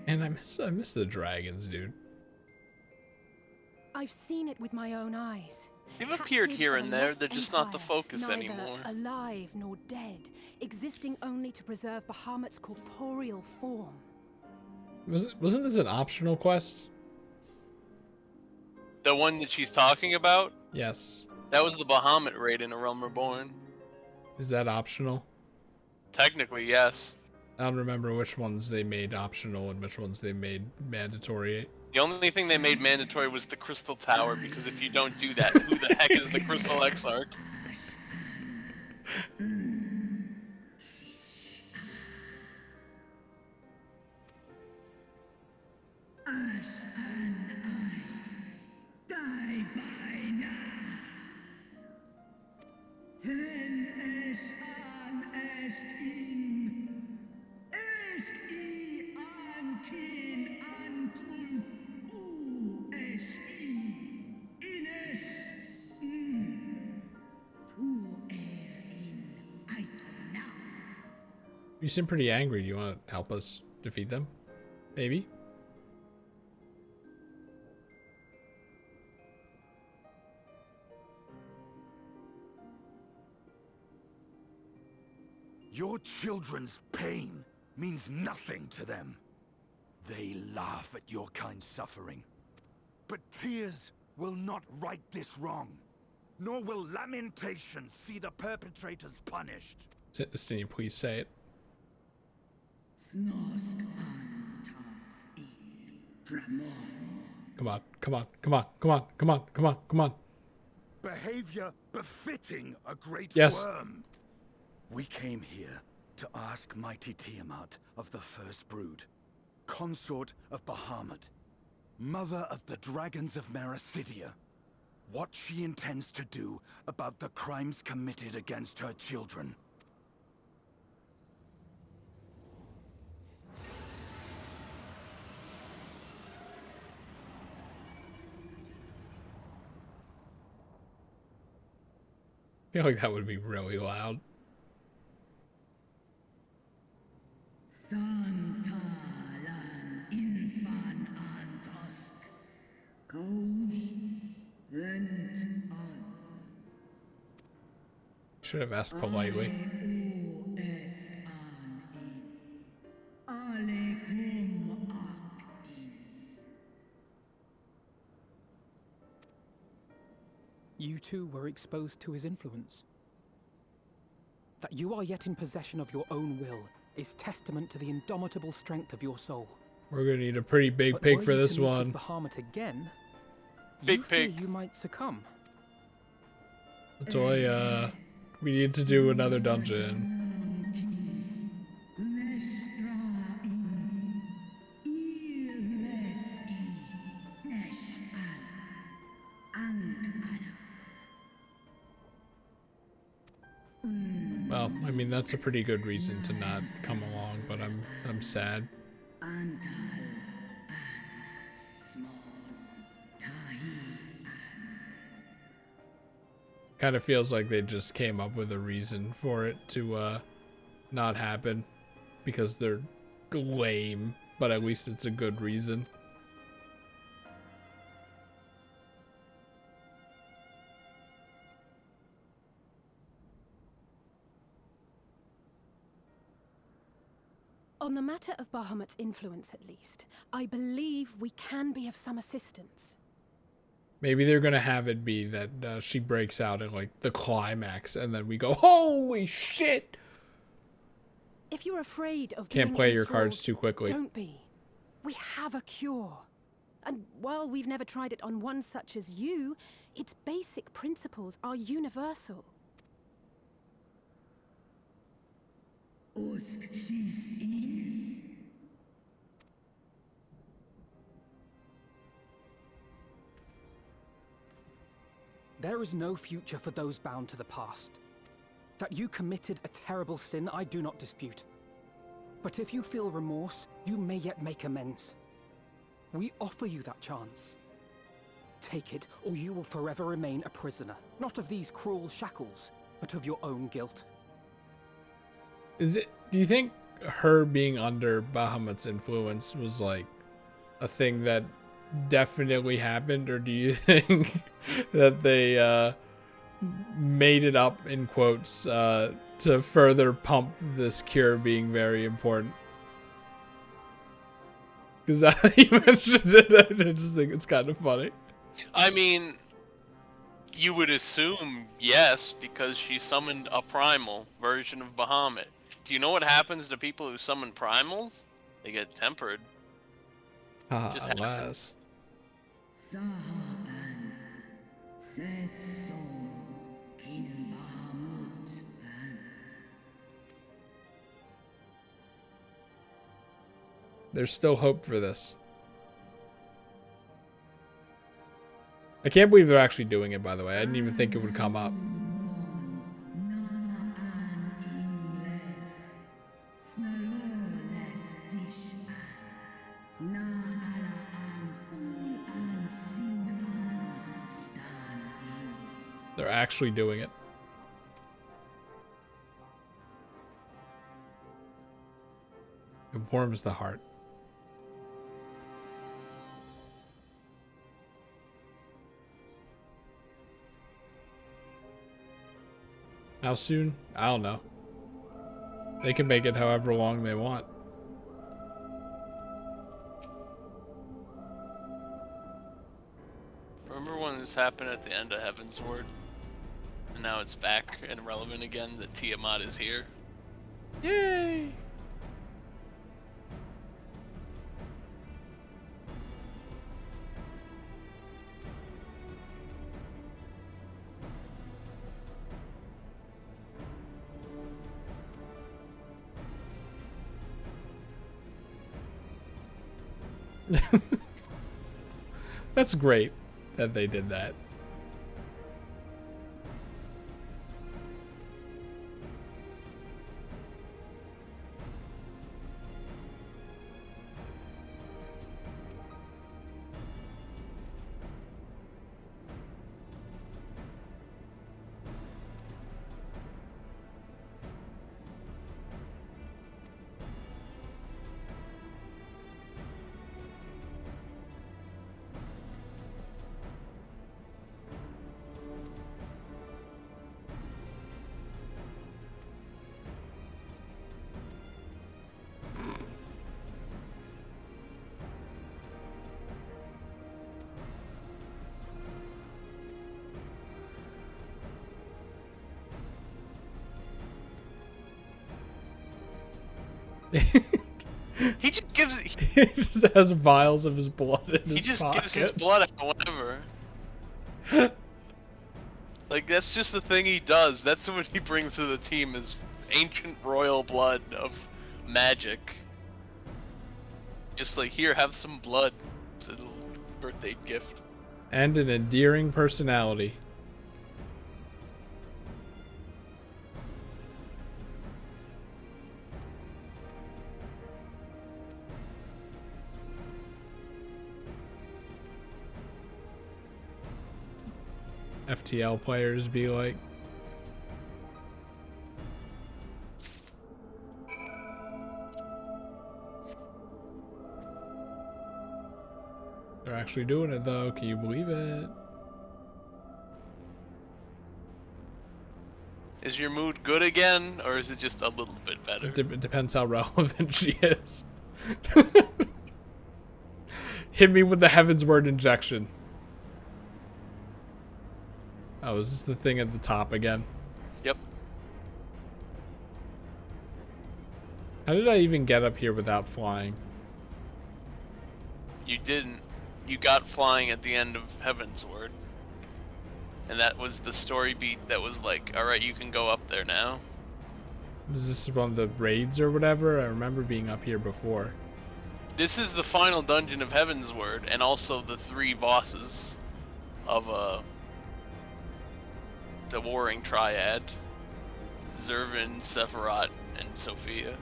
And I miss the dragons, dude. I've seen it with my own eyes. They've appeared Captives here of a and there, lost they're just not the empire, focus neither anymore. alive nor dead, existing only to preserve Bahamut's corporeal form. Wasn't this an optional quest? The one that she's talking about? Yes. That was the Bahamut raid in A Realm Reborn. Is that optional? Technically, yes. I don't remember which ones they made optional and which ones they made mandatory. The only thing they made mandatory was the Crystal Tower, because if you don't do that, who the heck is the Crystal Exarch? You seem pretty angry. Do you want to help us defeat them? Maybe? Your children's pain means nothing to them. They laugh at your kind suffering. But tears will not right this wrong, nor will lamentation see the perpetrators punished. Can you please say it? Come on, come on, come on, come on, come on, come on, come on. Behavior befitting a great Yes. worm. We came here to ask mighty Tiamat of the First Brood, consort of Bahamut, mother of the dragons of Mericidia, what she intends to do about the crimes committed against her children. I feel like that would be really loud. Should have asked politely. You too were exposed to his influence. That you are yet in possession of your own will is testament to the indomitable strength of your soul. We're gonna need a pretty big But pig were for you this to meet one. with Bahamut again, Big you fear pig. you might succumb. That's why we need to do another dungeon. Well, I mean, that's a pretty good reason to not come along, but I'm sad. Kind of feels like they just came up with a reason for it to not happen because they're lame, but at least it's a good reason. On the matter of Bahamut's influence, at least, I believe we can be of some assistance. Maybe they're gonna have it be that she breaks out at like the climax, and then we go, "Holy shit!" If you're afraid of Can't being play your enthralled, cards too quickly. Don't be. We have a cure. And while we've never tried it on one such as you, its basic principles are universal. There is no future for those bound to the past. That you committed a terrible sin, I do not dispute. But if you feel remorse, you may yet make amends. We offer you that chance. Take it, or you will forever remain a prisoner, not of these cruel shackles, but of your own guilt. Do you think her being under Bahamut's influence was like a thing that definitely happened, or do you think that they made it up in quotes to further pump this cure being very important? Because you mentioned it, I just think it's kind of funny. I mean, you would assume yes, because she summoned a primal version of Bahamut. Do you know what happens to people who summon primals? They get tempered. Just happens. There's still hope for this. I can't believe they're actually doing it, by the way. I didn't even think it would come up. They're actually doing it. It warms the heart. How soon? I don't know. They can make it however long they want. Remember when this happened at the end of Heaven's Word? And now it's back and relevant again that Tiamat is here? Yay! That's great that they did that. He just gives. He just has vials of his blood in his He just pockets. gives his blood out whenever. Like, that's just the thing he does. That's what he brings to the team, is ancient royal blood of magic. Just like, here, have some blood. It's a little birthday gift. And an endearing personality. FTL players be like. They're actually doing it though, can you believe it? Is your mood good again, or is it just a little bit better? It depends how relevant she is. Hit me with the Heaven's Word injection. Oh, is this the thing at the top again? Yep. How did I even get up here without flying? You didn't. You got flying at the end of Heaven's Word. And that was the story beat that was like, alright, you can go up there now. Was this one of the raids or whatever? I remember being up here before. This is the final dungeon of Heaven's Word, and also the 3 bosses of the Warring Triad. Zervin, Sephiroth, and Sophia.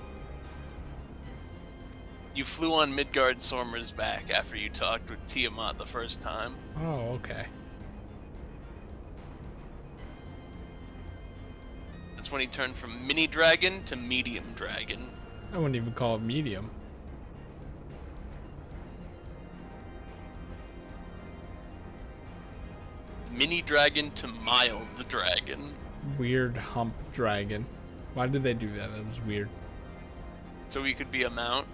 You flew on Midgard Sormer's back after you talked with Tiamat the first time. Oh, okay. That's when he turned from mini dragon to medium dragon. I wouldn't even call it medium. Mini dragon to mild dragon. Weird hump dragon. Why did they do that? That was weird. So he could be a mount.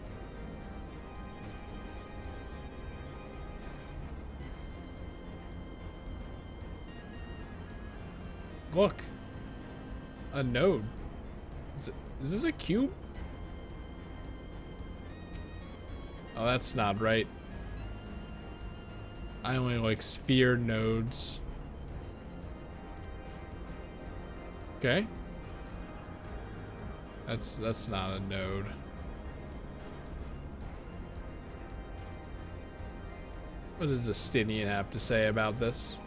Look. A node. Is this a cube? Oh, that's not right. I only like sphere nodes. Okay. That's not a node. What does Justinian have to say about this?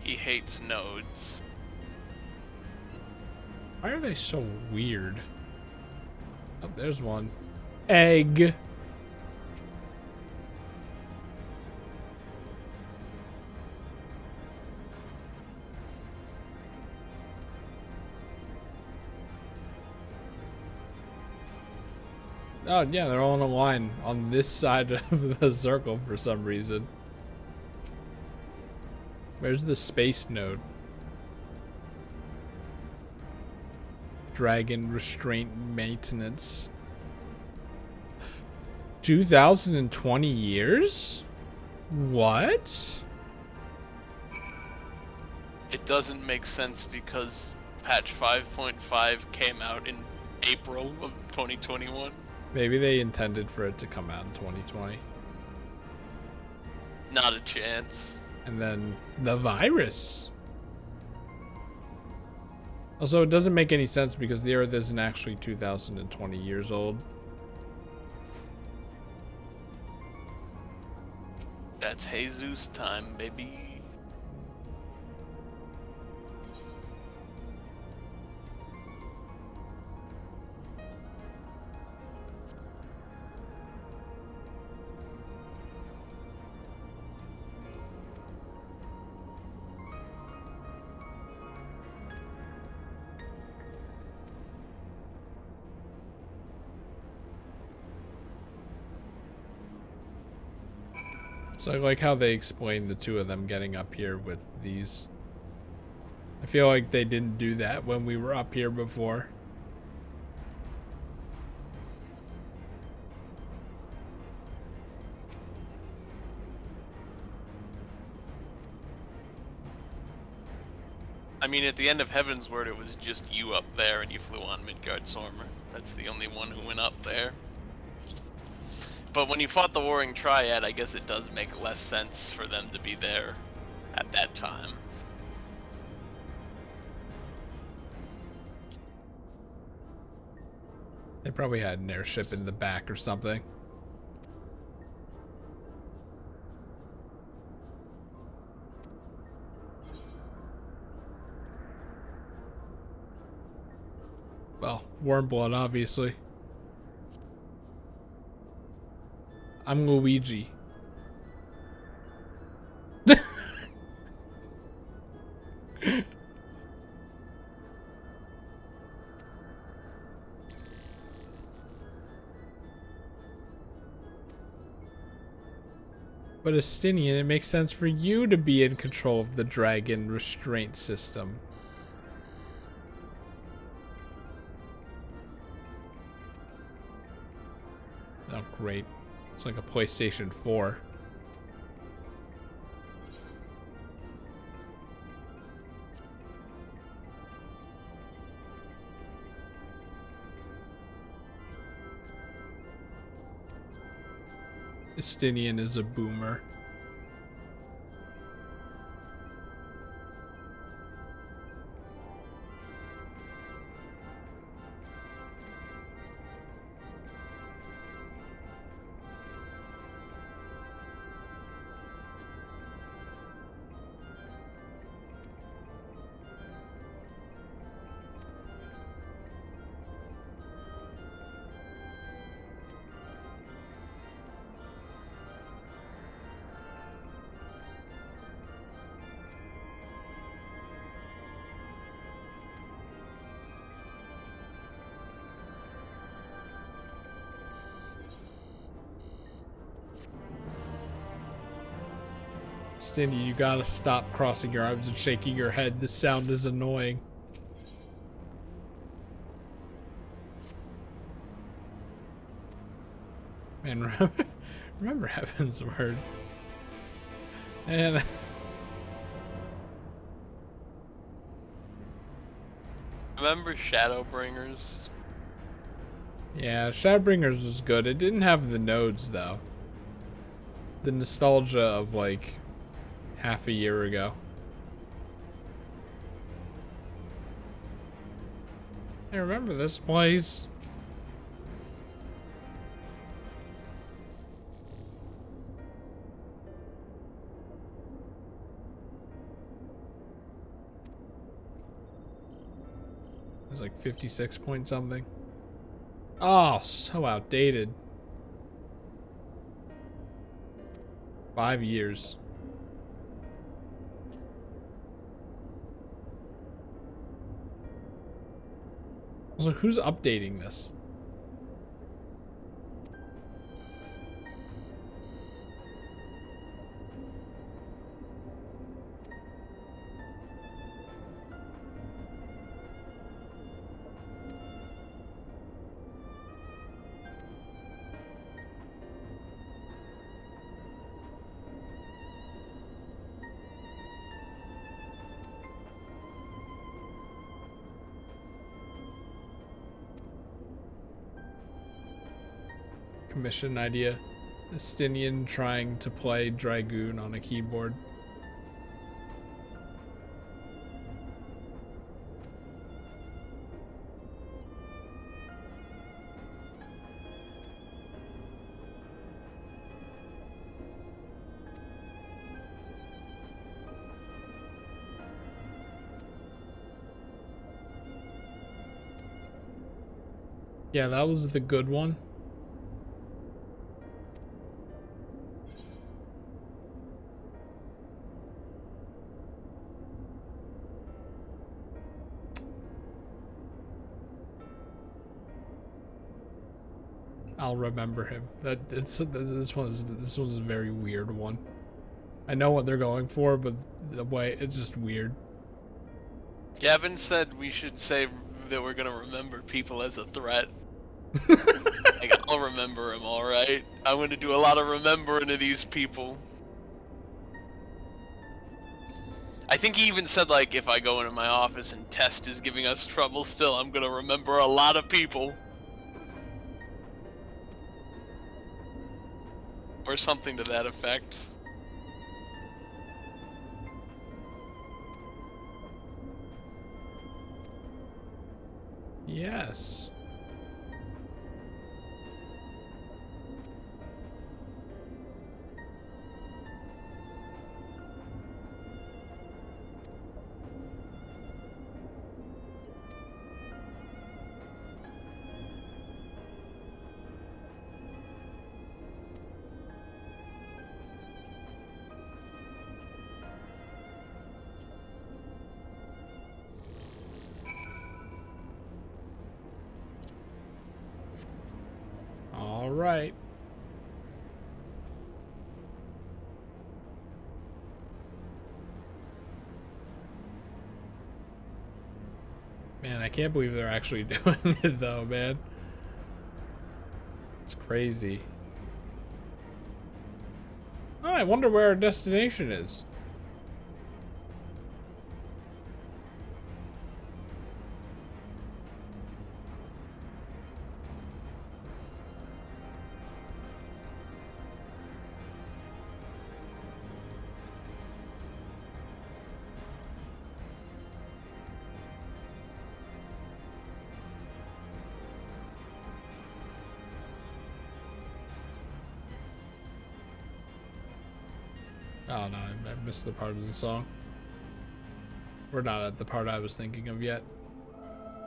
He hates nodes. Why are they so weird? Oh, there's one. Egg. Oh, yeah, they're all in a line on this side of the circle for some reason. Where's the space node? Dragon restraint maintenance. 2020 years? What? It doesn't make sense because patch 5.5 came out in April of 2021. Maybe they intended for it to come out in 2020. Not a chance. And then the virus. Also, it doesn't make any sense because the Earth isn't actually 2020 years old. That's Jesus time, baby. So I like how they explained the two of them getting up here with these. I feel like they didn't do that when we were up here before. I mean, at the end of Heaven's Word, it was just you up there and you flew on Midgard Sormer. That's the only one who went up there. But when you fought the Warring Triad, I guess it does make less sense for them to be there at that time. They probably had an airship in the back or something. Well, warm blood, obviously. I'm Luigi. But Estinian, it makes sense for you to be in control of the dragon restraint system. Oh, great. It's like a PlayStation 4. Estinian is a boomer. Cindy, you gotta stop crossing your arms and shaking your head. This sound is annoying. Man, remember Heaven's Word. And Remember Shadowbringers? yeah, Shadowbringers was good. It didn't have the nodes though. The nostalgia of like half a year ago. I remember this place. It was like 56 point something. Oh, so outdated. 5 years. I was like, who's updating this? Commission idea. Estinian trying to play Dragoon on a keyboard. Yeah, that was the good one. I'll remember him. This one's a very weird one. I know what they're going for, but the way it's just weird. Gavin said we should say that we're gonna remember people as a threat. Like, I'll remember him, alright? I'm gonna do a lot of remembering of these people. I think he even said, like, if I go into my office and Test is giving us trouble still, I'm gonna remember a lot of people. Or something to that effect. Yes. right. Man, I can't believe they're actually doing it though, man. It's crazy. Oh, I wonder where our destination is. Oh no, I missed the part of the song. We're not at the part I was thinking of yet.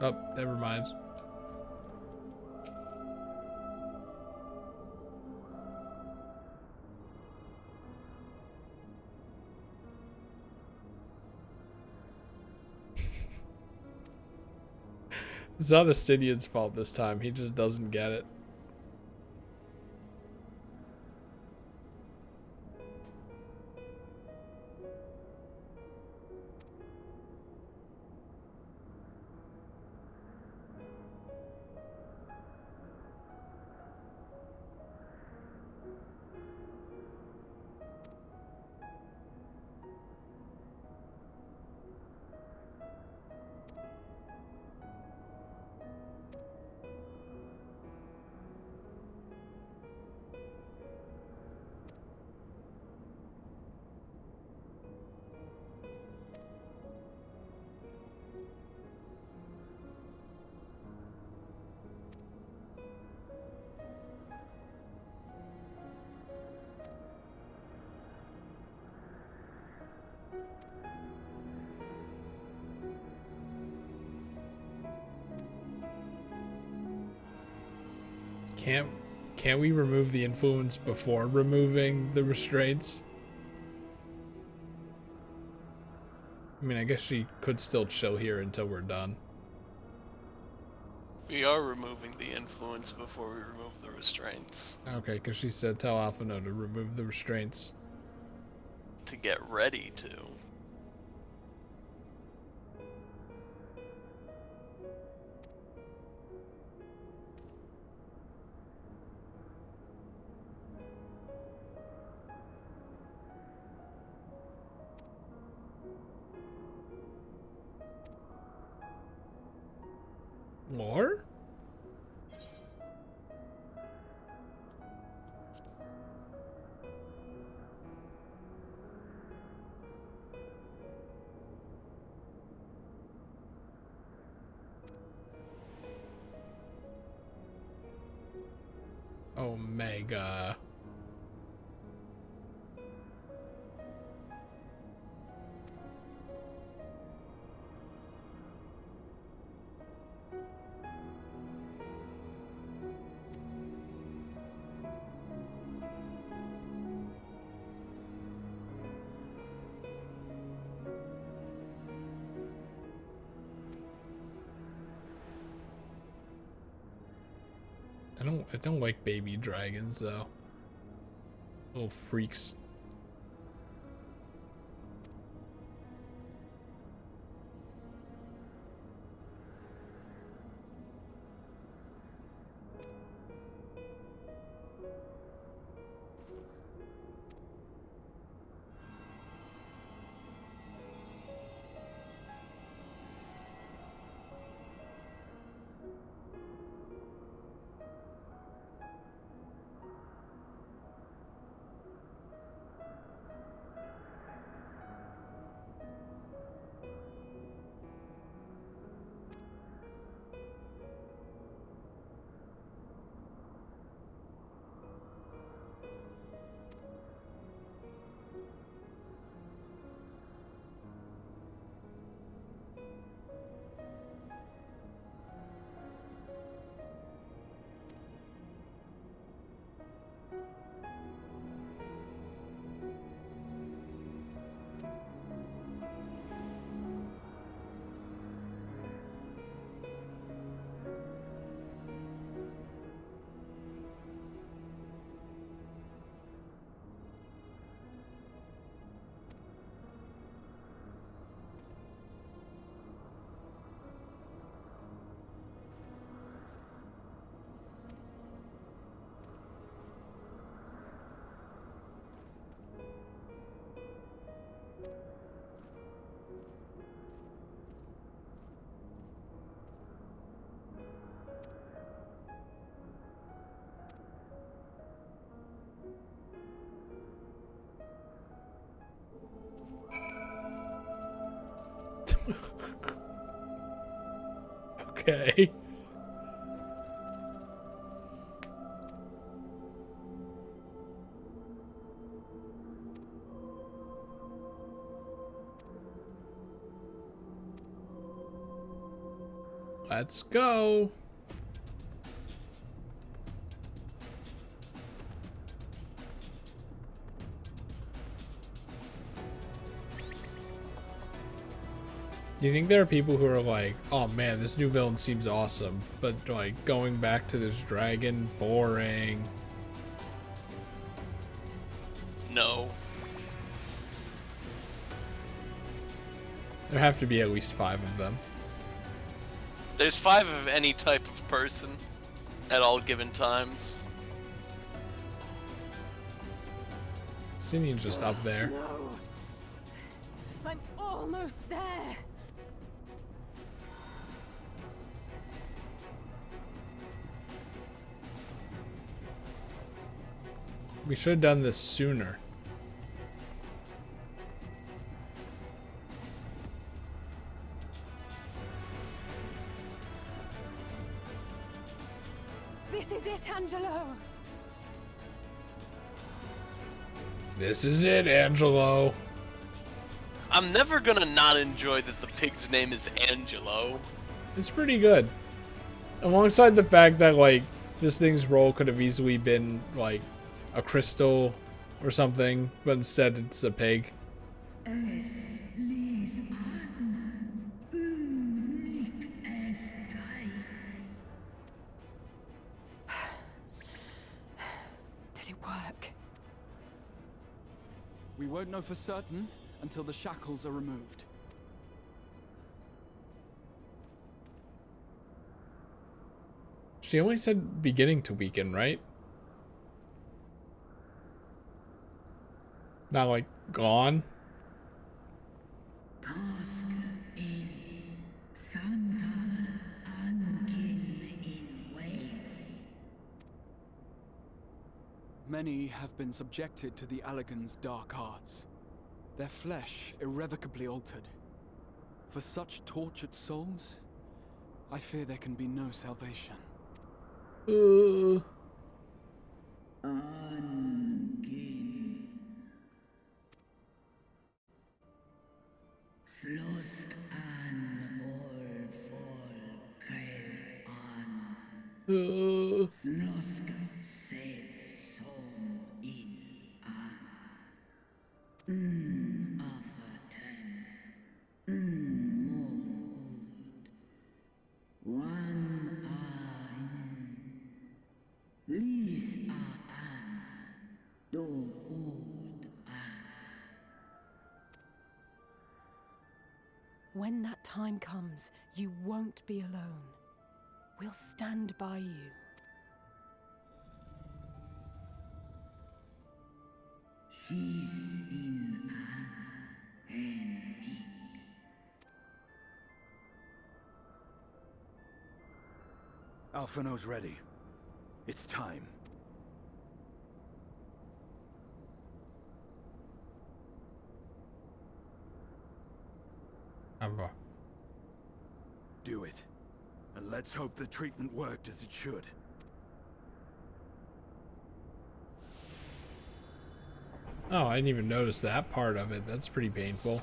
Oh, never mind. It's not Astinian's fault this time. He just doesn't get it. Can't we remove the influence before removing the restraints? I mean, I guess she could still chill here until we're done. We are removing the influence before we remove the restraints. Okay, because she said tell Alphino to remove the restraints. To get ready to. More? Omega. I don't like baby dragons though. Little freaks. Okay. Let's go. Do you think there are people who are like, oh man, this new villain seems awesome, but like going back to this dragon, boring? No. There have to be at least 5 of them. There's 5 of any type of person at all given times. Sinian's just up there. No. I'm almost there. We should have done this sooner. This is it, Angelo. This is it, Angelo. I'm never gonna not enjoy that the pig's name is Angelo. It's pretty good. Alongside the fact that, like, this thing's role could have easily been, like, a crystal or something, but instead it's a pig. Did it work? We won't know for certain until the shackles are removed. She only said beginning to weaken, right? Not like gone. Many have been subjected to the Allagan's dark arts, their flesh irrevocably altered. For such tortured souls, I fear there can be no salvation. When that time comes, you won't be alone. We'll stand by you. Alphino's ready. It's time. Do it. And let's hope the treatment worked as it should. Oh, I didn't even notice that part of it. That's pretty painful.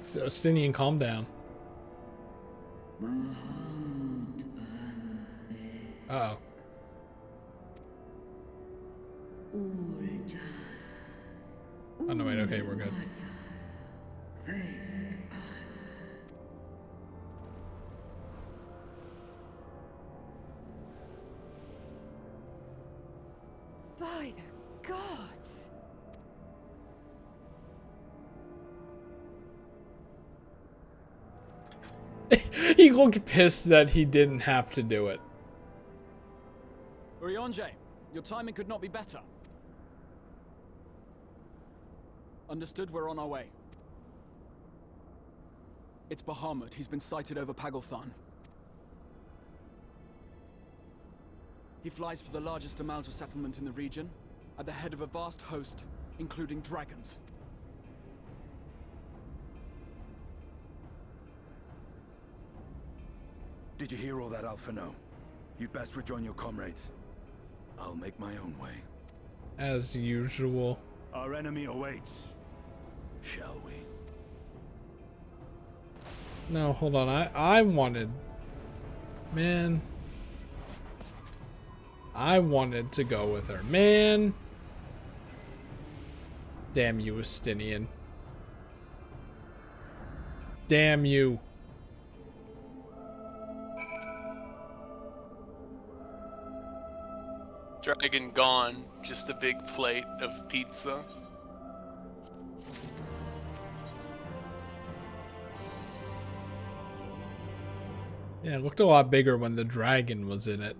So, Stinian, calm down. Uh-oh. Oh, no, wait, okay, we're good. By the gods! He looked pissed that he didn't have to do it. Urianger, your timing could not be better. Understood, we're on our way. It's Bahamut. He's been sighted over Pagalthan. He flies for the largest amount of settlement in the region, at the head of a vast host, including dragons. Did you hear all that, Alphino? You'd best rejoin your comrades. I'll make my own way. As usual. Our enemy awaits. Shall we? No, hold on. I wanted... Man. I wanted to go with her. Man. Damn you, Estinian. Damn you. Dragon gone. Just a big plate of pizza. Yeah, it looked a lot bigger when the dragon was in it.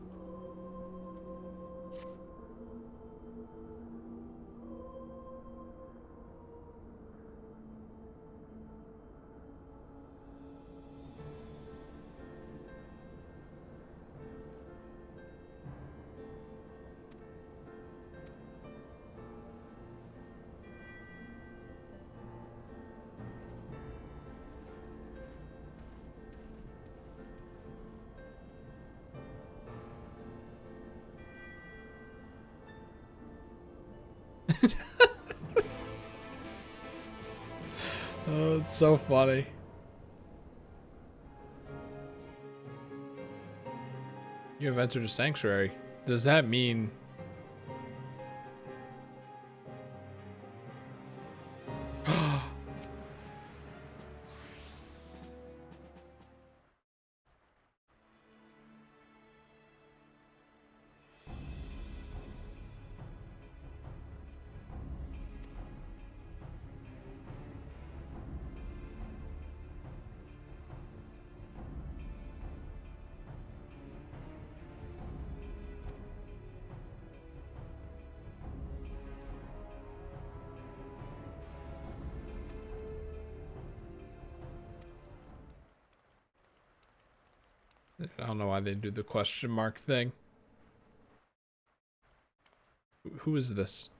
Oh, it's so funny. You have entered a sanctuary. Does that mean... I don't know why they do the question mark thing. Who is this?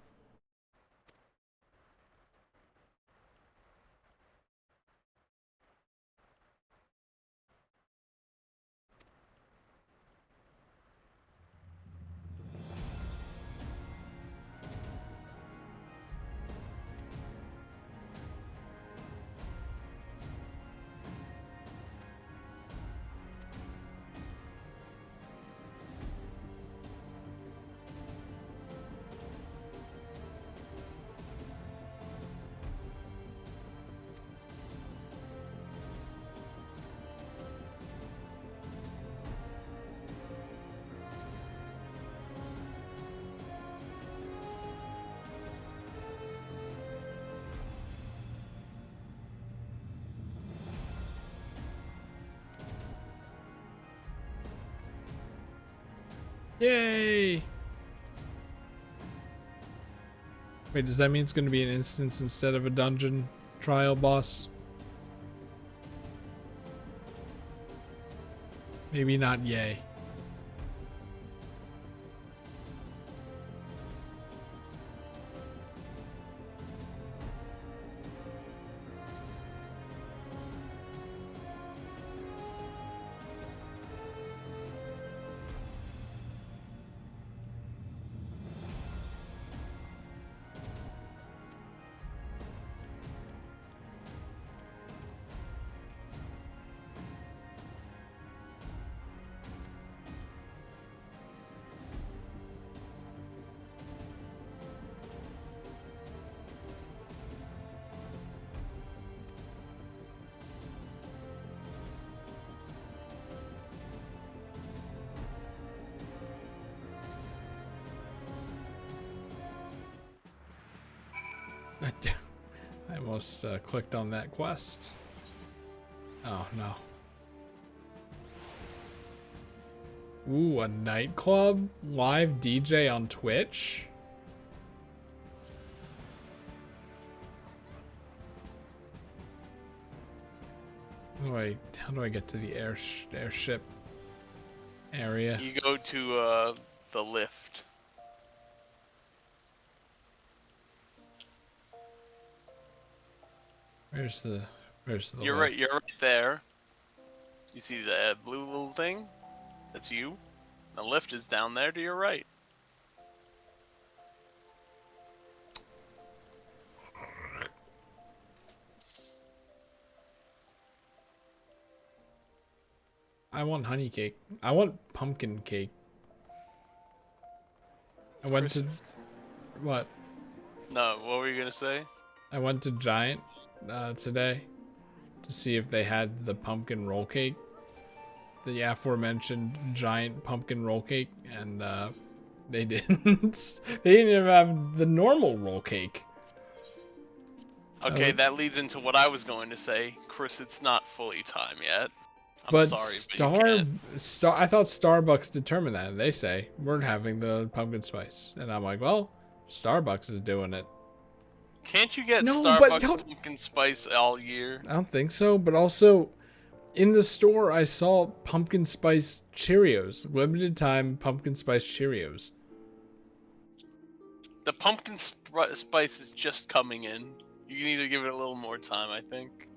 Yay! Wait, does that mean it's going to be an instance instead of a dungeon trial boss? Maybe not yay. I almost clicked on that quest. Oh no. Ooh, a nightclub? Live DJ on Twitch? How do I get to the airship area? You go to the lift. Where's the You're lift? right. You're right there. You see the blue little thing? That's you. The lift is down there to your right. I want honey cake. I want pumpkin cake. I went to what? No, what were you gonna say? I went to Giant today to see if they had the pumpkin roll cake, the aforementioned giant pumpkin roll cake, and they didn't. They didn't even have the normal roll cake. Okay, that leads into what I was going to say. Chris, it's not fully time yet. I'm But sorry, but you can't. I thought Starbucks determined that. They say we're having the pumpkin spice, and I'm like, well, Starbucks is doing it. Can't you get No, but Starbucks pumpkin spice all year? I don't think so. But also, in the store, I saw pumpkin spice Cheerios, limited time pumpkin spice Cheerios. The pumpkin spice is just coming in. You need to give it a little more time, I think.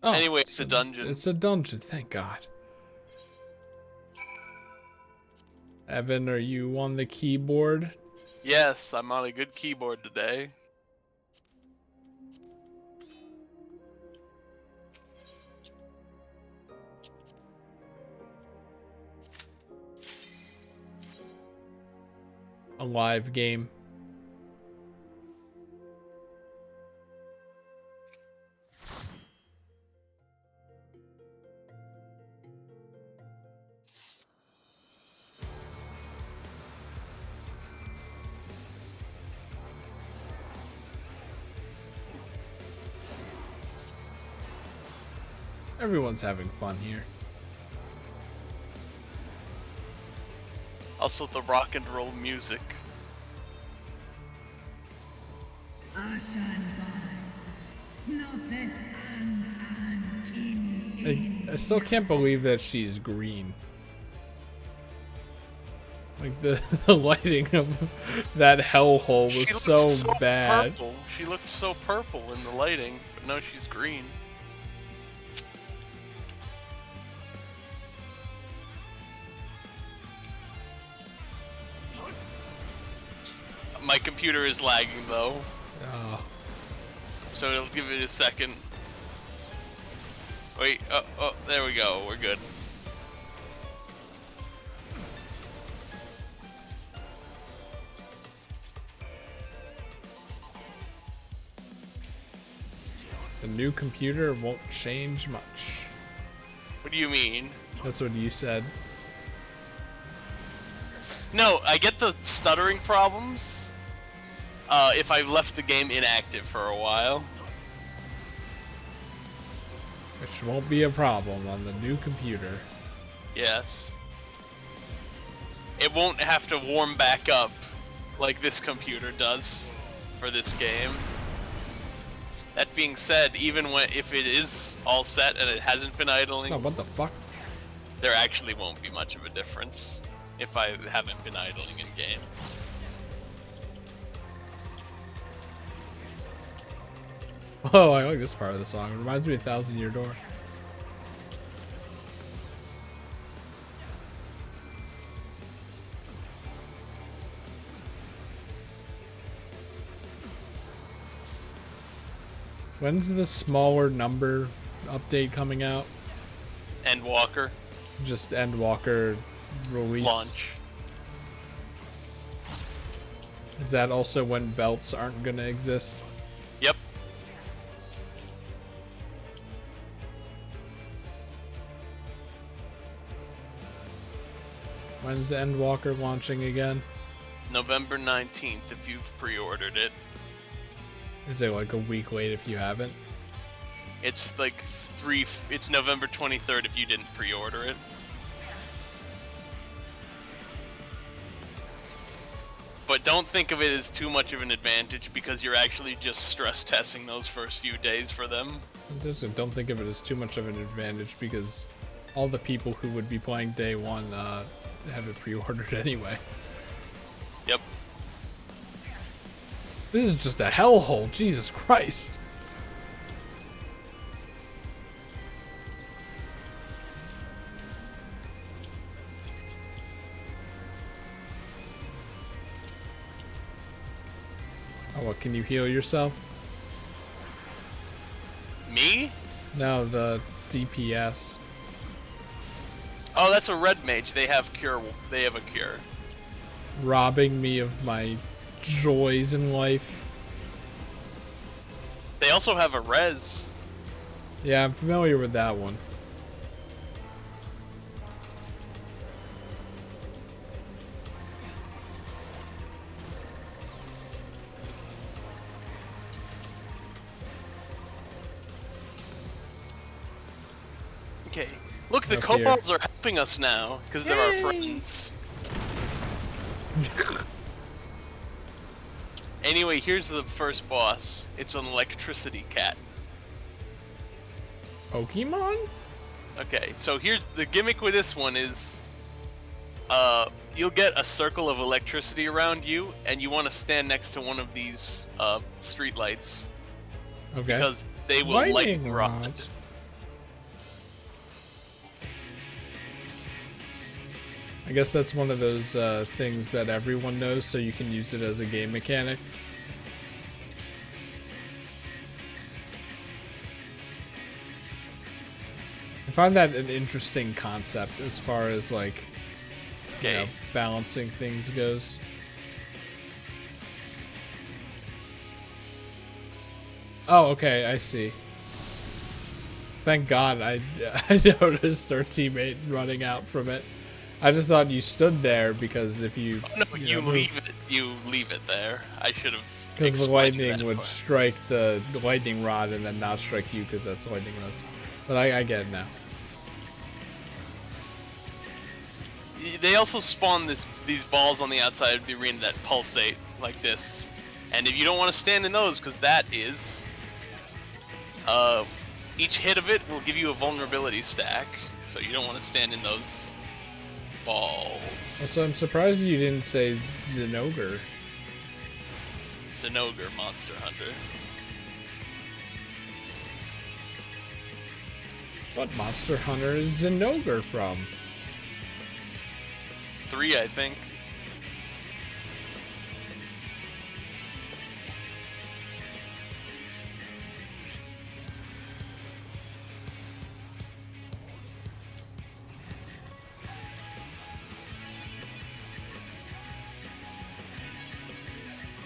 Oh, anyway, it's a dungeon. It's a dungeon, thank God. Evan, are you on the keyboard? Yes, I'm on a good keyboard today. A live game. Everyone's having fun here. Also, the rock and roll music. I still can't believe that she's green. Like the lighting of that hellhole was so bad. Purple. She looked so purple in the lighting, but no, she's green. My computer is lagging though. Oh. So it'll give it a second. Wait, oh, there we go. We're good. The new computer won't change much. What do you mean? That's what you said. No, I get the stuttering problems if I've left the game inactive for a while. Which won't be a problem on the new computer. Yes. It won't have to warm back up like this computer does for this game. That being said, even if it is all set and it hasn't been idling... Oh, what the fuck? There actually won't be much of a difference if I haven't been idling in game. Oh, I like this part of the song. It reminds me of 1,000 Year Door. When's the smaller number update coming out? Endwalker. Just Endwalker release. Launch. Is that also when belts aren't gonna exist? Yep. When's Endwalker launching again? November 19th if you've pre-ordered it. Is it like a week late if you haven't? It's like it's November 23rd if you didn't pre-order it. But don't think of it as too much of an advantage because you're actually just stress testing those first few days for them. Don't think of it as too much of an advantage because all the people who would be playing day one have it pre-ordered anyway. Yep. This is just a hellhole, Jesus Christ. Oh, what, can you heal yourself? Me? No, the DPS. Oh, that's a red mage. They have cure. They have a cure. Robbing me of my joys in life. They also have a res. Yeah, I'm familiar with that one. Okay. Look, the Up kobolds are helping us now because they're our Yay! friends. Anyway, here's the first boss. It's an electricity cat. Pokemon? Okay, so here's the gimmick with this one is you'll get a circle of electricity around you and you want to stand next to one of these street lights. Okay. Because they will light rod. I guess that's one of those things that everyone knows, so you can use it as a game mechanic. I find that an interesting concept as far as like, you know, balancing things goes. Oh, okay, I see. Thank God I noticed our teammate running out from it. I just thought you stood there because if you... No, you leave it there. I should have. Because the lightning would strike the lightning rod and then not strike you because that's lightning rods. But I get it now. They also spawn these balls on the outside of the arena that pulsate like this. And if you don't want to stand in those, because that is... each hit of it will give you a vulnerability stack. So you don't want to stand in those balls. So I'm surprised you didn't say Zinogre. Zinogre, Monster Hunter. What Monster Hunter is Zinogre from? 3, I think.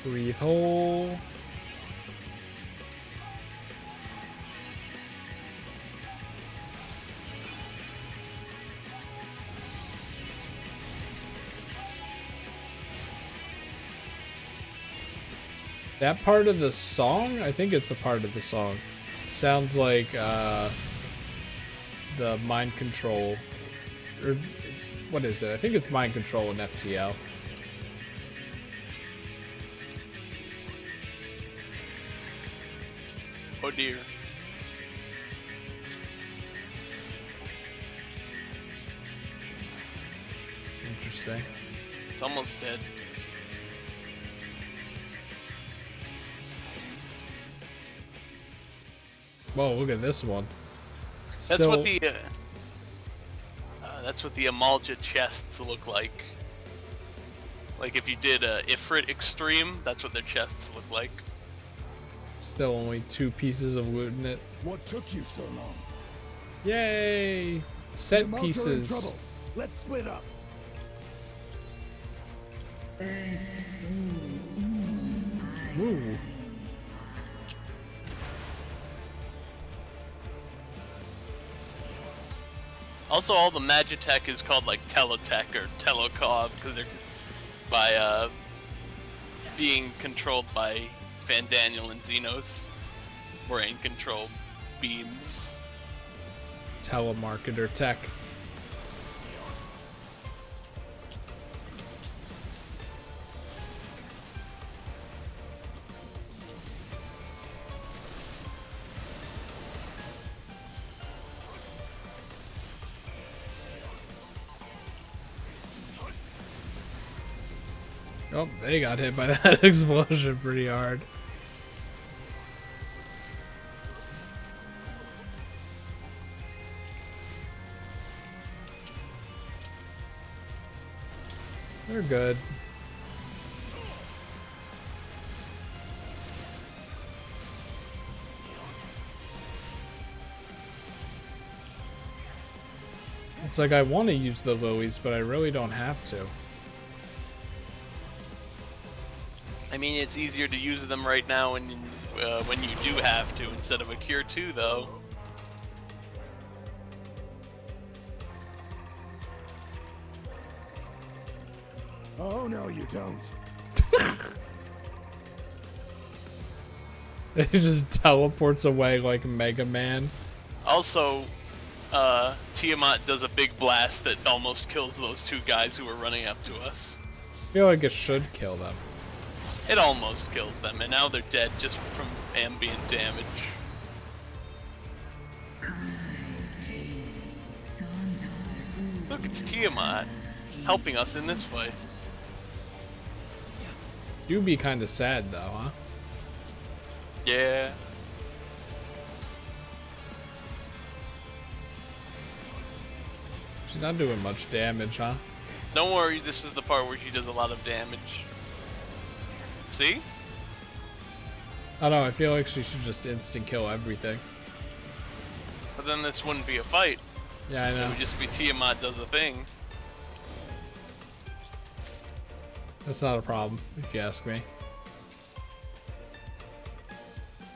Breathe hole. That part of the song? I think it's a part of the song. Sounds like the mind control. Or what is it? I think it's mind control in FTL. Oh dear. Interesting. It's almost dead. Whoa, look at this one. That's what the Amalja chests look like. Like if you did Ifrit Extreme, that's what their chests look like. Still only 2 pieces of loot in it. What took you so long? Yay! Set The Amalja are pieces. in trouble. Let's split up. Ooh. Also, all the Magitech is called like Teletech or Telecog because they're by being controlled by Van Daniel and Xenos brain control beams. telemarketer tech. Oh, they got hit by that explosion pretty hard. They're good. It's like I want to use the lilies, but I really don't have to. I mean, it's easier to use them right now when you do have to instead of a cure 2, though. Oh, no, you don't. It just teleports away like Mega Man. Also, Tiamat does a big blast that almost kills those 2 guys who were running up to us. I feel like it should kill them. It almost kills them, and now they're dead just from ambient damage. Look, it's Tiamat helping us in this fight. Do be kind of sad though, huh? Yeah. She's not doing much damage, huh? Don't worry, this is the part where she does a lot of damage. See? I don't know, I feel like she should just instant kill everything. But then this wouldn't be a fight. Yeah, I know. It would just be Tiamat does a thing. That's not a problem, if you ask me.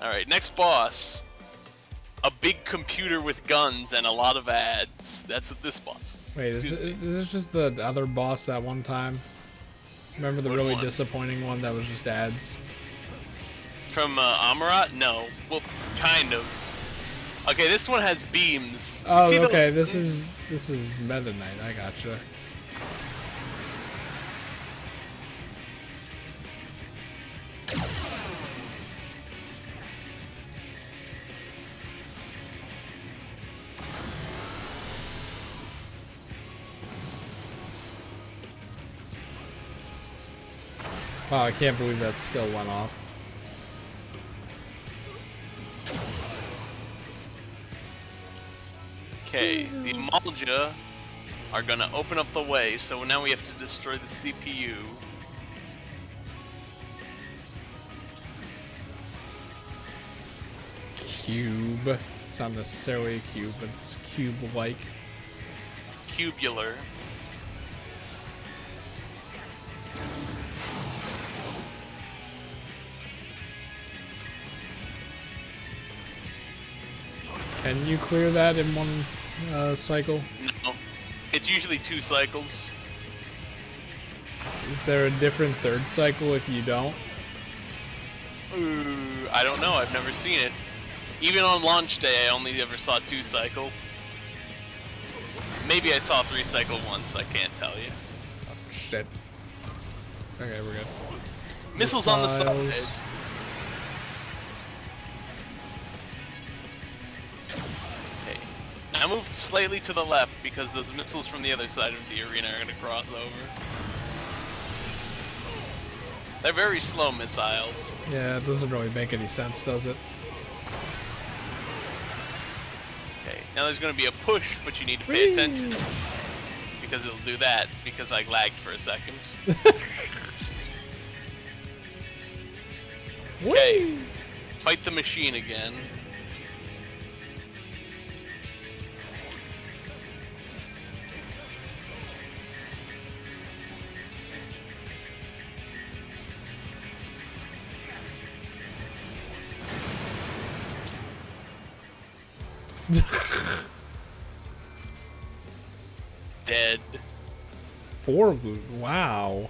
Alright, next boss. A big computer with guns and a lot of ads. That's this boss. Wait, is this just the other boss that one time? Remember the really disappointing one that was just ads? From Amarat? No. Well, kind of. Okay, this one has beams. Oh, okay, this is Meta Knight, I gotcha. Wow, I can't believe that still went off. Okay, the Amalja are gonna open up the way, so now we have to destroy the CPU. Cube. It's not necessarily a cube, but it's cube-like. Cubular. Can you clear that in one cycle? No. It's usually 2 cycles. Is there a different third cycle if you don't? I don't know. I've never seen it. Even on launch day, I only ever saw 2 cycle. Maybe I saw 3 cycle once. I can't tell you. Oh, shit. Okay, we're good. Missiles on the side. Okay. Now move slightly to the left because those missiles from the other side of the arena are going to cross over. They're very slow missiles. Yeah, it doesn't really make any sense, does it? Okay, now there's going to be a push, but you need to pay attention. Because it'll do that, because I lagged for a second. Okay, fight the machine again. Dead. 4 loot, wow.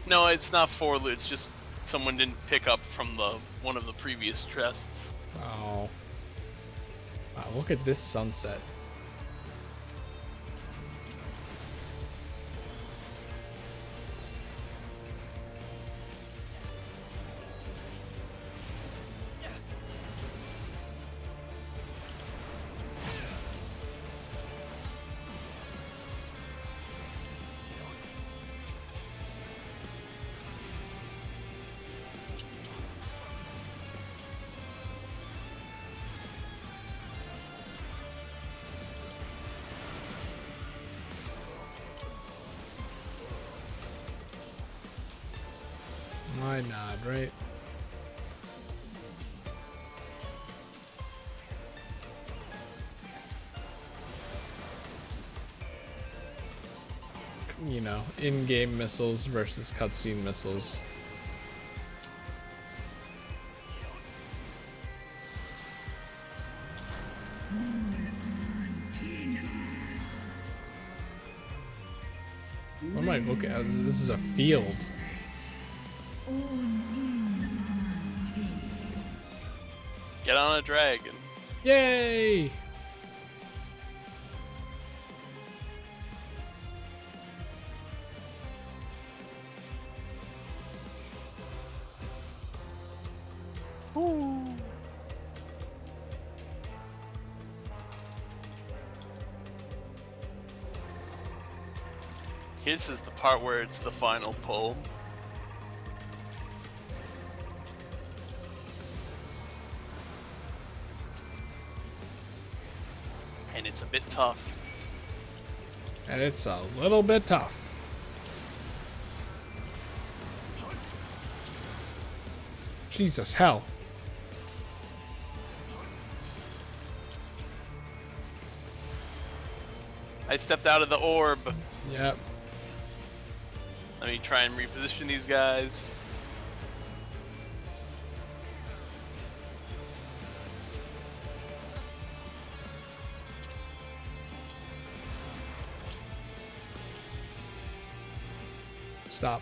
No, it's not 4 loot, it's just someone didn't pick up from one of the previous chests. Wow. Wow, look at this sunset. Why not, right? You know, in-game missiles versus cutscene missiles. What am I looking at? This is a field. Get on a dragon. Yay! Ooh. This is the part where it's the final pull. And it's a bit tough. And it's a little bit tough. Jesus, hell. I stepped out of the orb. Yep. Let me try and reposition these guys. Stop.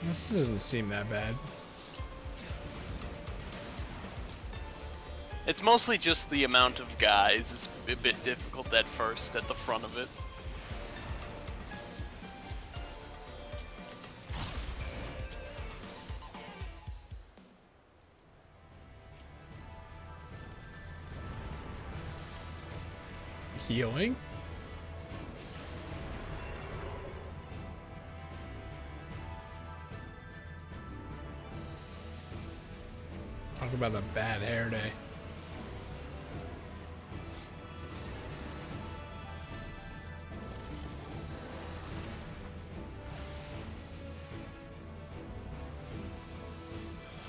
This doesn't seem that bad. It's mostly just the amount of guys is a bit difficult at first at the front of it. Healing? Talk about a bad hair day.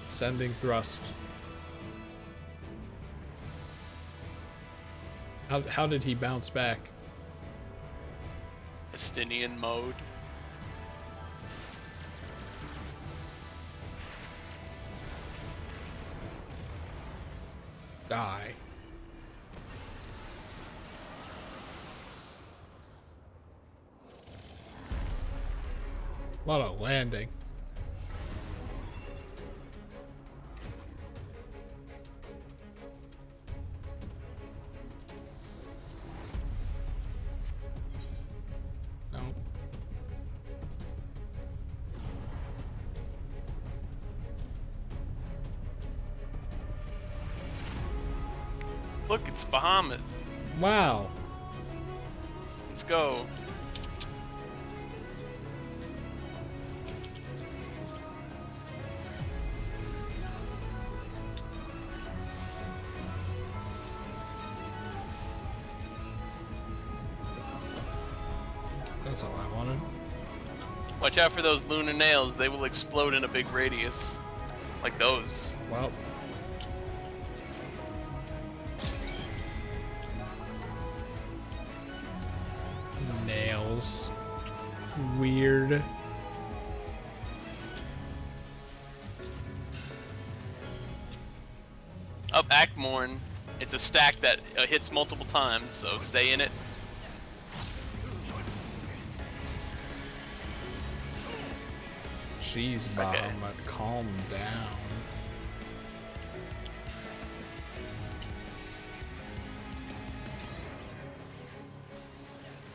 Sending thrust. How did he bounce back? Estinian mode. Die. What a landing. No. Look, it's Bahamut. Wow. Let's go. That's all I wanted. Watch out for those lunar nails. They will explode in a big radius. Like those. Well. Nails. Weird. Up Ackmorn. It's a stack that hits multiple times, so stay in it. Jeez, Bahamut, calm down.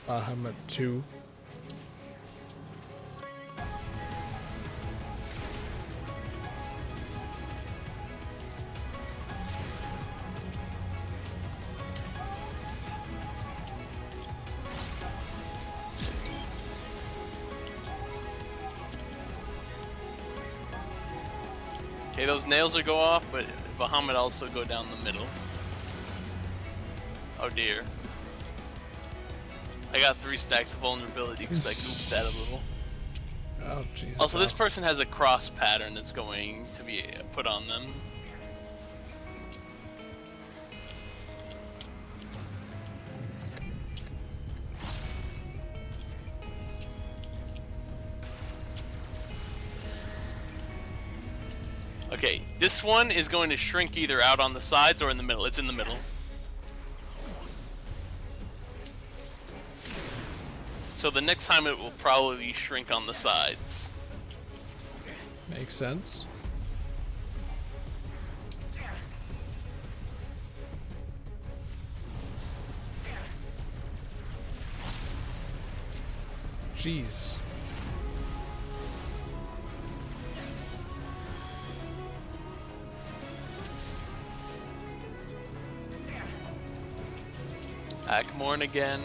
Bahamut 2. Okay, those nails will go off, but Bahamut also go down the middle. Oh dear. I got 3 stacks of vulnerability because I goofed that a little. Oh, Jesus. Also, this person has a cross pattern that's going to be put on them. Okay, this one is going to shrink either out on the sides or in the middle. It's in the middle. So the next time it will probably shrink on the sides. Makes sense. Jeez. Akmorn again.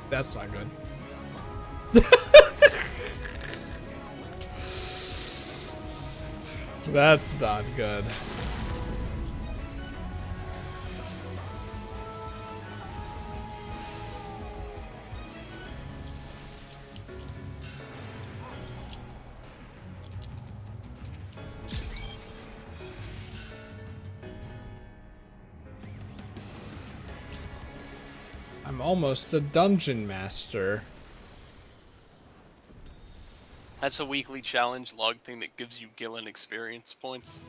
That's not good. That's not good. I'm almost a dungeon master. That's a weekly challenge log thing that gives you Gillen experience points.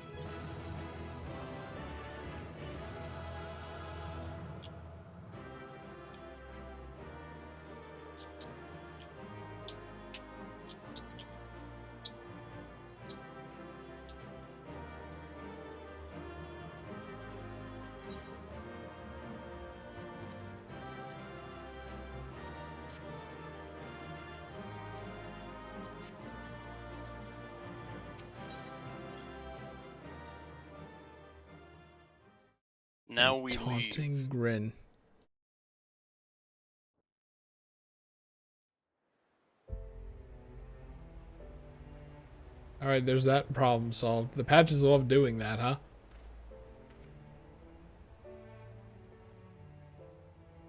Now we Taunting leave. grin. Alright, there's that problem solved. The patches love doing that, huh?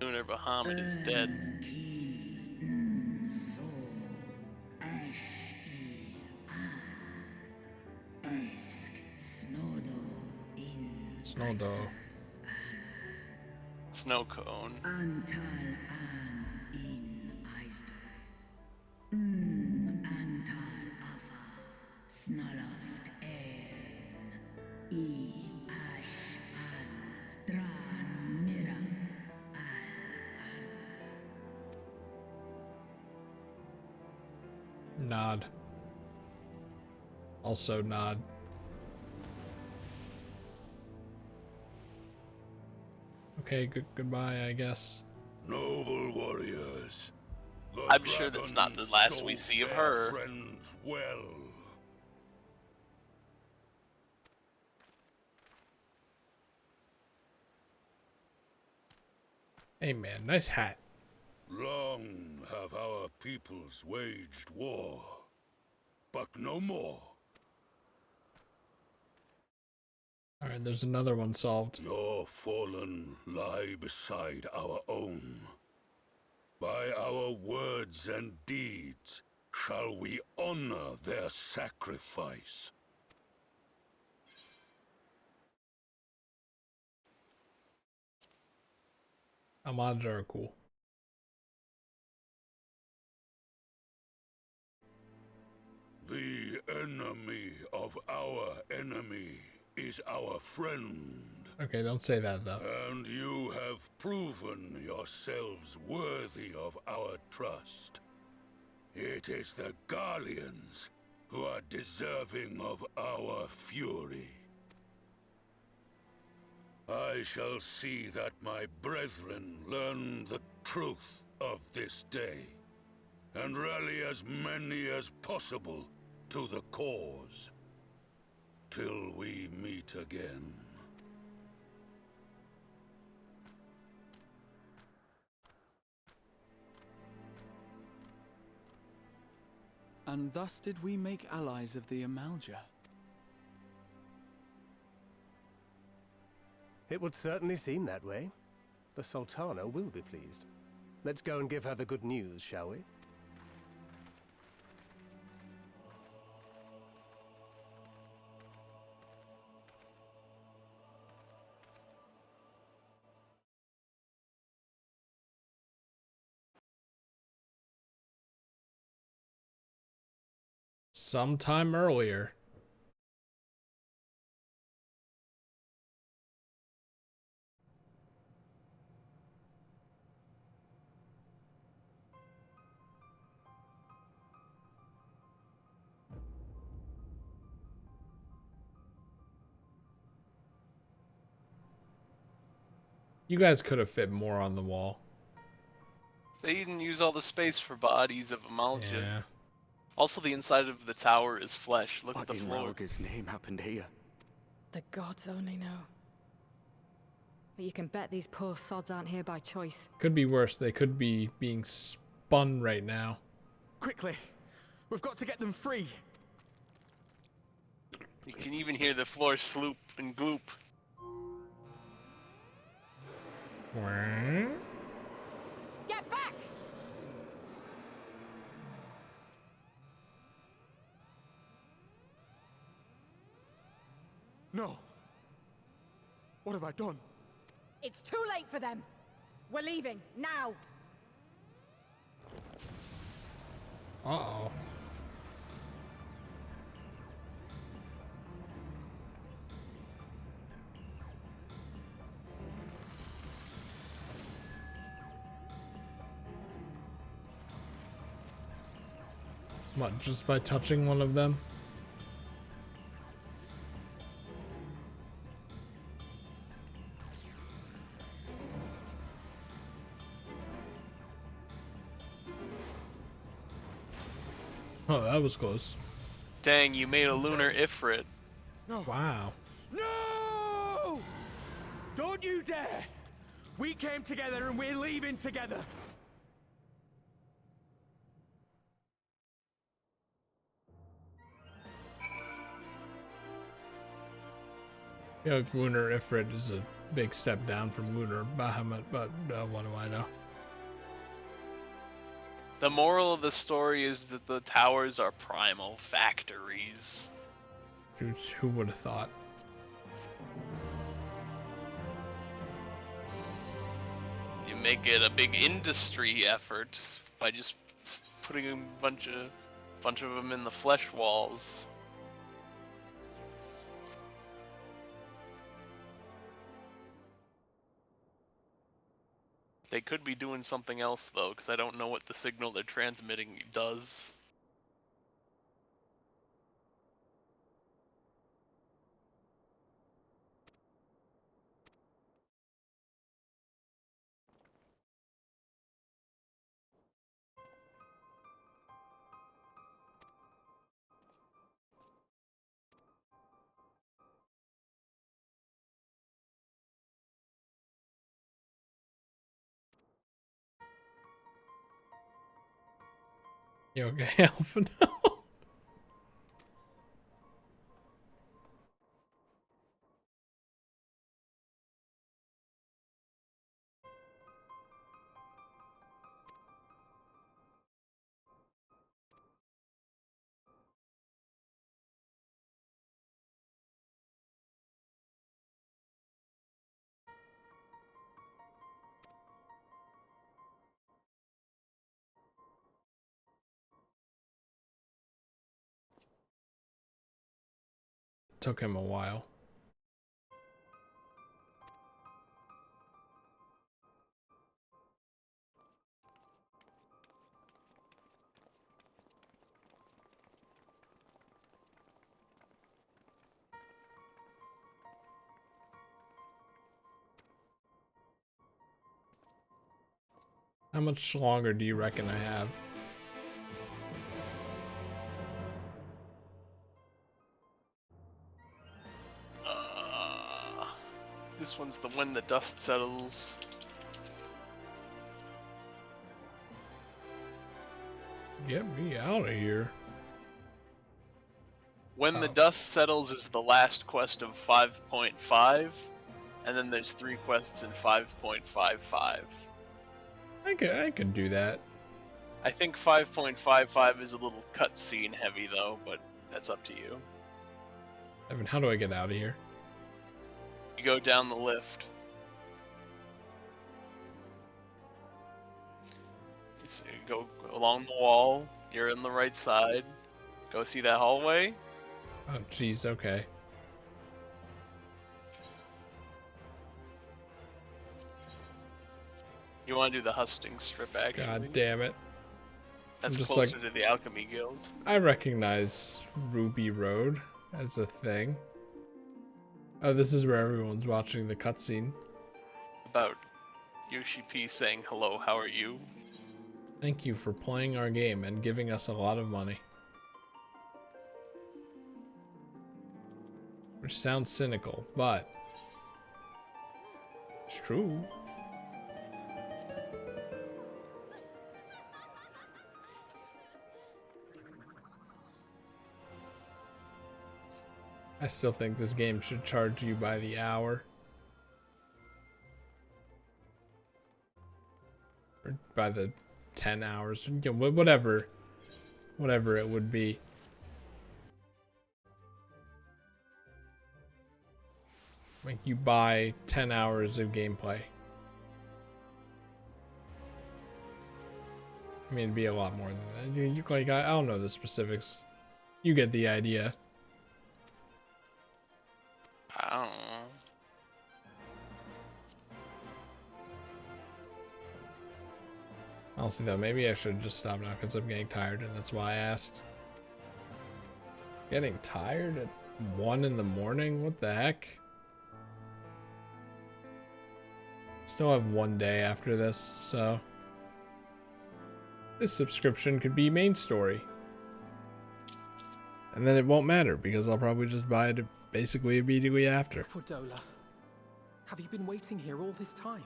Lunar Bahamut is dead. Snowdo. Snow cone. Nod. Also nod. Okay, goodbye, I guess. Noble warriors. I'm sure that's not the last we see of her. Friends well. Hey man, nice hat. Long have our peoples waged war, but no more. Alright, there's another one solved. Your fallen lie beside our own. By our words and deeds shall we honor their sacrifice. Mods are cool. The enemy of our enemy is our friend. Okay, don't say that though. And you have proven yourselves worthy of our trust. It is the Guardians who are deserving of our fury. I shall see that my brethren learn the truth of this day, and rally as many as possible to the cause, till we meet again. And thus did we make allies of the Amalja. It would certainly seem that way. The Sultana will be pleased. Let's go and give her the good news, shall we? Sometime earlier. You guys could have fit more on the wall. They didn't use all the space for bodies of Amalja. Yeah. Also, the inside of the tower is flesh. Look at the floor. What in Ralga's name happened here? The gods only know. But you can bet these poor sods aren't here by choice. Could be worse. They could be being spun right now. Quickly! We've got to get them free! You can even hear the floor sloop and gloop. Get back! No! What have I done? It's too late for them. We're leaving, now! Uh-oh. What, just by touching one of them? Oh, that was close. Dang, you made a lunar Ifrit. No. Wow. No! Don't you dare! We came together and we're leaving together! Yeah, Lunar Ifrit is a big step down from Lunar Bahamut, but what do I know? The moral of the story is that the towers are primal factories. Who would have thought? You make it a big industry effort by just putting a bunch of them in the flesh walls. They could be doing something else though, because I don't know what the signal they're transmitting does. You okay, Alpha? No. Took him a while. How much longer do you reckon I have? This one's the When the Dust Settles. Get me out of here. When the Dust Settles is the last quest of 5.5, and then there's 3 quests in 5.55. I could do that. I think 5.55 is a little cutscene heavy though, but that's up to you. Evan, how do I get out of here? You go down the lift. Go along the wall. You're on the right side. Go see that hallway. Oh, jeez, okay. You want to do the Hustings strip, actually. God damn it. That's just closer like, to the Alchemy Guild. I recognize Ruby Road as a thing. Oh, this is where everyone's watching the cutscene. About Yoshi P saying, hello, how are you? Thank you for playing our game and giving us a lot of money. Which sounds cynical, but it's true. I still think this game should charge you by the hour. Or by the 10 hours, you know, whatever it would be. Like you buy 10 hours of gameplay. I mean, it'd be a lot more than that. You like, I don't know the specifics. You get the idea. I don't know. Honestly though, maybe I should just stop now because I'm getting tired and that's why I asked. Getting tired at 1 in the morning? What the heck? Still have 1 day after this, so this subscription could be main story. And then it won't matter because I'll probably just buy it basically immediately after. Fordola, have you been waiting here all this time?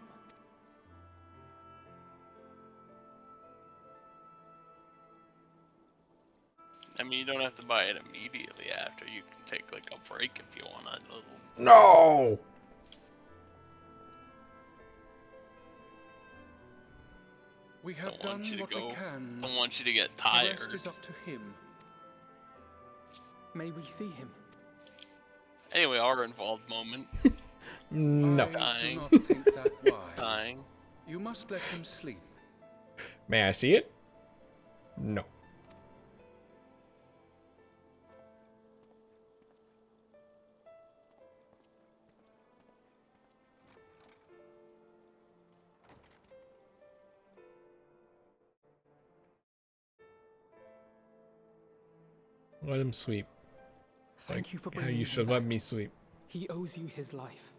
I mean, you don't have to buy it immediately after. You can take like a break if you want a little. No! We have done what we can. Don't want you to get The tired. rest is up to him. May we see him? Anyway, our involved moment. No. It's dying. Do not think that wise. It's dying. You must let him sleep. May I see it? No. Let him sleep. Thank you for how bringing you him should back. let me sleep. He owes you his life.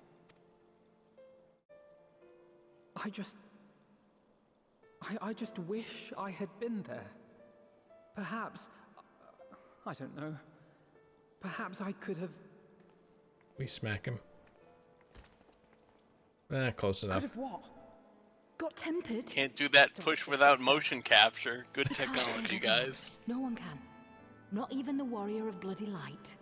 I just wish I had been there. Perhaps, I don't know. Perhaps I could have. We smack him. Close enough. Could have what? Got tempered? Can't do that push without motion capture. Good technology, guys. No one can. Not even the warrior of bloody light.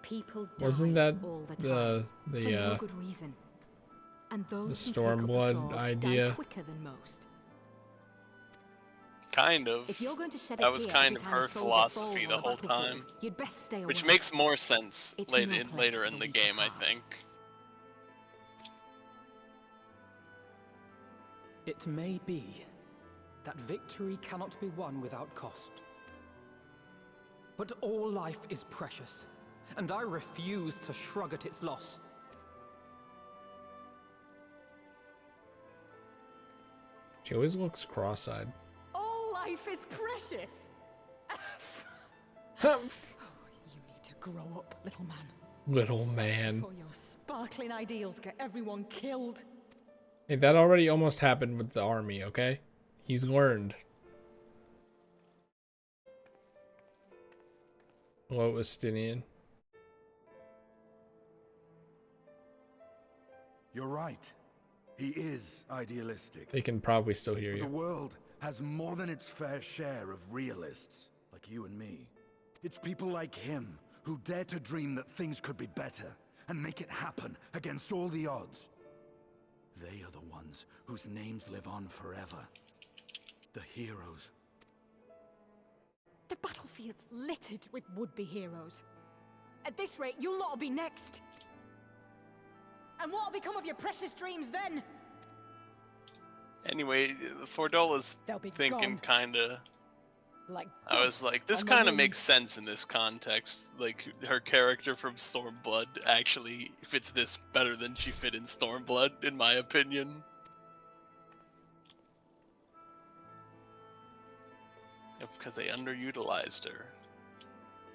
People die Wasn't that all the time for no the good reason. And those the who take up Stormblood sword idea? die quicker than most. Kind of. If you're going to shed a That was tear kind every of time a her soldier philosophy falls the on a whole battlefield, time. you'd best stay Which away. makes more sense It's later no in, place later for in the weak game, I heart. think. It may be that victory cannot be won without cost. But all life is precious, and I refuse to shrug at its loss. She always looks cross-eyed. All life is precious. You need to grow up, little man. Little man. Before your sparkling ideals get everyone killed. Hey, that already almost happened with the army, okay? He's learned. Hello, Estinian. You're right. He is idealistic. They can probably still hear But you. the world has more than its fair share of realists, like you and me. It's people like him who dare to dream that things could be better and make it happen against all the odds. They are the ones whose names live on forever. The heroes. The battlefield's littered with would-be heroes. At this rate, you'll not be next. And what'll become of your precious dreams then? Anyway, Fordola's They'll be thinking gone. kinda... Like I was dust like, this on the kind of wind. makes sense in this context. Like, her character from Stormblood actually fits this better than she fit in Stormblood, in my opinion. Because they underutilized her.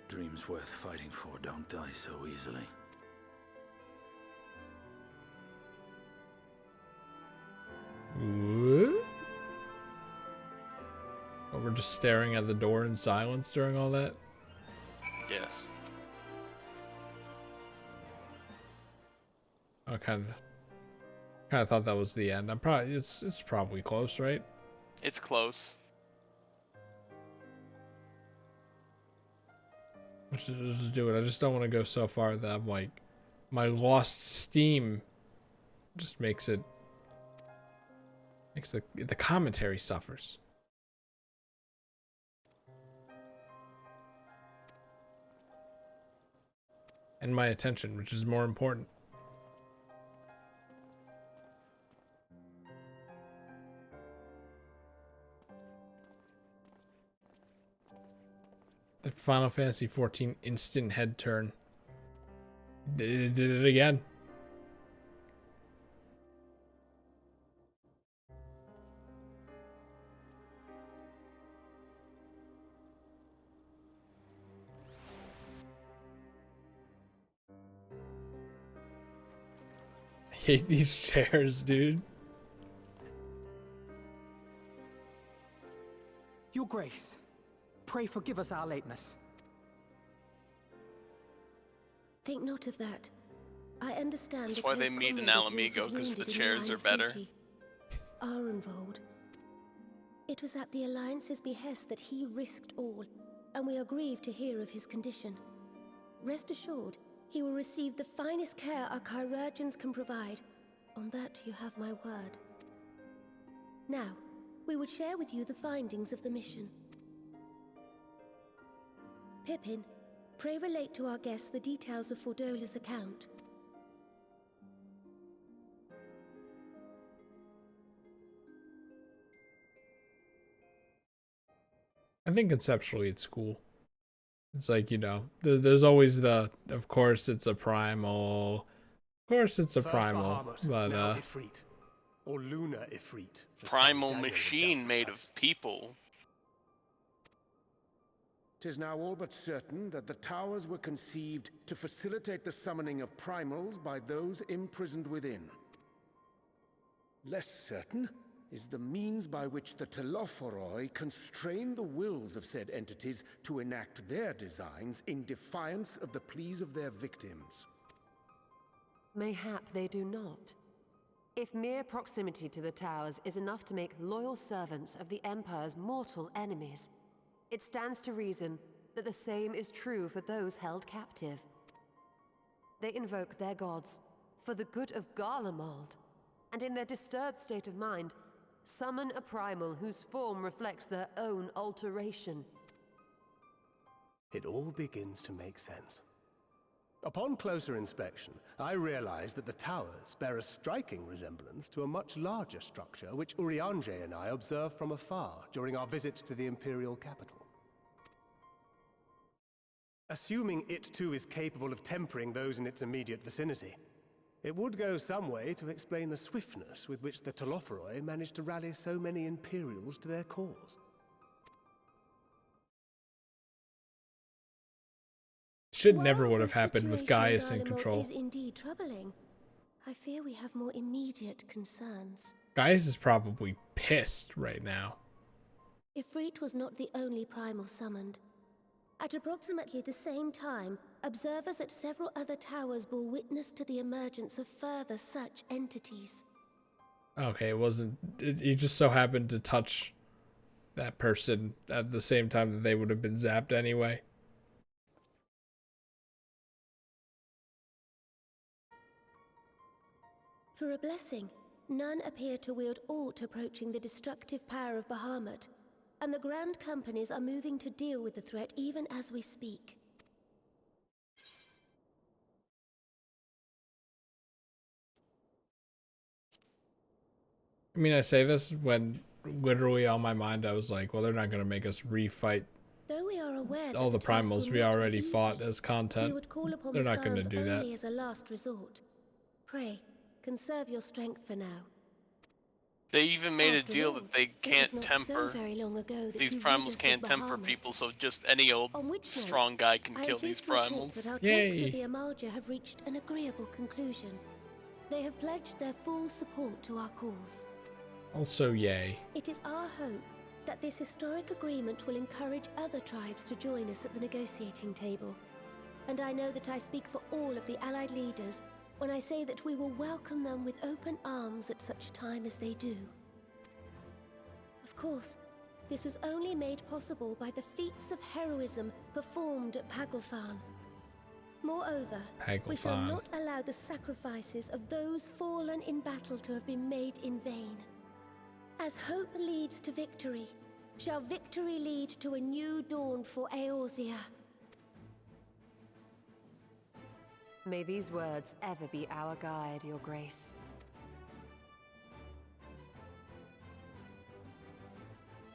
Dreams worth fighting for don't die so easily. What? Oh, we're just staring at the door in silence during all that? Yes. I kind of thought that was the end. It's probably close, right? It's close. Let's just do it. I just don't want to go so far that I'm like, my lost steam just makes the commentary suffers. And my attention, which is more important. The Final Fantasy XIV instant head turn. Did it again. I hate these chairs, dude. Your Grace, pray forgive us our lateness. Think not of that. I understand. That's why they meet in Alamigo, because the chairs are better. Arenvold. It was at the Alliance's behest that he risked all, and we are grieved to hear of his condition. Rest assured, he will receive the finest care our chirurgeons can provide. On that you have my word. Now, we would share with you the findings of the mission. Pippin, pray relate to our guests the details of Fordola's account. I think conceptually it's cool. It's like, you know, there's always of course it's a primal. Of course it's a First primal, Bahamut, but now Ifrit, or Lunar Ifrit. as Primal Daniel machine himself made says. of people. 'Tis now all but certain that the towers were conceived to facilitate the summoning of primals by those imprisoned within. Less certain is the means by which the Telophoroi constrain the wills of said entities to enact their designs in defiance of the pleas of their victims. Mayhap they do not. If mere proximity to the towers is enough to make loyal servants of the Empire's mortal enemies, it stands to reason that the same is true for those held captive. They invoke their gods for the good of Garlemald, and in their disturbed state of mind, summon a primal whose form reflects their own alteration. It all begins to make sense. Upon closer inspection, I realized that the towers bear a striking resemblance to a much larger structure which Urianger and I observed from afar during our visit to the Imperial capital. Assuming it too is capable of tempering those in its immediate vicinity, it would go some way to explain the swiftness with which the Telophoroi managed to rally so many Imperials to their cause. shit never While would the have happened with situation Gaius in Garlemald control. is indeed troubling. I fear we have more immediate concerns. Gaius is probably pissed right now. Ifrit was not the only primal summoned. At approximately the same time, observers at several other towers bore witness to the emergence of further such entities. Okay, it wasn't. He just so happened to touch that person at the same time that they would have been zapped anyway. For a blessing, none appear to wield aught approaching the destructive power of Bahamut, and the Grand Companies are moving to deal with the threat even as we speak. I mean, I say this when literally on my mind I was like, well, they're not going to make us refight Though we are aware all that the task primals will we not be already easy, fought as we content. would call upon They're the not going to Scions do that. only as a last resort. Pray, conserve your strength for now. They even made a After deal all, that they it was can't not so temper. very long ago that These you rid primals us of can't temper Bahamut. people, so just any old On which note, strong guy can I am kill these pleased to report that primals. our talks with the Amalja have reached an agreeable conclusion. They have pledged their full support to our cause. Also, yay. It is our hope that this historic agreement will encourage other tribes to join us at the negotiating table. And I know that I speak for all of the Allied leaders when I say that we will welcome them with open arms at such time as they do. Of course, this was only made possible by the feats of heroism performed at Paglfan. Moreover, we shall Paglfan. not allow the sacrifices of those fallen in battle to have been made in vain. As hope leads to victory, shall victory lead to a new dawn for Eorzea. May these words ever be our guide, Your Grace.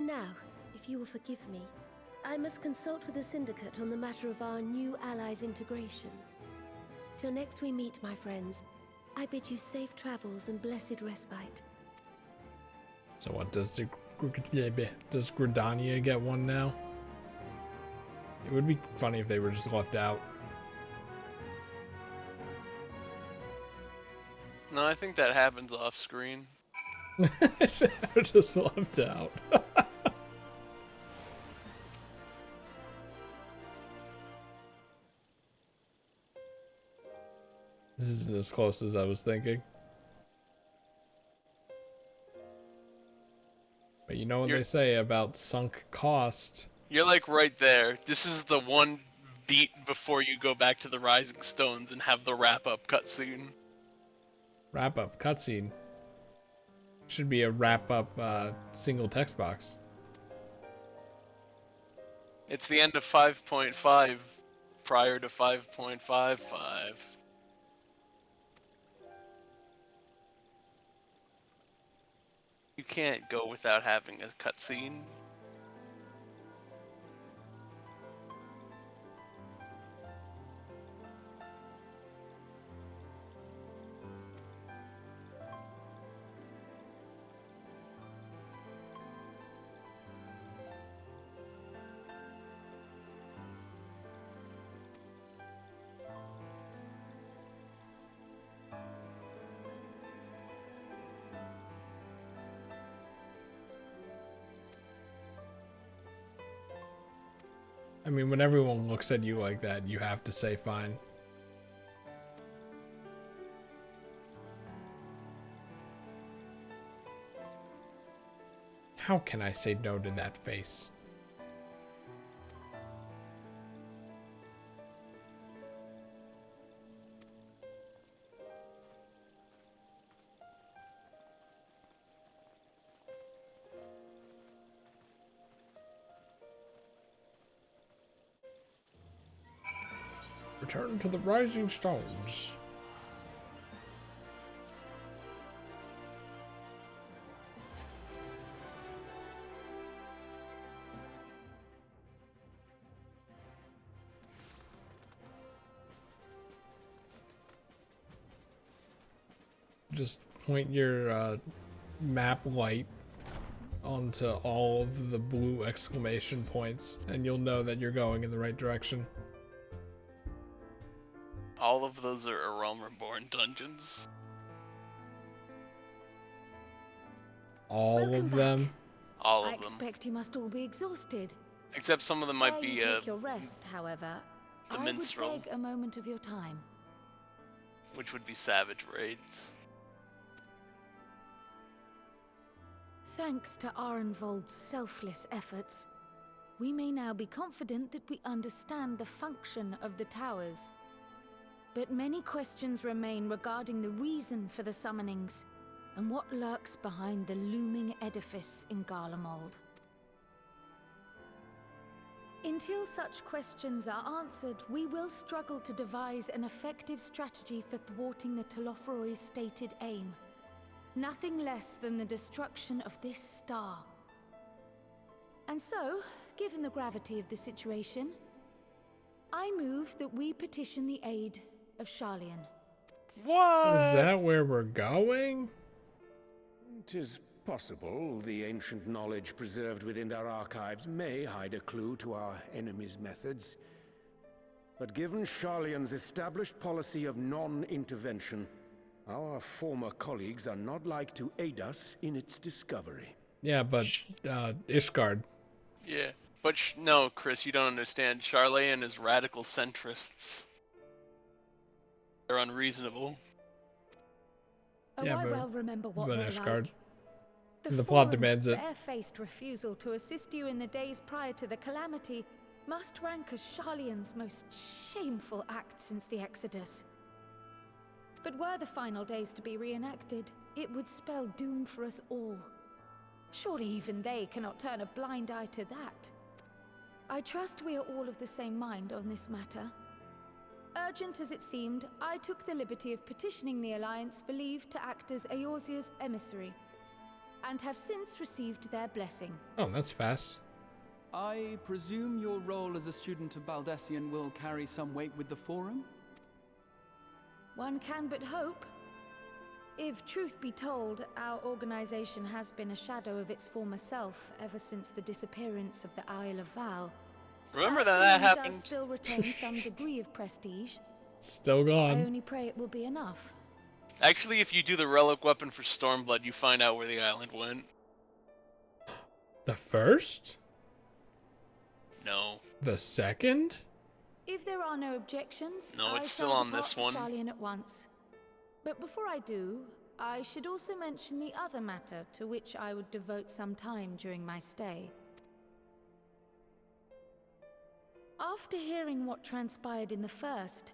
Now, if you will forgive me, I must consult with the Syndicate on the matter of our new allies' integration. Till next we meet, my friends, I bid you safe travels and blessed respite. So what, does Gridania get one now? It would be funny if they were just left out. No, I think that happens off screen. They're just left out. This isn't as close as I was thinking. But you know what they say about sunk cost. You're like right there. This is the one beat before you go back to the Rising Stones and have the wrap-up cutscene. Wrap-up cutscene. Should be a wrap-up single text box. It's the end of 5.5, prior to 5.55. You can't go without having a cutscene. I mean, when everyone looks at you like that, you have to say fine. How can I say no to that face? Return to the Rising Stones. Just point your map light onto all of the blue exclamation points, and you'll know that you're going in the right direction. All of those are A Realm Reborn dungeons. All of them? All I of them. expect you must all be exhausted. Except some of them might Ere be you take your rest, however, the I minstrel, would beg a moment of your time. which would be savage raids. Thanks to Arenvold's selfless efforts, we may now be confident that we understand the function of the towers. But many questions remain regarding the reason for the summonings, and what lurks behind the looming edifice in Garlemald. Until such questions are answered, we will struggle to devise an effective strategy for thwarting the Telophoroi's stated aim. Nothing less than the destruction of this star. And so, given the gravity of the situation, I move that we petition the aid of Sharlayan. What? Is that where we're going? 'Tis possible the ancient knowledge preserved within our archives may hide a clue to our enemy's methods. But given Sharlayan's established policy of non-intervention, our former colleagues are not like to aid us in its discovery. Yeah, but Ishgard. Yeah, but no, Chris, you don't understand. Sharlayan is radical centrists. They're unreasonable. Oh, Yeah, I but well remember what they're Ishgard. like. The plot Forum's demands it. barefaced refusal to assist you in the days prior to the calamity must rank as Sharlayan's most shameful act since the Exodus. But were the final days to be reenacted, it would spell doom for us all. Surely even they cannot turn a blind eye to that. I trust we are all of the same mind on this matter. Urgent as it seemed, I took the liberty of petitioning the Alliance for leave to act as Eorzea's emissary, and have since received their blessing. Oh, that's fast. I presume your role as a student of Baldessian will carry some weight with the Forum? One can but hope. If truth be told, our organization has been a shadow of its former self ever since the disappearance of the Isle of Val. Remember that It happened? does still retain some degree of prestige. Still I gone. only pray it will be enough. Actually, if you do the relic weapon for Stormblood, you find out where the island went. The first? No. The second? If there are no objections, No, it's I still shall on depart this for one. Sharlayan at once. But before I do, I should also mention the other matter to which I would devote some time during my stay. After hearing what transpired in the first,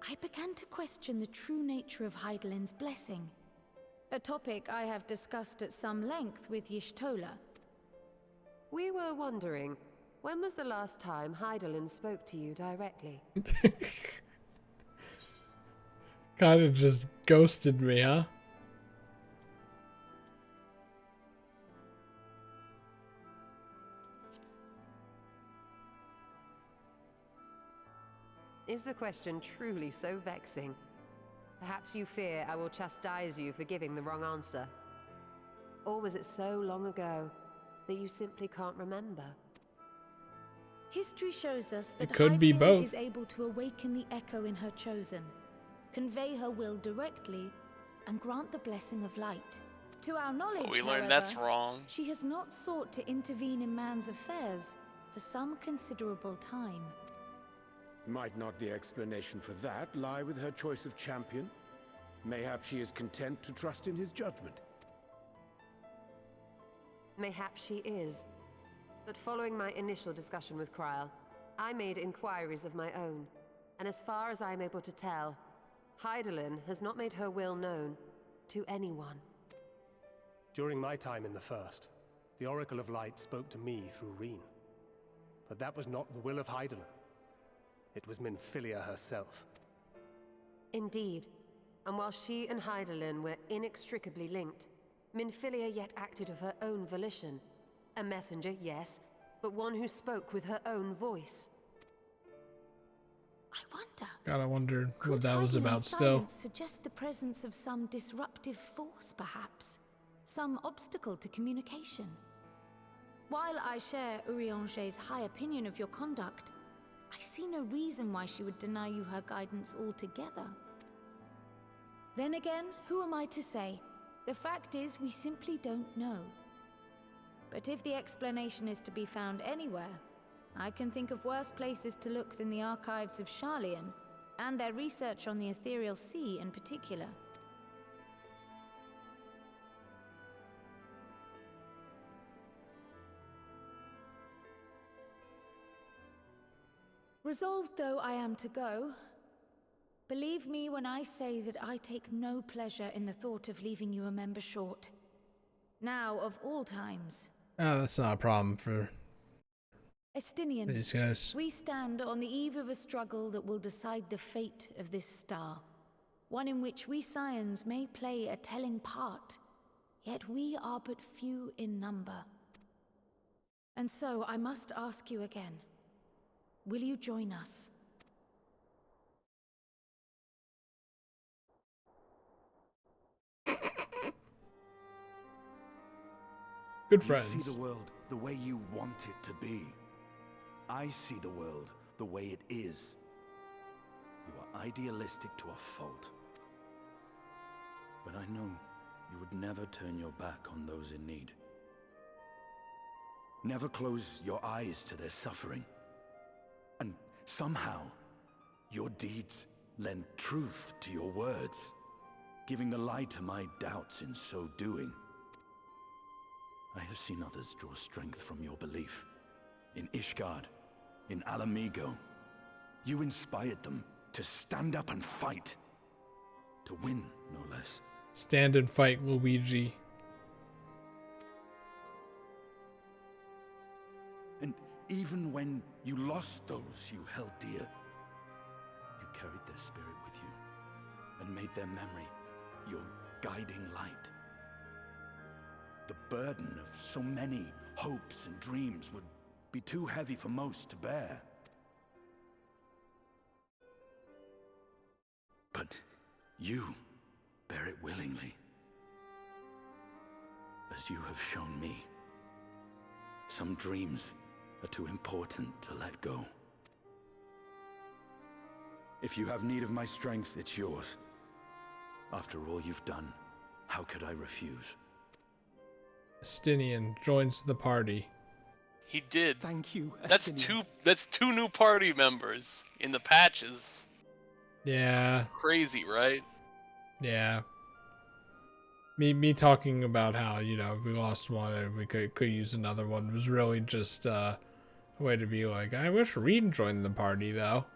I began to question the true nature of Hydaelyn's blessing. A topic I have discussed at some length with Y'shtola. We were wondering, when was the last time Hydaelyn spoke to you directly? Kinda just ghosted me, huh? Is the question truly so vexing? Perhaps you fear I will chastise you for giving the wrong answer. Or was it so long ago that you simply can't remember? History shows us that It could be Hydaelyn both. is able to awaken the echo in her chosen, convey her will directly, and grant the blessing of light. To our knowledge, But we however, learned that's wrong. she has not sought to intervene in man's affairs for some considerable time. Might not the explanation for that lie with her choice of champion? Mayhap she is content to trust in his judgment. Mayhap she is. But following my initial discussion with Kryl, I made inquiries of my own. And as far as I'm able to tell, Hydaelyn has not made her will known to anyone. During my time in the First, the Oracle of Light spoke to me through Reen. But that was not the will of Hydaelyn. It was Minfilia herself. Indeed. And while she and Hydaelyn were inextricably linked, Minfilia yet acted of her own volition. A messenger, yes, but one who spoke with her own voice. I wonder. Gotta wonder Could what that was Hydaelyn's about still. silence suggest the presence of some disruptive force, perhaps? Some obstacle to communication? While I share Urianger's high opinion of your conduct, I see no reason why she would deny you her guidance altogether. Then again, who am I to say? The fact is, we simply don't know. But if the explanation is to be found anywhere, I can think of worse places to look than the archives of Sharlayan, and their research on the Ethereal Sea in particular. Resolved though I am to go, Believe me when I say that I take no pleasure in the thought of leaving you a member short. Now, of all times, Oh, that's not a problem for Estinian, these guys. we stand on the eve of a struggle that will decide the fate of this star. One in which we Scions may play a telling part, yet we are but few in number. And so I must ask you again, will you join us? Good You friends. see the world the way you want it to be. I see the world the way it is. You are idealistic to a fault. But I know you would never turn your back on those in need. Never close your eyes to their suffering. And somehow, your deeds lend truth to your words, giving the lie to my doubts in so doing. I have seen others draw strength from your belief. In Ishgard, in Alamigo. You inspired them to stand up and fight. To win, no less. Stand and fight, Luigi. And even when you lost those you held dear, you carried their spirit with you and made their memory your guiding light. The burden of so many hopes and dreams would be too heavy for most to bear. But you bear it willingly, as you have shown me. Some dreams are too important to let go. If you have need of my strength, it's yours. After all you've done, how could I refuse? Estinian joins the party. He did. Thank you, That's two new party members in the patches. Yeah. Crazy, right? Yeah. Me talking about how, we lost one and we could use another one was really just a way to be like, I wish Reed joined the party though.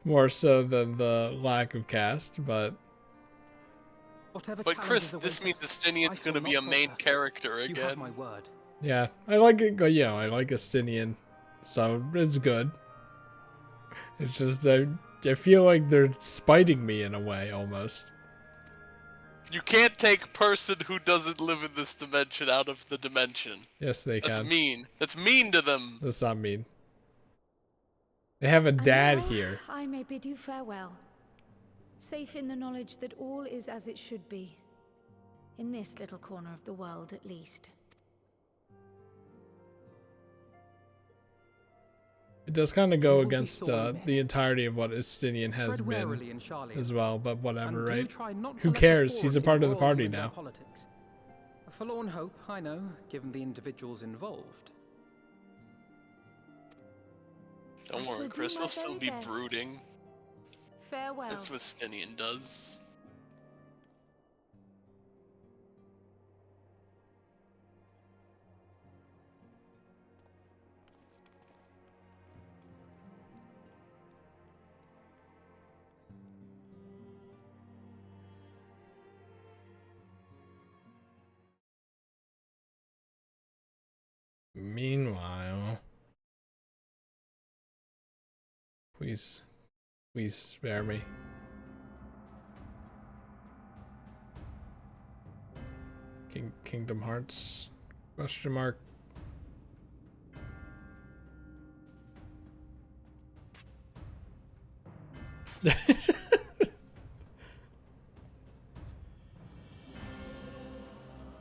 more so than the lack of cast, but But Chris, this means Estinian's gonna be a main character again. You have my word. yeah, I like it. I like Estinian, so it's good. It's just I feel like they're spiting me in a way almost. You can't take person who doesn't live in this dimension out of the dimension. Yes, they can. That's mean. That's mean to them. That's not mean. They have a dad here. I may bid you farewell. Safe in the knowledge that all is as it should be. In this little corner of the world, at least. It does kind of go against the entirety of what Estinian has been as well, but whatever, right? Who cares? He's a part of the party now. Politics. A forlorn hope, I know, given the individuals involved. Don't worry, Chris, he'll still be brooding. Farewell. That's what Estinian does. Meanwhile, please spare me. Kingdom Hearts? Question mark.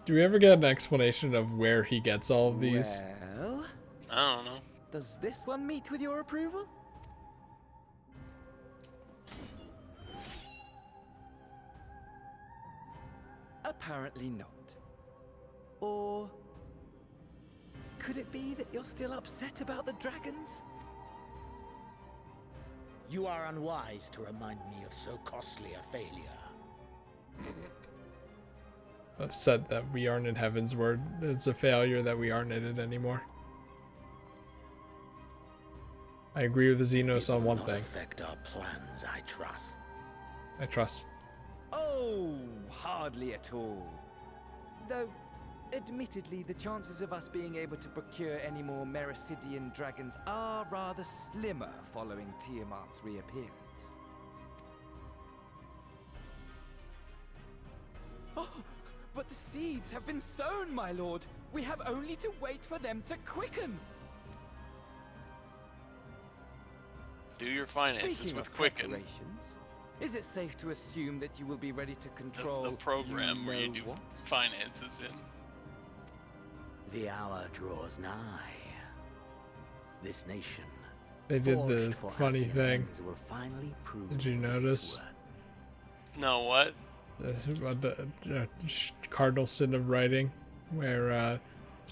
Do we ever get an explanation of where he gets all of these? Well, I don't know. Does this one meet with your approval? Apparently not. Or could it be that you're still upset about the dragons? You are unwise to remind me of so costly a failure. Upset that we aren't in Heaven's Word. It's a failure that we aren't in it anymore. I agree with Xenos It on will one not thing. affect our plans, I trust. I trust. Oh, hardly at all. Though, admittedly, the chances of us being able to procure any more Mericidian dragons are rather slimmer following Tiamat's reappearance. Oh, but the seeds have been sown, my lord. We have only to wait for them to quicken. Do your finances Speaking with of Quicken. preparations, is it safe to assume that you will be ready to control The program you where you know do what? finances in. The hour draws nigh. This nation, They did the forged for funny Ascian thing. ends, will finally prove Did you notice? No, what? This is about the cardinal sin of writing, where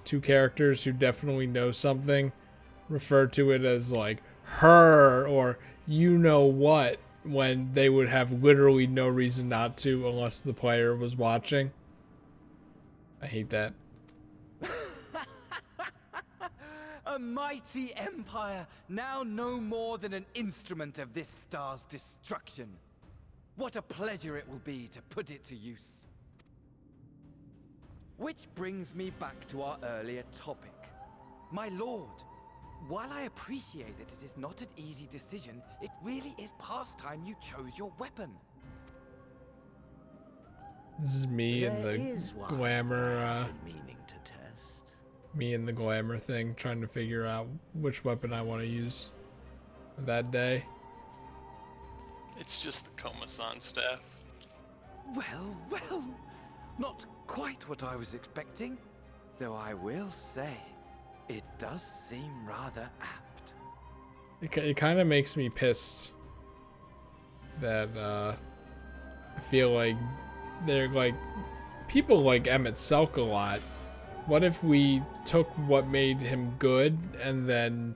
two characters who definitely know something refer to it as like her or you know what, when they would have literally no reason not to unless the player was watching. I hate that. A mighty empire, now no more than an instrument of this star's destruction. What a pleasure it will be to put it to use. Which brings me back to our earlier topic. My lord, while I appreciate that it is not an easy decision, it really is past time you chose your weapon. This is me and There the is one glamour, I've been meaning to test. me and the glamour thing, trying to figure out which weapon I want to use that day. It's just the Komasan staff. Well, well, not quite what I was expecting. Though I will say, it does seem rather apt. It kind of makes me pissed that I feel like they're like people like Emmett Selk a lot. What if we took what made him good and then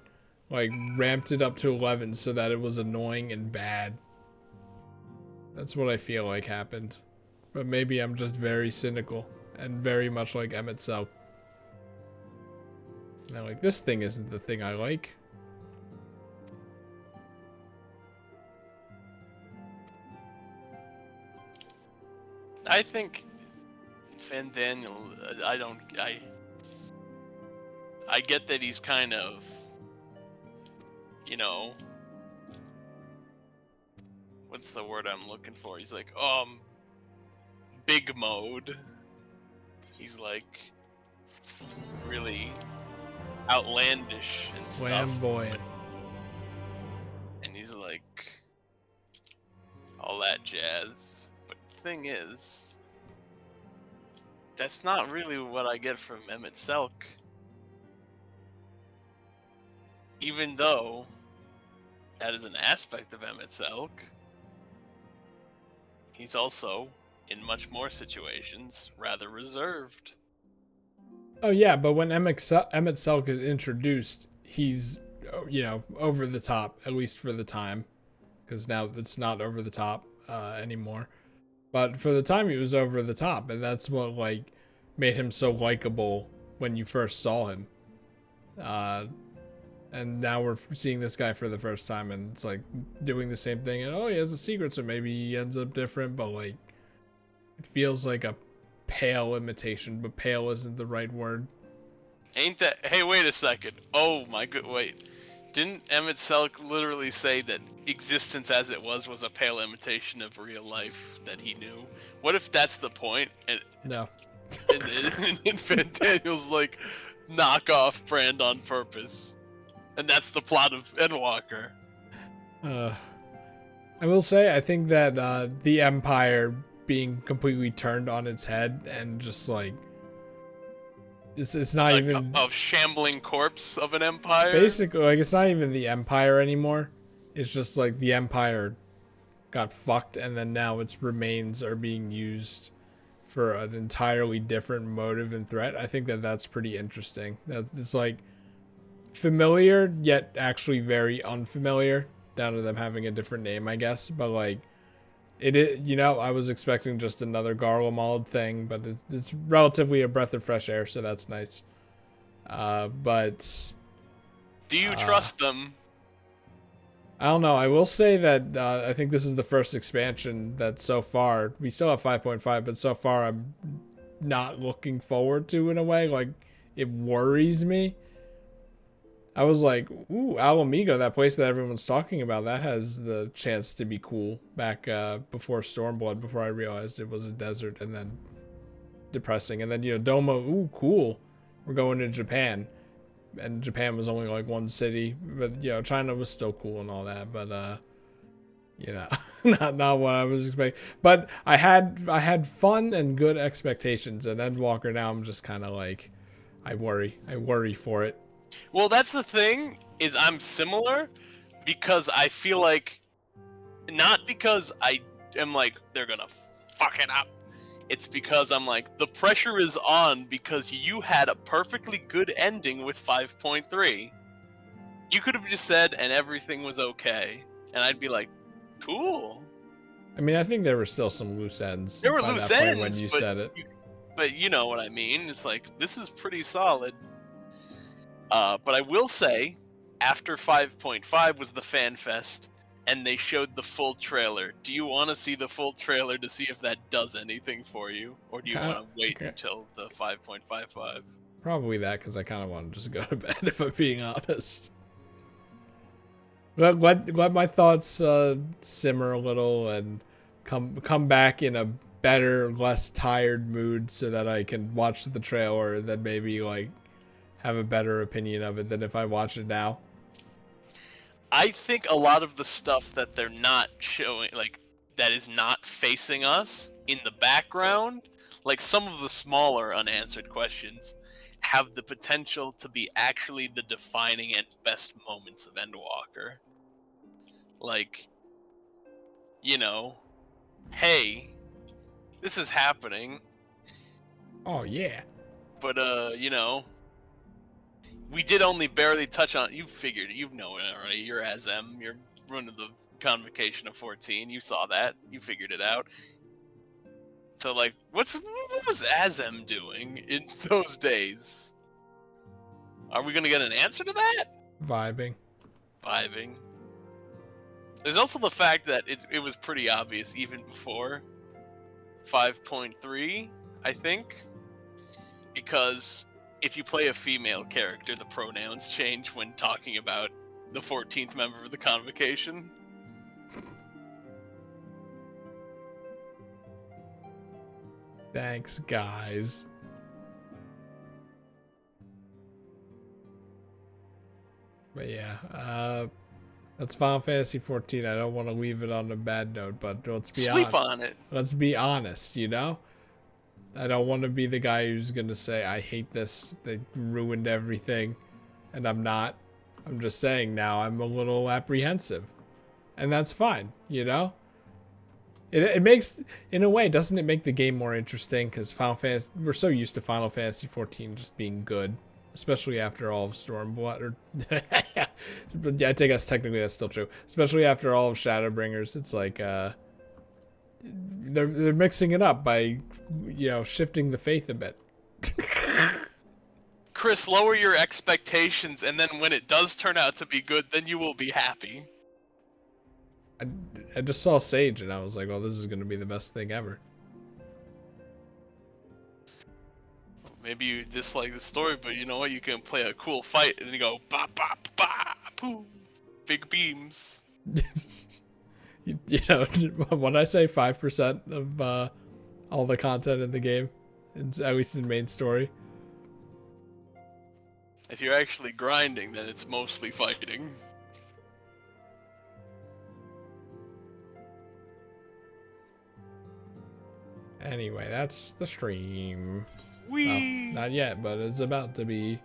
like ramped it up to 11 so that it was annoying and bad? That's what I feel like happened. But maybe I'm just very cynical and very much like Emmett Selk. And I'm like, this thing isn't the thing I like. I think Van Daniel, I get that he's kind of, you know, what's the word I'm looking for? He's like, big mode. He's like really outlandish and stuff. Flamboyant. And he's like all that jazz. But the thing is, that's not really what I get from Emmett Selk. Even though that is an aspect of Emmett Selk, he's also, in much more situations, rather reserved. Oh yeah, but when Emmett Selk is introduced, he's, you know, over the top, at least for the time, because now it's not over the top anymore. But for the time, he was over the top, and that's what like made him so likable when you first saw him. And now we're seeing this guy for the first time, and it's like doing the same thing. And oh, he has a secret, so maybe he ends up different. But like, it feels like a pale imitation, but pale isn't the right word. Ain't that? Hey, wait a second. Oh my good. Wait, didn't Emmett Selk literally say that existence as it was a pale imitation of real life that he knew? What if that's the point? And no. and Van Daniel's like knockoff brand on purpose, and that's the plot of Endwalker. I will say, I think that the Empire being completely turned on its head and just like it's not like even a shambling corpse of an empire. Basically, like it's not even the Empire anymore. It's just like the Empire got fucked, and then now its remains are being used for an entirely different motive and threat. I think that that's pretty interesting. That it's like familiar yet actually very unfamiliar, down to them having a different name, I guess. But like it is, you know, I was expecting just another Garlemald thing, but it's relatively a breath of fresh air, so that's nice. But do you trust them? I don't know. I will say that I think this is the first expansion that so far, we still have 5.5, but so far I'm not looking forward to in a way. Like, it worries me. I was like, ooh, Alamigo, that place that everyone's talking about, that has the chance to be cool back before Stormblood, before I realized it was a desert and then depressing. And then, you know, Domo, ooh, cool. We're going to Japan. And Japan was only like one city, but you know, China was still cool and all that, but you know, not what I was expecting. But I had fun and good expectations, and Endwalker now I'm just kind of like, I worry for it. Well, that's the thing, is I'm similar because I feel like, not because I am like, they're gonna fuck it up. It's because I'm like, the pressure is on because you had a perfectly good ending with 5.3. You could have just said, and everything was okay. And I'd be like, cool. I mean, I think there were still some loose ends. There were by loose that point ends, when you but said it. but you know what I mean. It's like, this is pretty solid. But I will say, after 5.5 was the fan fest, and they showed the full trailer. Do you want to see the full trailer to see if that does anything for you, or do you want to wait until the 5.55? Probably that, because I kind of want to just go to bed, if I'm being honest. Let my thoughts simmer a little and come back in a better, less tired mood, so that I can watch the trailer and then maybe like have a better opinion of it than if I watch it now. I think a lot of the stuff that they're not showing, like, that is not facing us in the background, like some of the smaller unanswered questions, have the potential to be actually the defining and best moments of Endwalker. Like, you know, hey, this is happening. Oh, yeah. But, you know, we did only barely touch on, you figured, you know it already, you're Azem, you're running the Convocation of 14, you saw that, you figured it out. So, like, what was Azem doing in those days? Are we gonna get an answer to that? Vibing. There's also the fact that it was pretty obvious even before 5.3, I think, because if you play a female character, the pronouns change when talking about the 14th member of the Convocation. Thanks, guys. But yeah, that's Final Fantasy 14. I don't want to leave it on a bad note, but let's be honest. Sleep on it. Let's be honest, you know? I don't want to be the guy who's going to say, I hate this, they ruined everything, and I'm not. I'm just saying now I'm a little apprehensive. And that's fine, you know? It makes, in a way, doesn't it make the game more interesting? Because Final Fantasy, we're so used to Final Fantasy 14 just being good. Especially after all of Stormblood, or but yeah, I guess technically that's still true. Especially after all of Shadowbringers, it's like they're mixing it up by, you know, shifting the faith a bit. Chris, lower your expectations, and then when it does turn out to be good, then you will be happy. I just saw Sage and I was like, oh, this is gonna be the best thing ever. Maybe you dislike the story, but you know what? You can play a cool fight and you go ba ba ba poo, big beams. you know, when I say 5% of all the content in the game, at least in main story. If you're actually grinding, then it's mostly fighting. Anyway, that's the stream. Whee! Well, not yet, but it's about to be.